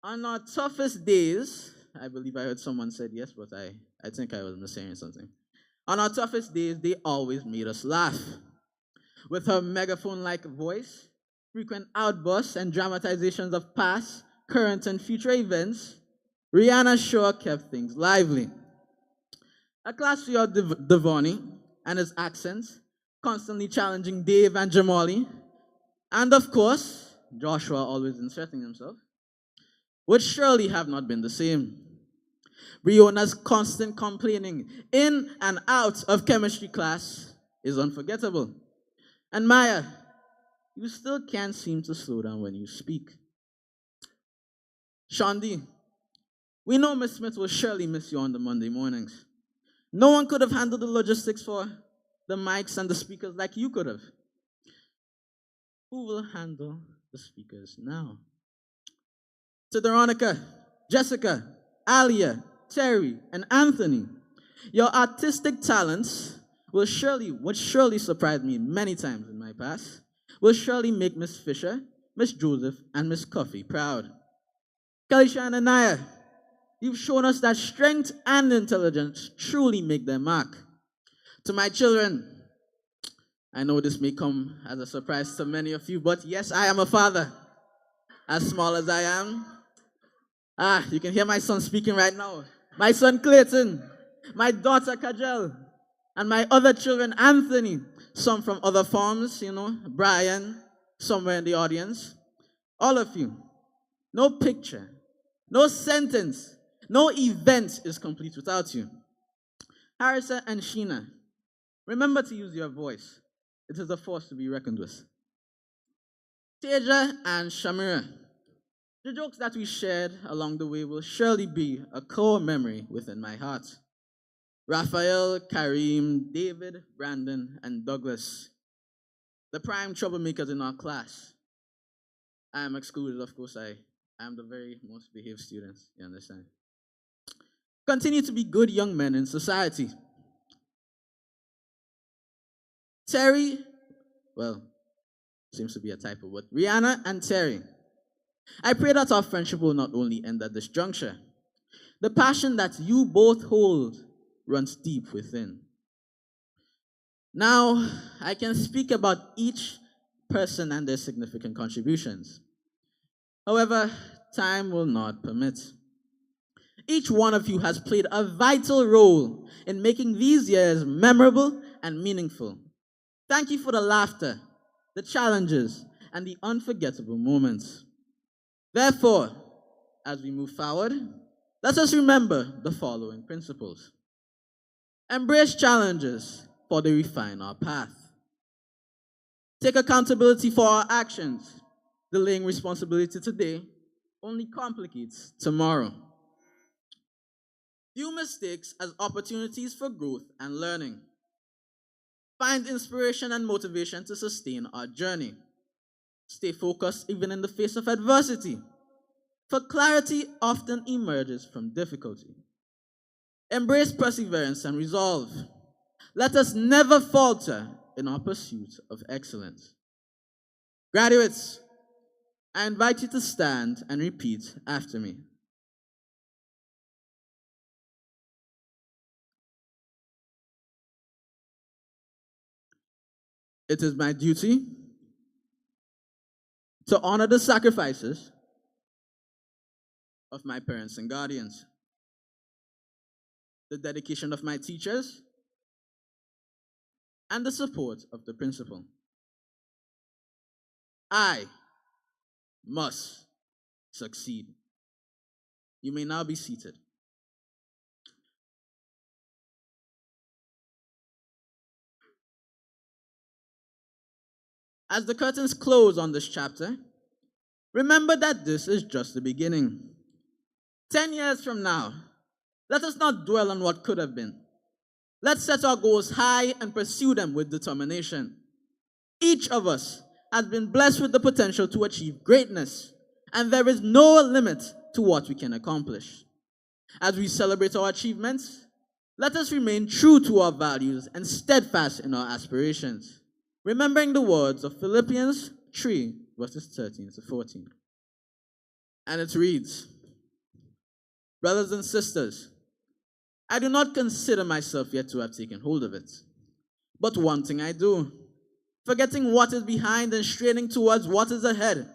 On our toughest days, I believe I heard someone said yes, but I think I was mishearing something. On our toughest days, they always made us laugh. With her megaphone-like voice, frequent outbursts, and dramatizations of past, current, and future events, Rihanna sure kept things lively. A class without Devoni and his accents, constantly challenging Dave and Jamali, and of course, Joshua always inserting himself, would surely have not been the same. Riona's constant complaining in and out of chemistry class is unforgettable. And Maya, you still can't seem to slow down when you speak. Shandi, We know Miss Smith will surely miss you on the Monday mornings. No one could have handled the logistics for the mics and the speakers like you could have. Who will handle the speakers now? To Veronica, Jessica, Alia, Terry, and Anthony, your artistic talents will surely surprise me many times in my past, will surely make Miss Fisher, Miss Joseph, and Miss Coffey proud. Kalisha and Anaya, you've shown us that strength and intelligence truly make their mark. To my children, I know this may come as a surprise to many of you, but yes, I am a father. As small as I am. You can hear my son speaking right now. My son Clayton, my daughter Kajel, and my other children, Anthony, some from other forms, Brian, somewhere in the audience. All of you. No picture, no sentence, no event is complete without you. Harrison and Sheena, remember to use your voice. It is a force to be reckoned with. Teja and Shamira, the jokes that we shared along the way will surely be a core memory within my heart. Raphael, Kareem, David, Brandon, and Douglas, the prime troublemakers in our class. I am excluded, of course. I am the very most behaved student, you understand? Continue to be good young men in society. Terry, seems to be a typo, but Rihanna and Terry, I pray that our friendship will not only end at this juncture. The passion that you both hold runs deep within. Now, I can speak about each person and their significant contributions. However, time will not permit. Each one of you has played a vital role in making these years memorable and meaningful. Thank you for the laughter, the challenges, and the unforgettable moments. Therefore, as we move forward, let us remember the following principles. Embrace challenges, for they refine our path. Take accountability for our actions. Delaying responsibility today only complicates tomorrow. View mistakes as opportunities for growth and learning. Find inspiration and motivation to sustain our journey. Stay focused even in the face of adversity, for clarity often emerges from difficulty. Embrace perseverance and resolve. Let us never falter in our pursuit of excellence. Graduates, I invite you to stand and repeat after me. It is my duty to honor the sacrifices of my parents and guardians, the dedication of my teachers, and the support of the principal. I must succeed. You may now be seated. As the curtains close on this chapter, remember that this is just the beginning. 10 years from now, let us not dwell on what could have been. Let's set our goals high and pursue them with determination. Each of us has been blessed with the potential to achieve greatness, and there is no limit to what we can accomplish. As we celebrate our achievements, let us remain true to our values and steadfast in our aspirations, remembering the words of Philippians 3, verses 13 to 14. And it reads, "Brothers and sisters, I do not consider myself yet to have taken hold of it. But one thing I do, forgetting what is behind and straining towards what is ahead,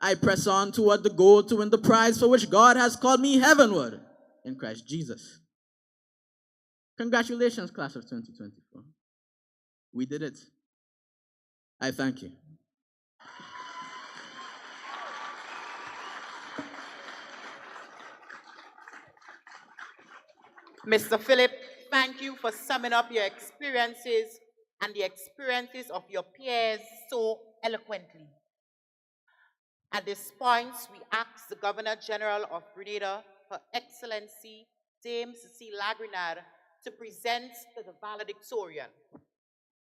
I press on toward the goal to win the prize for which God has called me heavenward in Christ Jesus." Congratulations, class of 2024. We did it. I thank you. Mr. Philip, thank you for summing up your experiences and the experiences of your peers so eloquently. At this point, we ask the Governor General of Grenada Her Excellency Dame Cecile Lagrenade, to present to the valedictorian.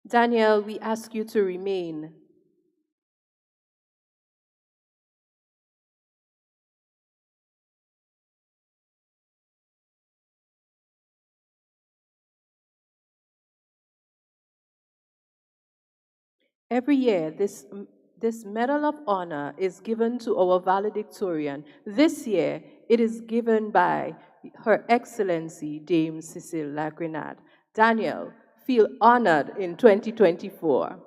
Daniel, we ask you to remain. Every year, this Medal of Honor is given to our valedictorian. This year, it is given by Her Excellency Dame Cecile Lagrenade. Daniel, feel honored in 2024.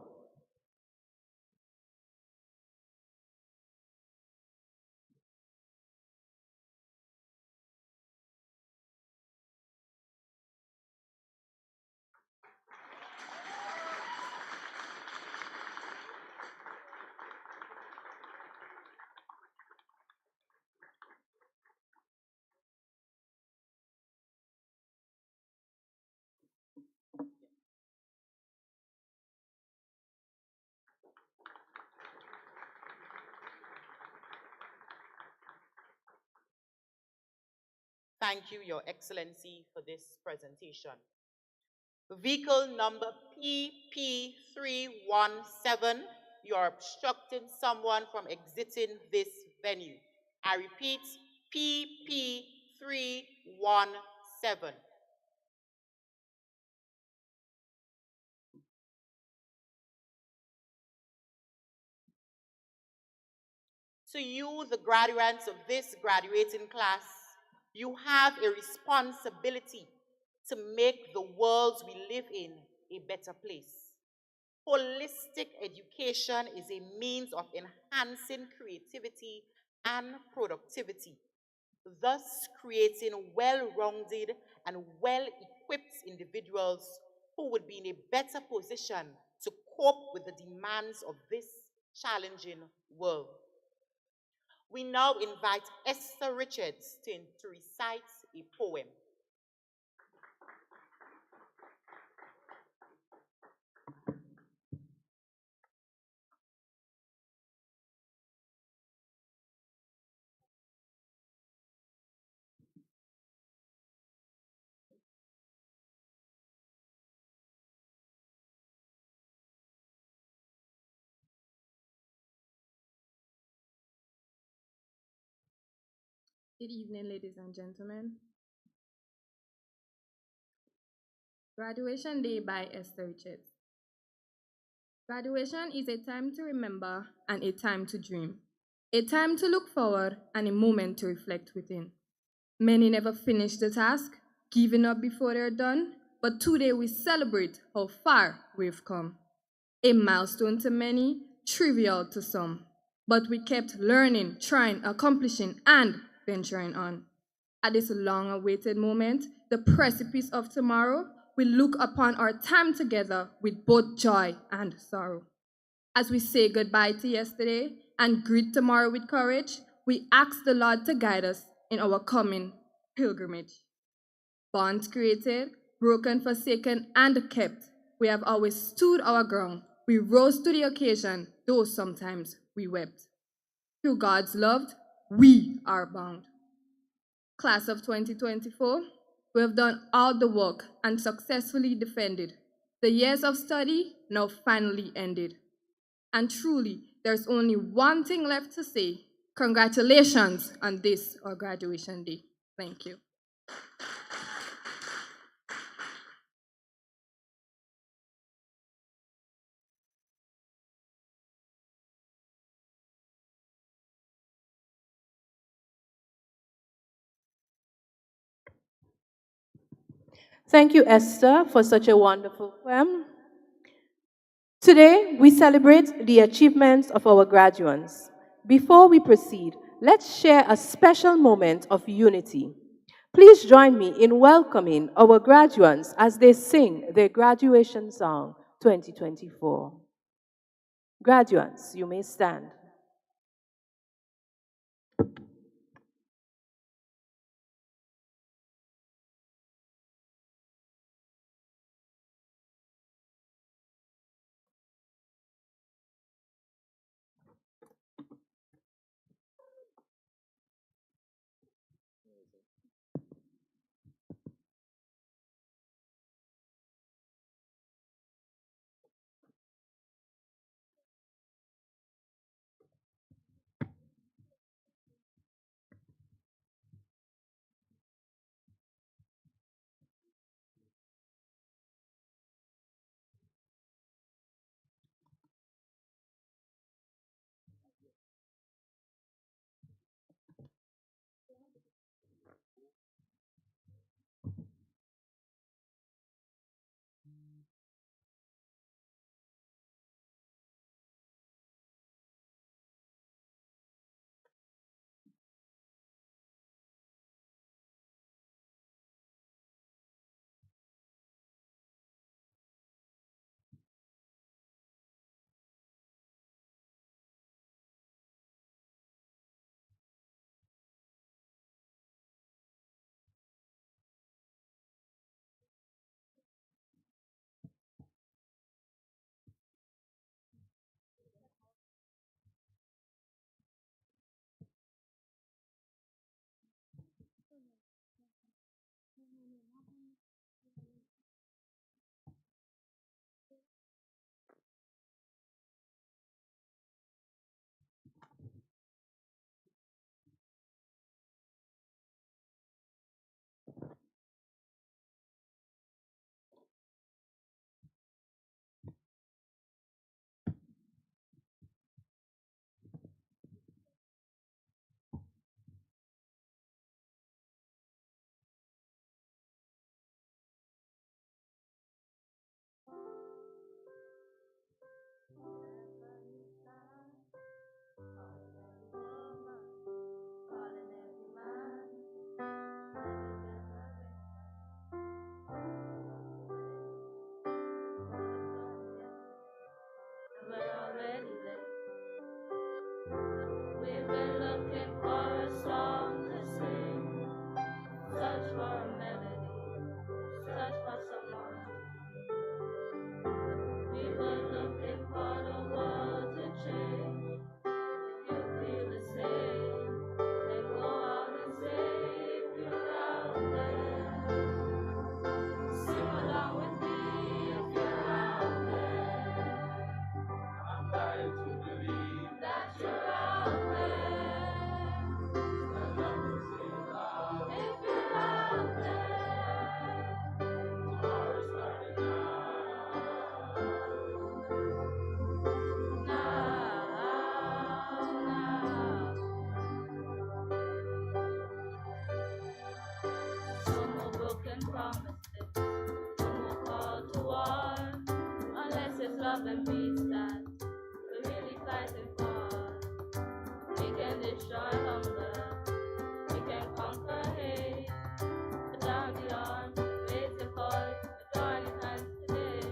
Thank you, Your Excellency, for this presentation. Vehicle number PP317, you are obstructing someone from exiting this venue. I repeat, PP317. To you, the graduates of this graduating class, you have a responsibility to make the world we live in a better place. Holistic education is a means of enhancing creativity and productivity, thus creating well-rounded and well-equipped individuals who would be in a better position to cope with the demands of this challenging world. We now invite Esther Richards to recite a poem. Good evening, ladies and gentlemen. Graduation Day by Esther Richards. Graduation is a time to remember and a time to dream, a time to look forward and a moment to reflect within. Many never finish the task, giving up before they're done, but today we celebrate how far we've come. A milestone to many, trivial to some, but we kept learning, trying, accomplishing, and venturing on. At this long-awaited moment, the precipice of tomorrow, we look upon our time together with both joy and sorrow. As we say goodbye to yesterday and greet tomorrow with courage, we ask the Lord to guide us in our coming pilgrimage. Bonds created, broken, forsaken, and kept, we have always stood our ground. We rose to the occasion, though sometimes we wept. Through God's love, we are bound. Class of 2024, we have done all the work and successfully defended. The years of study now finally ended. And truly, there's only one thing left to say. Congratulations on this, our graduation day. Thank you. Thank you, Esther, for such a wonderful poem. Today, we celebrate the achievements of our graduates. Before we proceed, let's share a special moment of unity. Please join me in welcoming our graduates as they sing their graduation song 2024. Graduates, you may stand. love and peace that we're really fighting for. We can destroy hunger, we can conquer hate. Down beyond, raise your voice, join your hands today.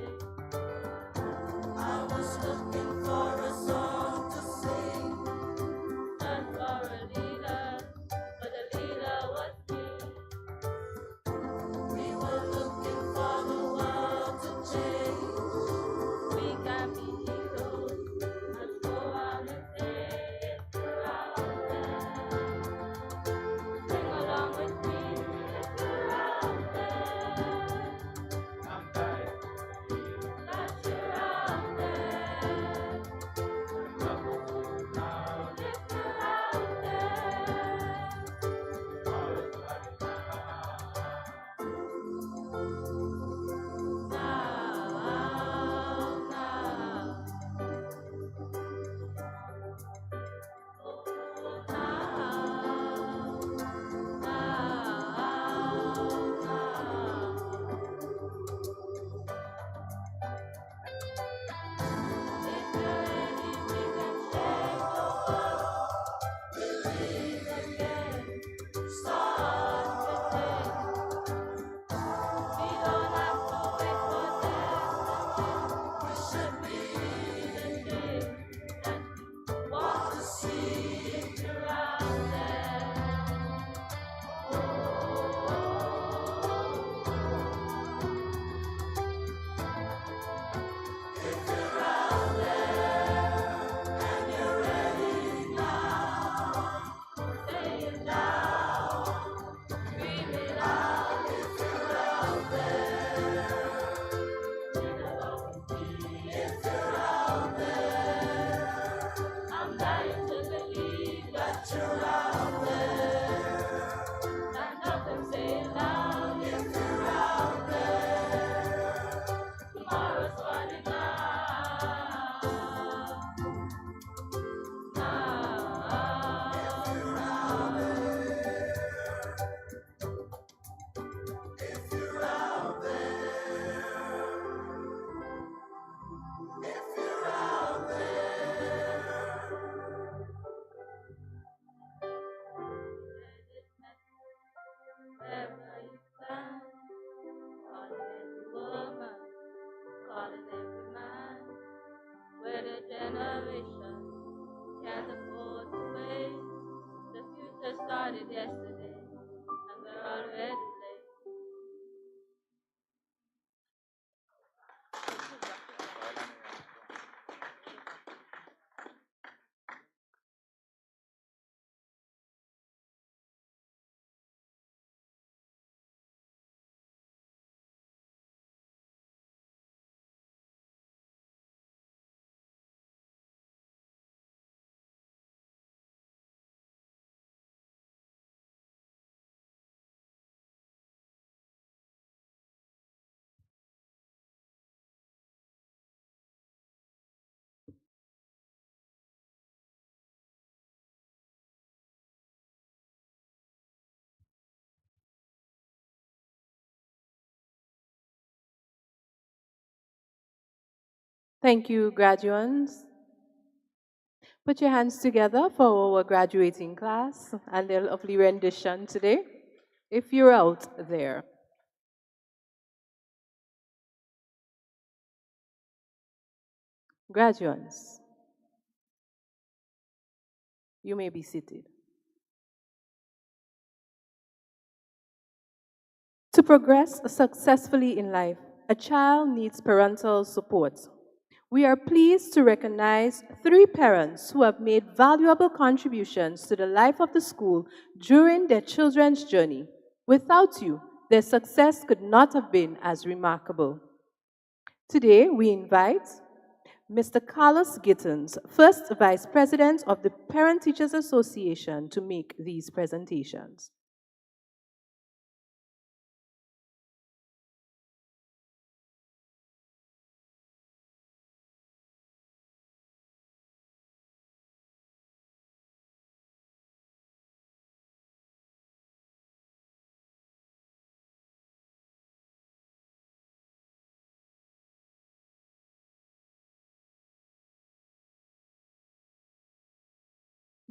I was looking for a song to sing, and for a leader, but the leader was me. We were looking for the world to change. We can be heroes. Let's go out and say it's around there. Sing along with me if you're out there. I'm dying to believe that you're out there. I'm not so proud if you're out there. Tomorrow's running I'm dying to believe that you're out there. Stand up and say it loud if you're out there. Tomorrow's running out. If you're out there. If you're out there. If you're out there. Wherever you stand, call it every woman, call it every man. We're the generation can't afford to wait. The future started yesterday, and we're already late. Thank you, graduates. Put your hands together for our graduating class and their lovely rendition today, if you're out there. Graduates, you may be seated. To progress successfully in life, a child needs parental support. We are pleased to recognize 3 parents who have made valuable contributions to the life of the school during their children's journey. Without you, their success could not have been as remarkable. Today, we invite Mr. Carlos Gittins, first Vice President of the Parent Teachers Association, to make these presentations.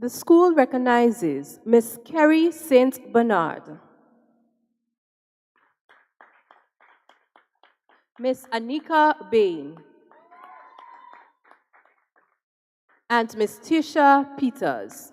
The school recognizes Miss Kerry St. Bernard, Miss Anika Bain, and Miss Tisha Peters.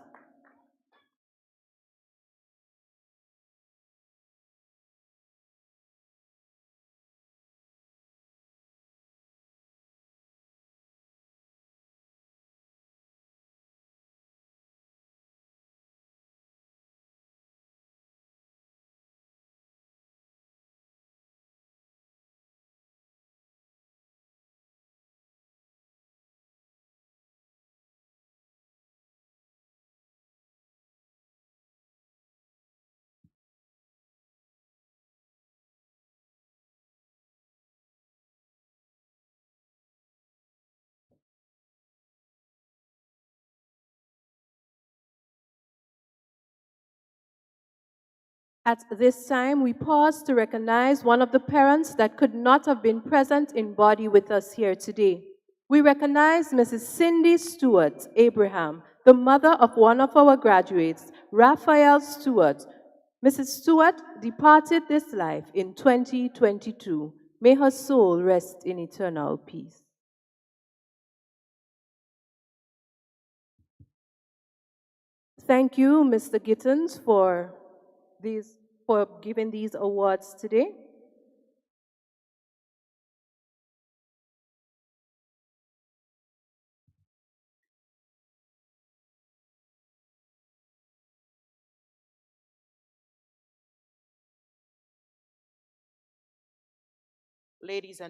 At this time, we pause to recognize one of the parents that could not have been present in body with us here today. We recognize Mrs. Cindy Stewart Abraham, the mother of one of our graduates, Raphael Stewart. Mrs. Stewart departed this life in 2022. May her soul rest in eternal peace. Thank you, Mr. Gittens, for giving these awards today. Ladies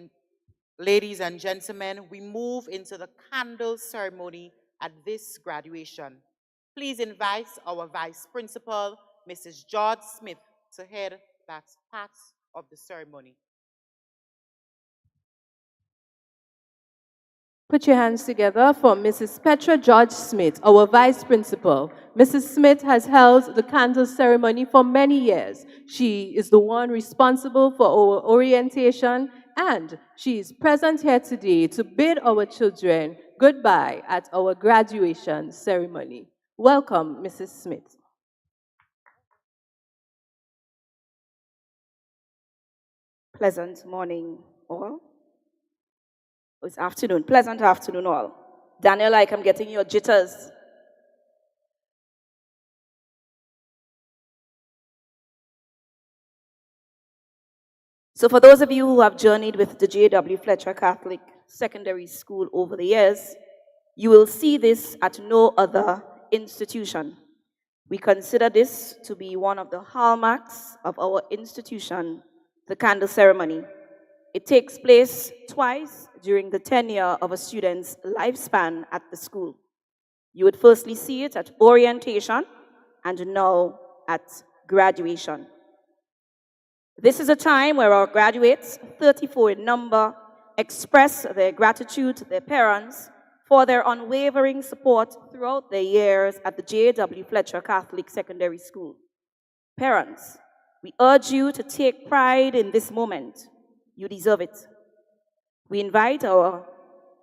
and gentlemen, we move into the candle ceremony at this graduation. Please invite our Vice Principal, Mrs. George Smith, to head that part of the ceremony. Put your hands together for Mrs. Petra George Smith, our Vice Principal. Mrs. Smith has held the candle ceremony for many years. She is the one responsible for our orientation, and she is present here today to bid our children goodbye at our graduation ceremony. Welcome, Mrs. Smith. Pleasant morning, all. It's afternoon. Pleasant afternoon, all. Daniel, like I'm getting your jitters. So for those of you who have journeyed with the J.W. Fletcher Catholic Secondary School over the years, you will see this at no other institution. We consider this to be one of the hallmarks of our institution, the candle ceremony. It takes place twice during the tenure of a student's lifespan at the school. You would firstly see it at orientation and now at graduation. This is a time where our graduates, 34 in number, express their gratitude to their parents for their unwavering support throughout their years at the J.W. Fletcher Catholic Secondary School. Parents, we urge you to take pride in this moment. You deserve it. We invite our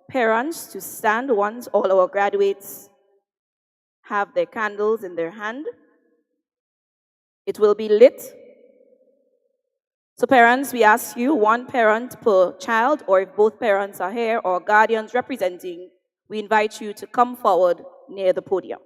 parents to stand once all our graduates have their candles in their hand. It will be lit. So parents, we ask you, one parent per child, or if both parents are here or guardians representing, we invite you to come forward near the podium.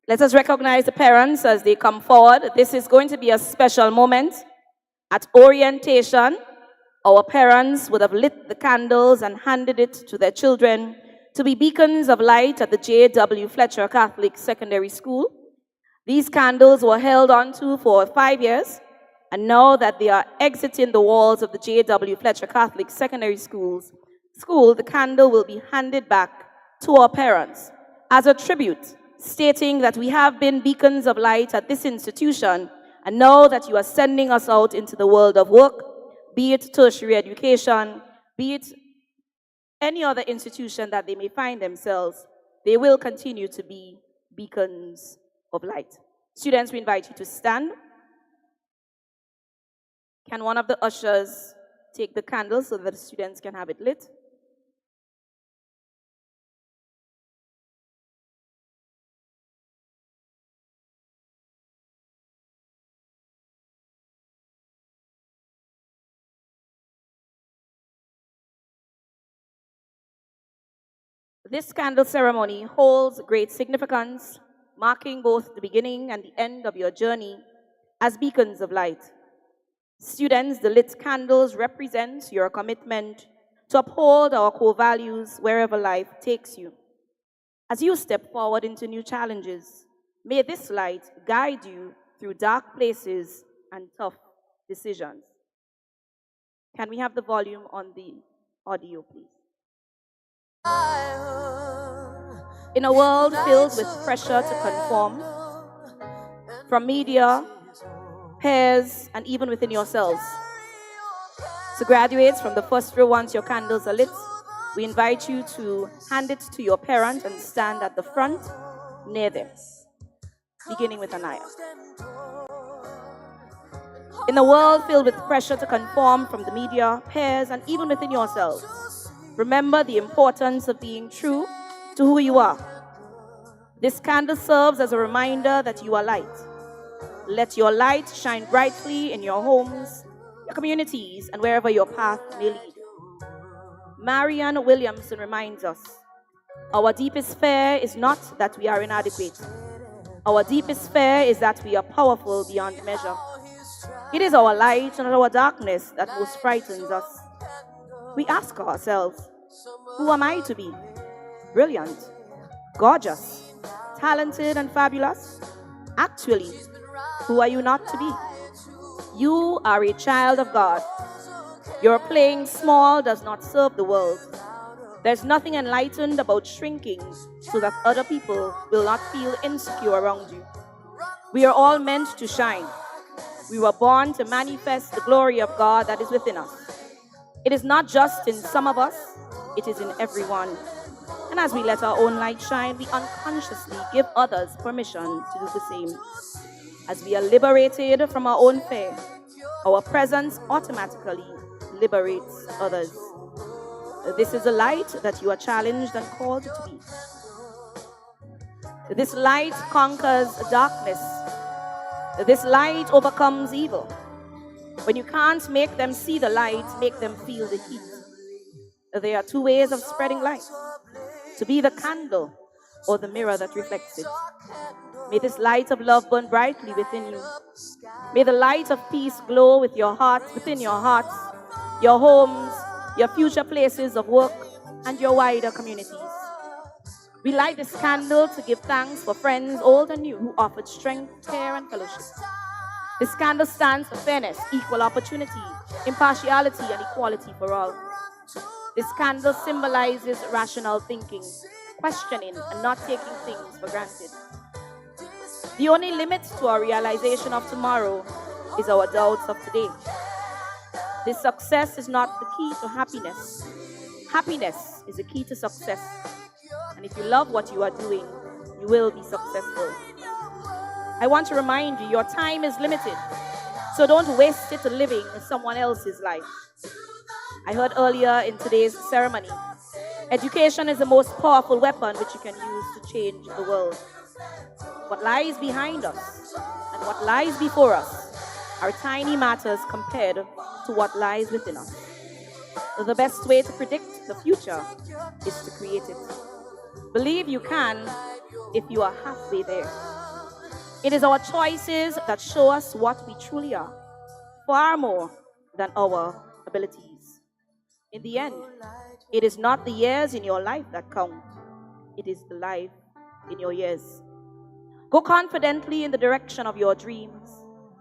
Let us recognize the parents as they come forward. This is going to be a special moment. At orientation, our parents would have lit the candles and handed it to their children to be beacons of light at the J.W. Fletcher Catholic Secondary School. These candles were held onto for 5 years, and now that they are exiting the walls of the J.W. Fletcher Catholic Secondary School, the candle will be handed back to our parents as a tribute, stating that we have been beacons of light at this institution, and now that you are sending us out into the world of work, be it tertiary education, be it any other institution that they may find themselves, they will continue to be beacons of light. Students, we invite you to stand. Can one of the ushers take the candle so that the students can have it lit? This candle ceremony holds great significance, marking both the beginning and the end of your journey as beacons of light. Students, the lit candles represent your commitment to uphold our core values wherever life takes you. As you step forward into new challenges, may this light guide you through dark places and tough decisions. Can we have the volume on the audio, please? In a world filled with pressure to conform, from media, peers, and even within yourselves. So graduates, from the first row, once your candles are lit, we invite you to hand it to your parent and stand at the front near them, beginning with Anaya. In a world filled with pressure to conform from the media, peers, and even within yourselves, remember the importance of being true to who you are. This candle serves as a reminder that you are light. Let your light shine brightly in your homes, your communities, and wherever your path may lead. Marianne Williamson reminds us, our deepest fear is not that we are inadequate. Our deepest fear is that we are powerful beyond measure. It is our light and our darkness that most frightens us. We ask ourselves, who am I to be? Brilliant, gorgeous, talented, and fabulous? Actually, who are you not to be? You are a child of God. Your playing small does not serve the world. There's nothing enlightened about shrinking so that other people will not feel insecure around you. We are all meant to shine. We were born to manifest the glory of God that is within us. It is not just in some of us, it is in everyone. And as we let our own light shine, we unconsciously give others permission to do the same. As we are liberated from our own fear, our presence automatically liberates others. This is a light that you are challenged and called to be. This light conquers darkness. This light overcomes evil. When you can't make them see the light, make them feel the heat. There are two ways of spreading light: to be the candle or the mirror that reflects it. May this light of love burn brightly within you. May the light of peace glow with your hearts, within your hearts, your homes, your future places of work, and your wider communities. We light this candle to give thanks for friends, old and new, who offered strength, care, and fellowship. This candle stands for fairness, equal opportunity, impartiality, and equality for all. This candle symbolizes rational thinking, questioning, and not taking things for granted. The only limit to our realization of tomorrow is our doubts of today. This success is not the key to happiness. Happiness is the key to success. And if you love what you are doing, you will be successful. I want to remind you, your time is limited. So don't waste it living someone else's life. I heard earlier in today's ceremony, education is the most powerful weapon which you can use to change the world. What lies behind us and what lies before us are tiny matters compared to what lies within us. The best way to predict the future is to create it. Believe you can if you are halfway there. It is our choices that show us what we truly are, far more than our abilities. In the end, it is not the years in your life that count. It is the life in your years. Go confidently in the direction of your dreams.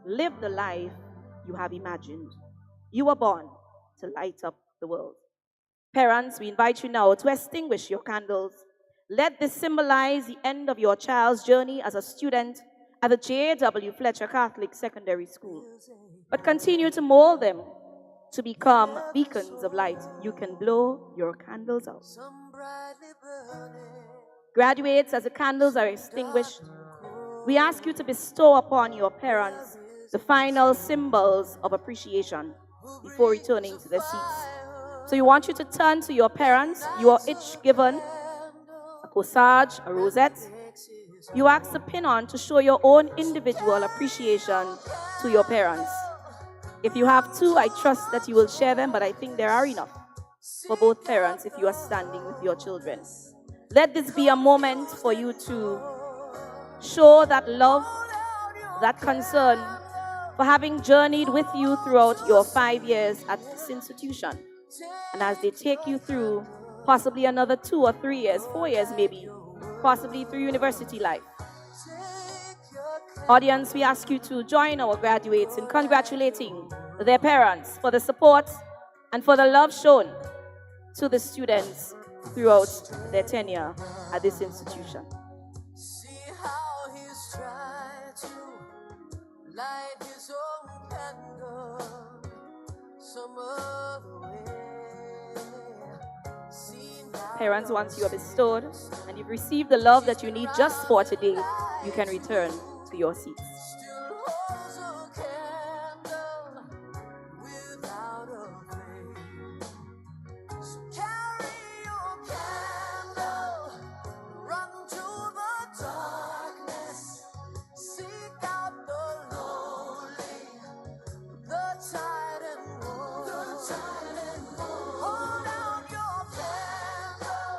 Live the life you have imagined. You were born to light up the world. Parents, we invite you now to extinguish your candles. Let this symbolize the end of your child's journey as a student at the J.W. Fletcher Catholic Secondary School. But continue to mold them to become beacons of light. You can blow your candles out. Graduates, as the candles are extinguished, we ask you to bestow upon your parents the final symbols of appreciation before returning to their seats. So we want you to turn to your parents. You are each given a corsage, a rosette. You ask to pin on to show your own individual appreciation to your parents. If you have two, I trust that you will share them, but I think there are enough for both parents if you are standing with your children. Let this be a moment for you to show that love, that concern for having journeyed with you throughout your 5 years at this institution. And as they take you through possibly another 2 or 3 years, 4 years maybe, possibly through university life. Audience, we ask you to join our graduates in congratulating their parents for the support and for the love shown to the students throughout their tenure at this institution. See how he's tried to light his own candle some other way. Parents, once you are bestowed and you've received the love that you need just for today, you can return to your seats. Still holds a candle without a flame. So carry your candle, run to the darkness, seek out the lonely, the tired and worn. Hold out your candle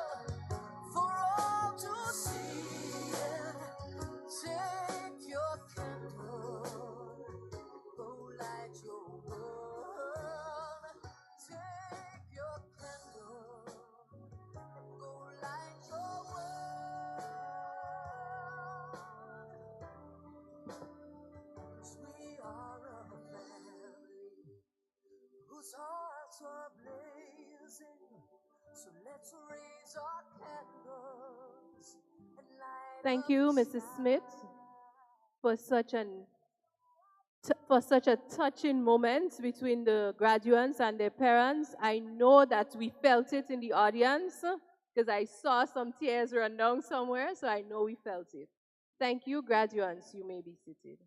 for all to see, and take your candle, go light your world. Take your candle, go light your world. 'Cause we are a family whose hearts are blazing. So let's raise our candles and light. Thank you, Mrs. Smith, for such a touching moment between the graduates and their parents. I know that we felt it in the audience because I saw some tears run down somewhere, so I know we felt it. Thank you, graduates. You may be seated.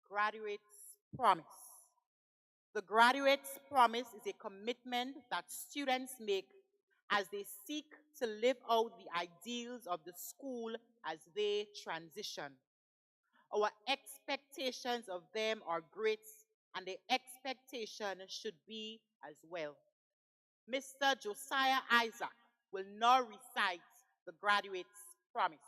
Graduates' promise. The graduates' promise is a commitment that students make as they seek to live out the ideals of the school as they transition. Our expectations of them are great, and the expectation should be as well. Mr. Josiah Isaac will now recite the graduates' promise.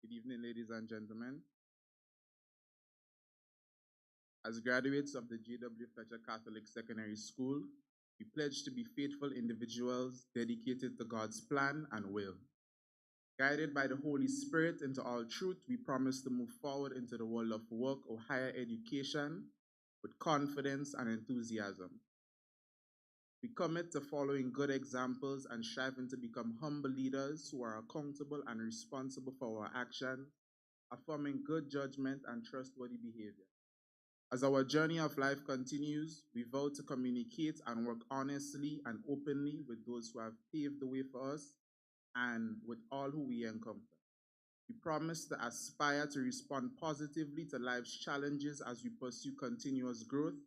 Good evening, ladies and gentlemen. As graduates of the J.W. Fletcher Catholic Secondary School, we pledge to be faithful individuals dedicated to God's plan and will. Guided by the Holy Spirit into all truth, we promise to move forward into the world of work or higher education with confidence and enthusiasm. We commit to following good examples and striving to become humble leaders who are accountable and responsible for our actions, affirming good judgment and trustworthy behavior. As our journey of life continues, we vow to communicate and work honestly and openly with those who have paved the way for us and with all who we encounter. We promise to aspire to respond positively to life's challenges as we pursue continuous growth.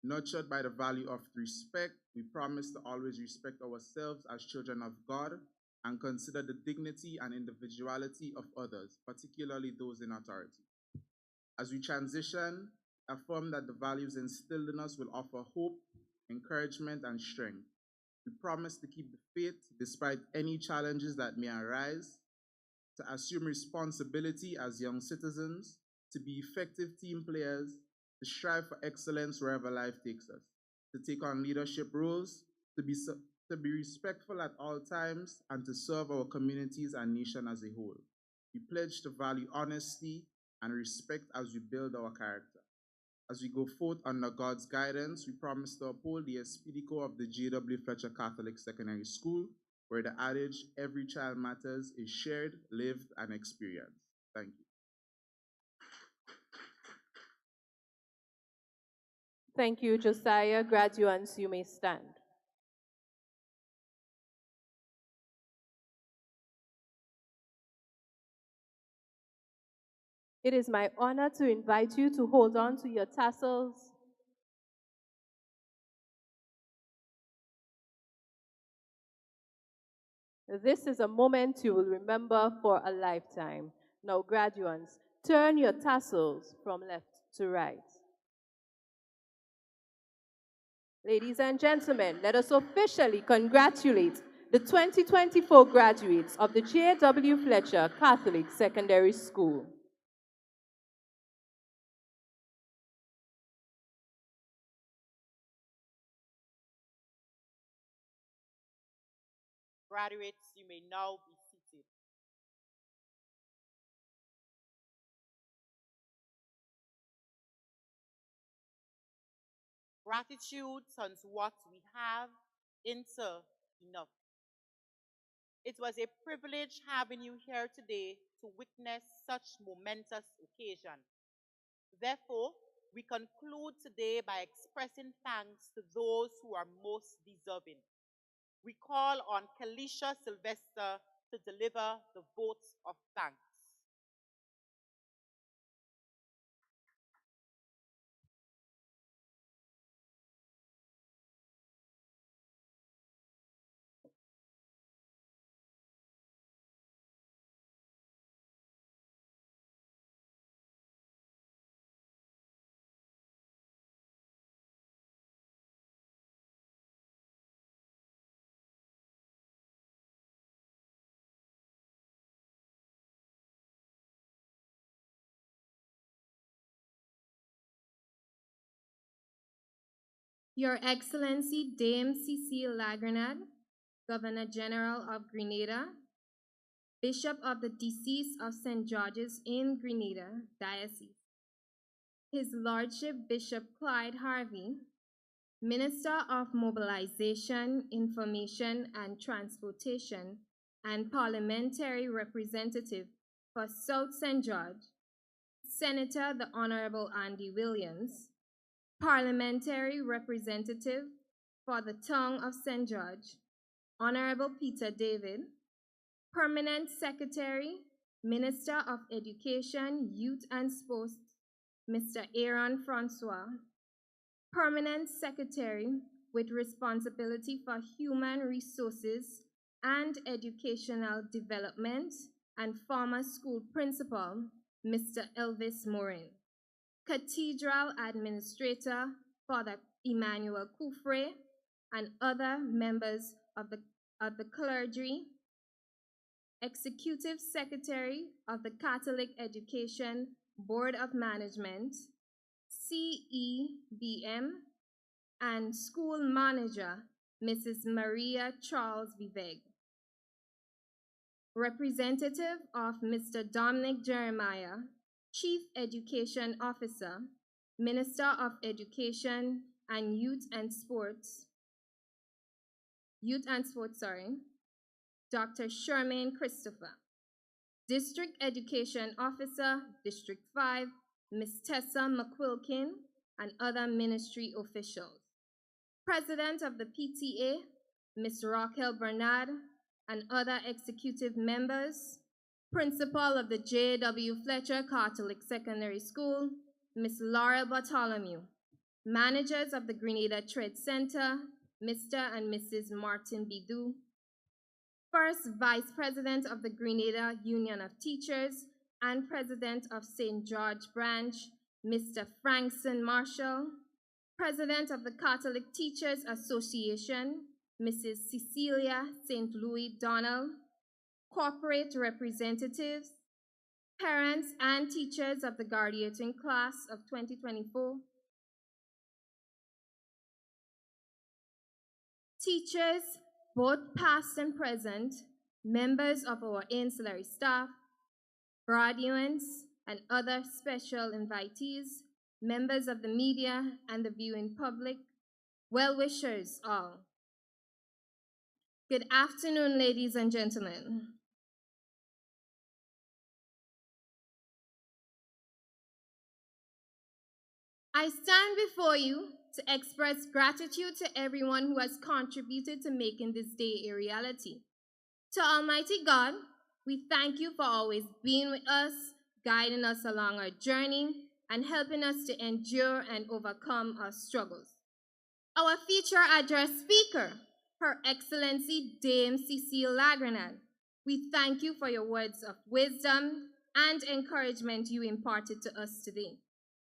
Nurtured by the value of respect, we promise to always respect ourselves as children of God and consider the dignity and individuality of others, particularly those in authority. As we transition, affirm that the values instilled in us will offer hope, encouragement, and strength. We promise to keep the faith despite any challenges that may arise, to assume responsibility as young citizens, to be effective team players, to strive for excellence wherever life takes us, to take on leadership roles, to be respectful at all times, and to serve our communities and nation as a whole. We pledge to value honesty and respect as we build our character. As we go forth under God's guidance, we promise to uphold the esprit quo of the J.W. Fletcher Catholic Secondary School, where the adage, every child matters, is shared, lived, and experienced. Thank you. Thank you, Josiah. Graduates, you may stand. It is my honor to invite you to hold on to your tassels. This is a moment you will remember for a lifetime. Now, graduates, turn your tassels from left to right. Ladies and gentlemen, let us officially congratulate the 2024 graduates of the J.W. Fletcher Catholic Secondary School. Graduates, you may now be seated. Gratitude turns what we have into enough. It was a privilege having you here today to witness such momentous occasion. Therefore, we conclude today by expressing thanks to those who are most deserving. We call on Kalisha Sylvester to deliver the vote of thanks. Your Excellency Dame Cecile Lagrenade, Governor General of Grenada, Bishop of the Diocese of St. George's in Grenada Diocese, His Lordship Bishop Clyde Harvey, Minister of Mobilization, Information and Transportation, and Parliamentary Representative for South St. George, Senator the Honorable Andy Williams, Parliamentary Representative for the Tongue of St. George, Honorable Peter David, Permanent Secretary, Minister of Education, Youth and Sports, Mr. Aaron Francois, Permanent Secretary with responsibility for Human Resources and Educational Development, and former school principal, Mr. Elvis Morin, Cathedral Administrator, Father Emmanuel Kufre, and other members of the clergy, Executive Secretary of the Catholic Education Board of Management, CEBM, and School Manager, Mrs. Maria Charles Viveg. Representative of Mr. Dominic Jeremiah, Chief Education Officer, Minister of Education and Youth and Sports, Dr. Charmaine Christopher. District Education Officer, District 5, Ms. Tessa McQuilkin, and other ministry officials. President of the PTA, Ms. Raquel Bernard, and other executive members. Principal of the J.W. Fletcher Catholic Secondary School, Ms. Laura Bartholomew. Managers of the Grenada Trade Center, Mr. and Mrs. Martin Bidou. First Vice President of the Grenada Union of Teachers and President of St. George Branch, Mr. Frankson Marshall. President of the Catholic Teachers Association, Mrs. Cecilia St. Louis Donald. Corporate representatives, parents and teachers of the graduating class of 2024, teachers, both past and present, members of our ancillary staff, graduates, and other special invitees, members of the media and the viewing public, well-wishers all. Good afternoon, ladies and gentlemen. I stand before you to express gratitude to everyone who has contributed to making this day a reality. To Almighty God, we thank you for always being with us, guiding us along our journey, and helping us to endure and overcome our struggles. Our feature address speaker, Her Excellency Dame Cecile Lagrenal, we thank you for your words of wisdom and encouragement you imparted to us today.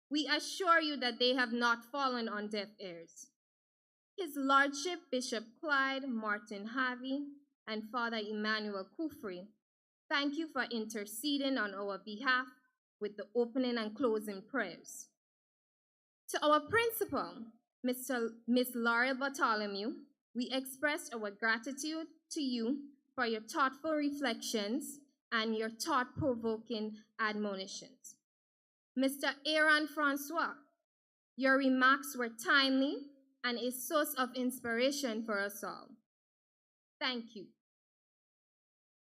We assure you that they have not fallen on deaf ears. His Lordship Bishop Clyde Martin Harvey and Father Emmanuel Kufri, thank you for interceding on our behalf with the opening and closing prayers. To our principal, Miss Laurel Bartholomew, we express our gratitude to you for your thoughtful reflections and your thought-provoking admonitions. Mr. Aaron Francois, your remarks were timely and a source of inspiration for us all. Thank you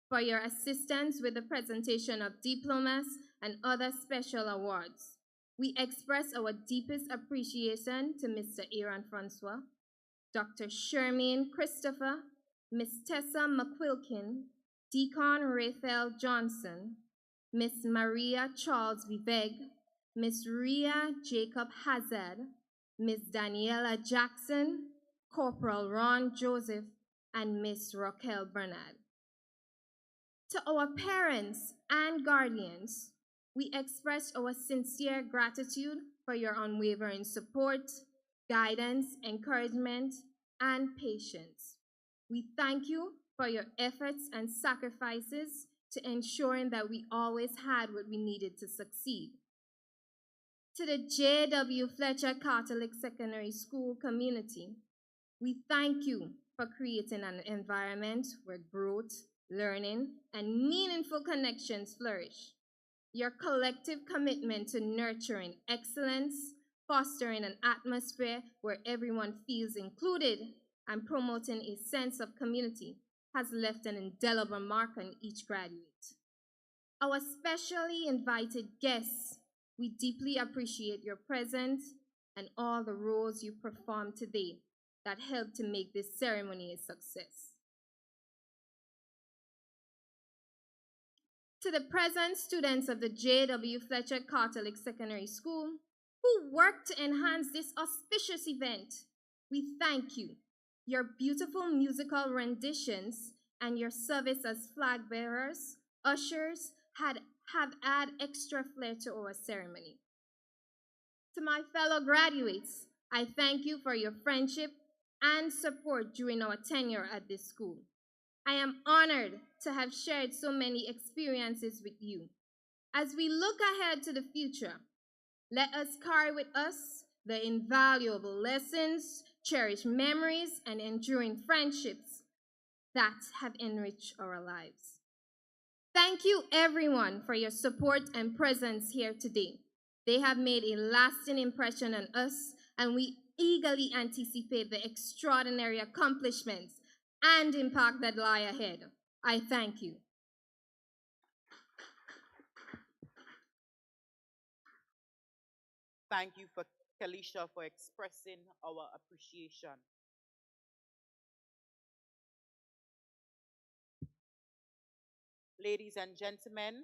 for your assistance with the presentation of diplomas and other special awards. We express our deepest appreciation to Mr. Aaron Francois, Dr. Shermaine Christopher, Miss Tessa McQuilkin, Deacon Raphael Johnson, Miss Maria Charles Viveg, Miss Ria Jacob Hazard, Miss Daniela Jackson, Corporal Ron Joseph, and Miss Raquel Bernard. To our parents and guardians, we express our sincere gratitude for your unwavering support, guidance, encouragement, and patience. We thank you for your efforts and sacrifices to ensuring that we always had what we needed to succeed. To the J.W. Fletcher Catholic Secondary School community, we thank you for creating an environment where growth, learning, and meaningful connections flourish. Your collective commitment to nurturing excellence, fostering an atmosphere where everyone feels included, and promoting a sense of community has left an indelible mark on each graduate. Our specially invited guests, we deeply appreciate your presence and all the roles you performed today that helped to make this ceremony a success. To the present students of the J.W. Fletcher Catholic Secondary School who worked to enhance this auspicious event, we thank you. Your beautiful musical renditions and your service as flag bearers, ushers, have added extra flair to our ceremony. To my fellow graduates, I thank you for your friendship and support during our tenure at this school. I am honored to have shared so many experiences with you. As we look ahead to the future, let us carry with us the invaluable lessons, cherished memories, and enduring friendships that have enriched our lives. Thank you, everyone, for your support and presence here today. They have made a lasting impression on us, and we eagerly anticipate the extraordinary accomplishments and impact that lie ahead. I thank you. Thank you, Kalisha, for expressing our appreciation. Ladies and gentlemen,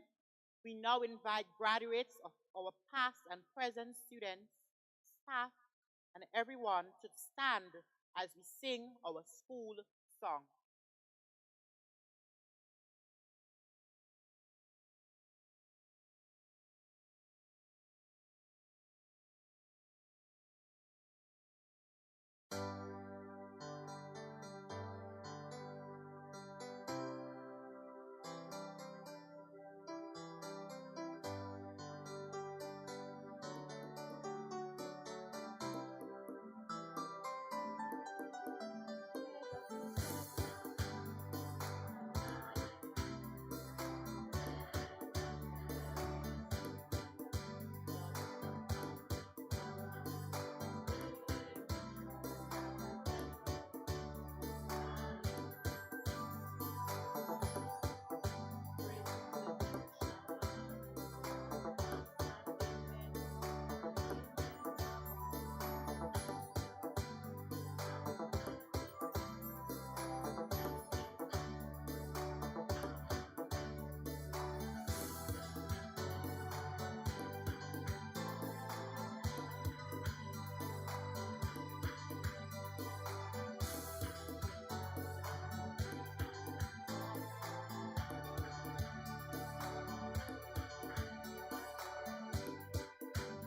we now invite graduates of our past and present students, staff, and everyone to stand as we sing our school song.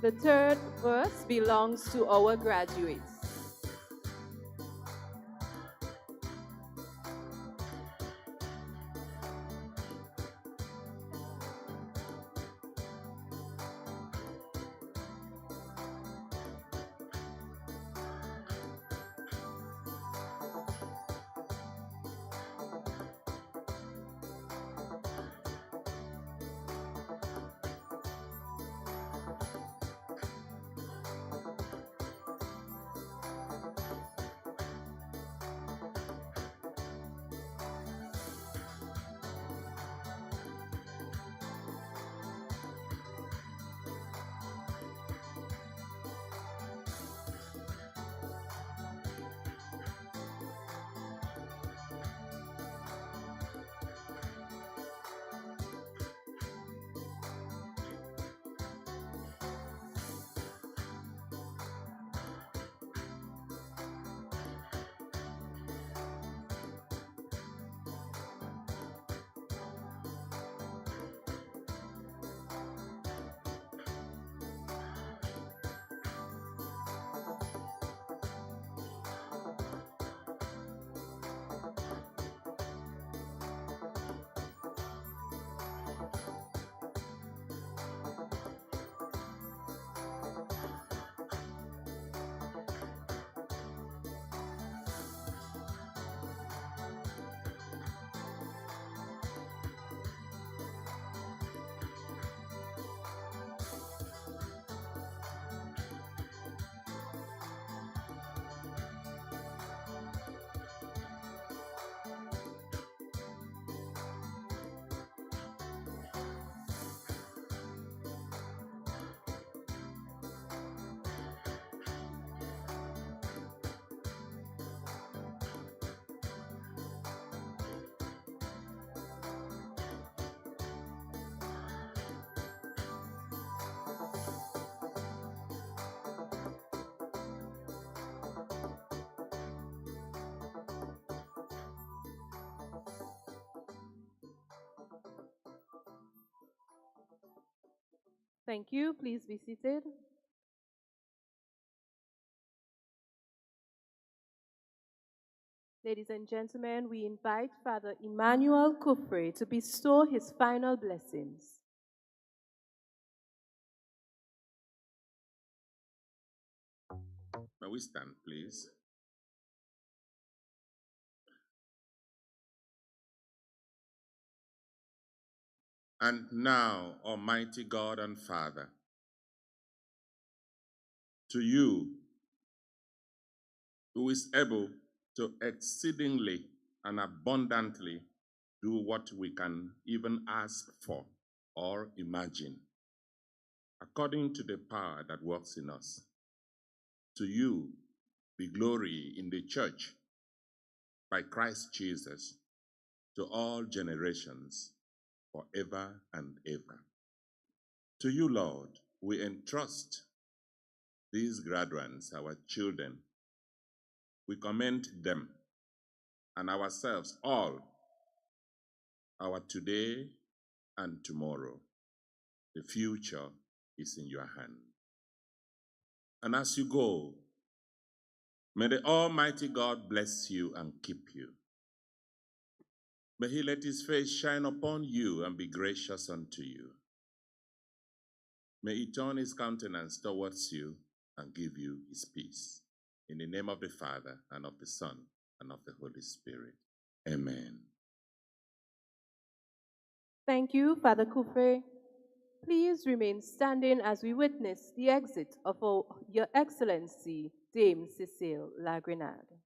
The third verse belongs to our graduates. Thank you. Please be seated. Ladies and gentlemen, we invite Father Emmanuel Kufre to bestow his final blessings. May we stand, please? And now, Almighty God and Father, to you, who is able to exceedingly and abundantly do what we can even ask for or imagine, according to the power that works in us. To you be glory in the church by Christ Jesus to all generations, forever and ever. To you, Lord, we entrust these graduates, our children. We commend them and ourselves, all, our today and tomorrow. The future is in your hand. And as you go, may the Almighty God bless you and keep you. May he let his face shine upon you and be gracious unto you. May he turn his countenance towards you and give you his peace. In the name of the Father, and of the Son, and of the Holy Spirit. Amen. Thank you, Father Kufre. Please remain standing as we witness the exit of Your Excellency, Dame Cecile La Grenade.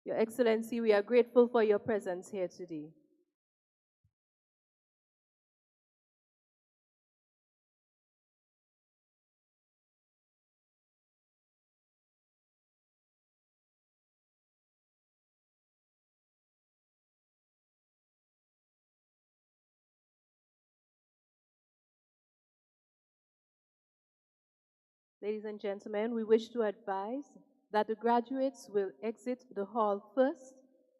Your Excellency, we are grateful for your presence here today. Ladies and gentlemen, we wish to advise that the graduates will exit the hall first,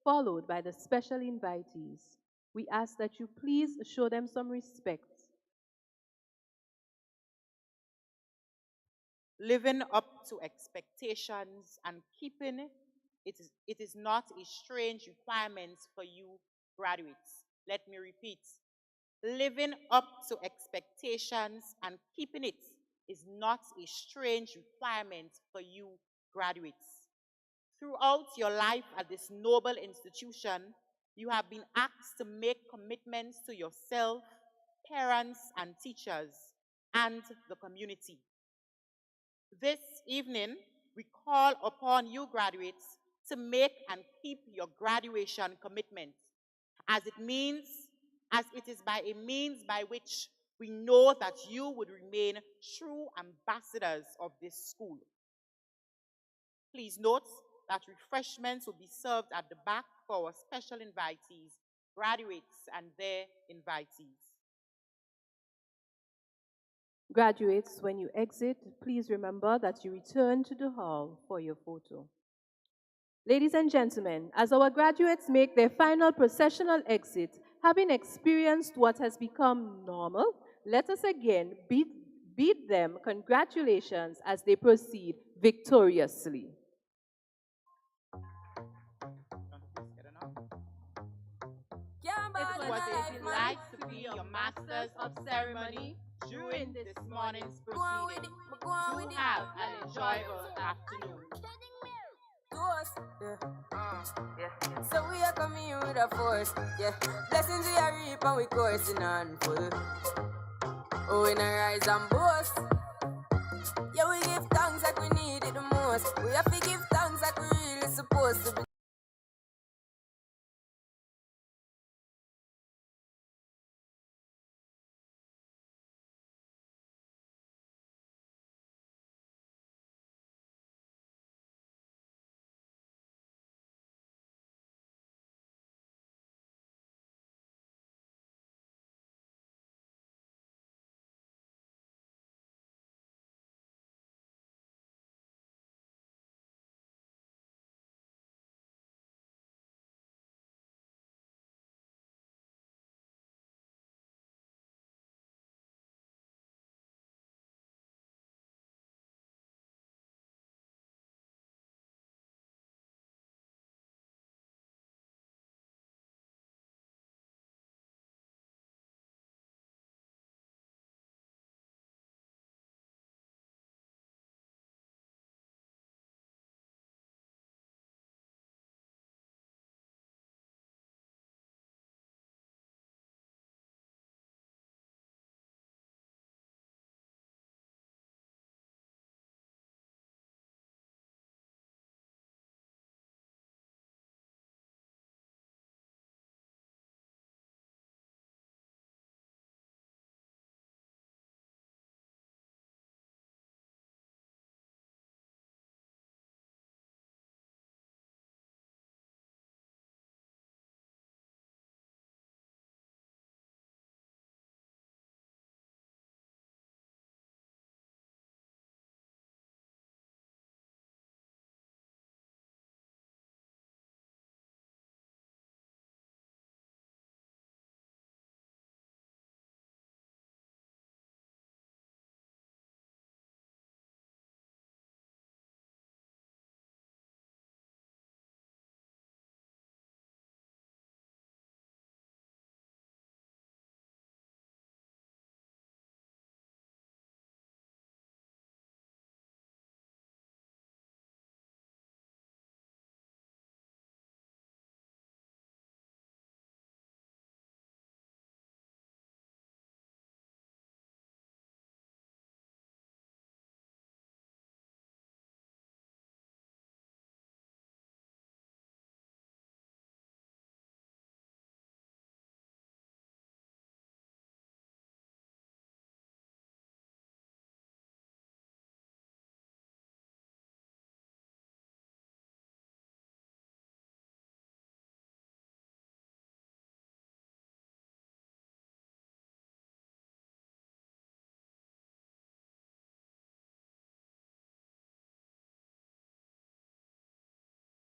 followed by the special invitees. We ask that you please show them some respect. living up to expectations and keeping it is not a strange requirement for you graduates. Let me repeat. Living up to expectations and keeping it is not a strange requirement for you graduates. Throughout your life at this noble institution, you have been asked to make commitments to yourself, parents and teachers, and the community. This evening, we call upon you graduates to make and keep your graduation commitment, as it is by a means by which we know that you would remain true ambassadors of this school. Please note that refreshments will be served at the back for our special invitees, graduates, and their invitees. Graduates, when you exit, please remember that you return to the hall for your photo. Ladies and gentlemen, as our graduates make their final processional exit, having experienced what has become normal, let us again bid them congratulations as they proceed victoriously. It was a delight to be your masters of ceremony during this morning's proceeding. Do have an enjoyable afternoon. So we are coming here with a force, yeah. Blessings we are reap and we coursing on full. Oh, we not rise and boast. Yeah, we give thanks like we need it the most. We have to give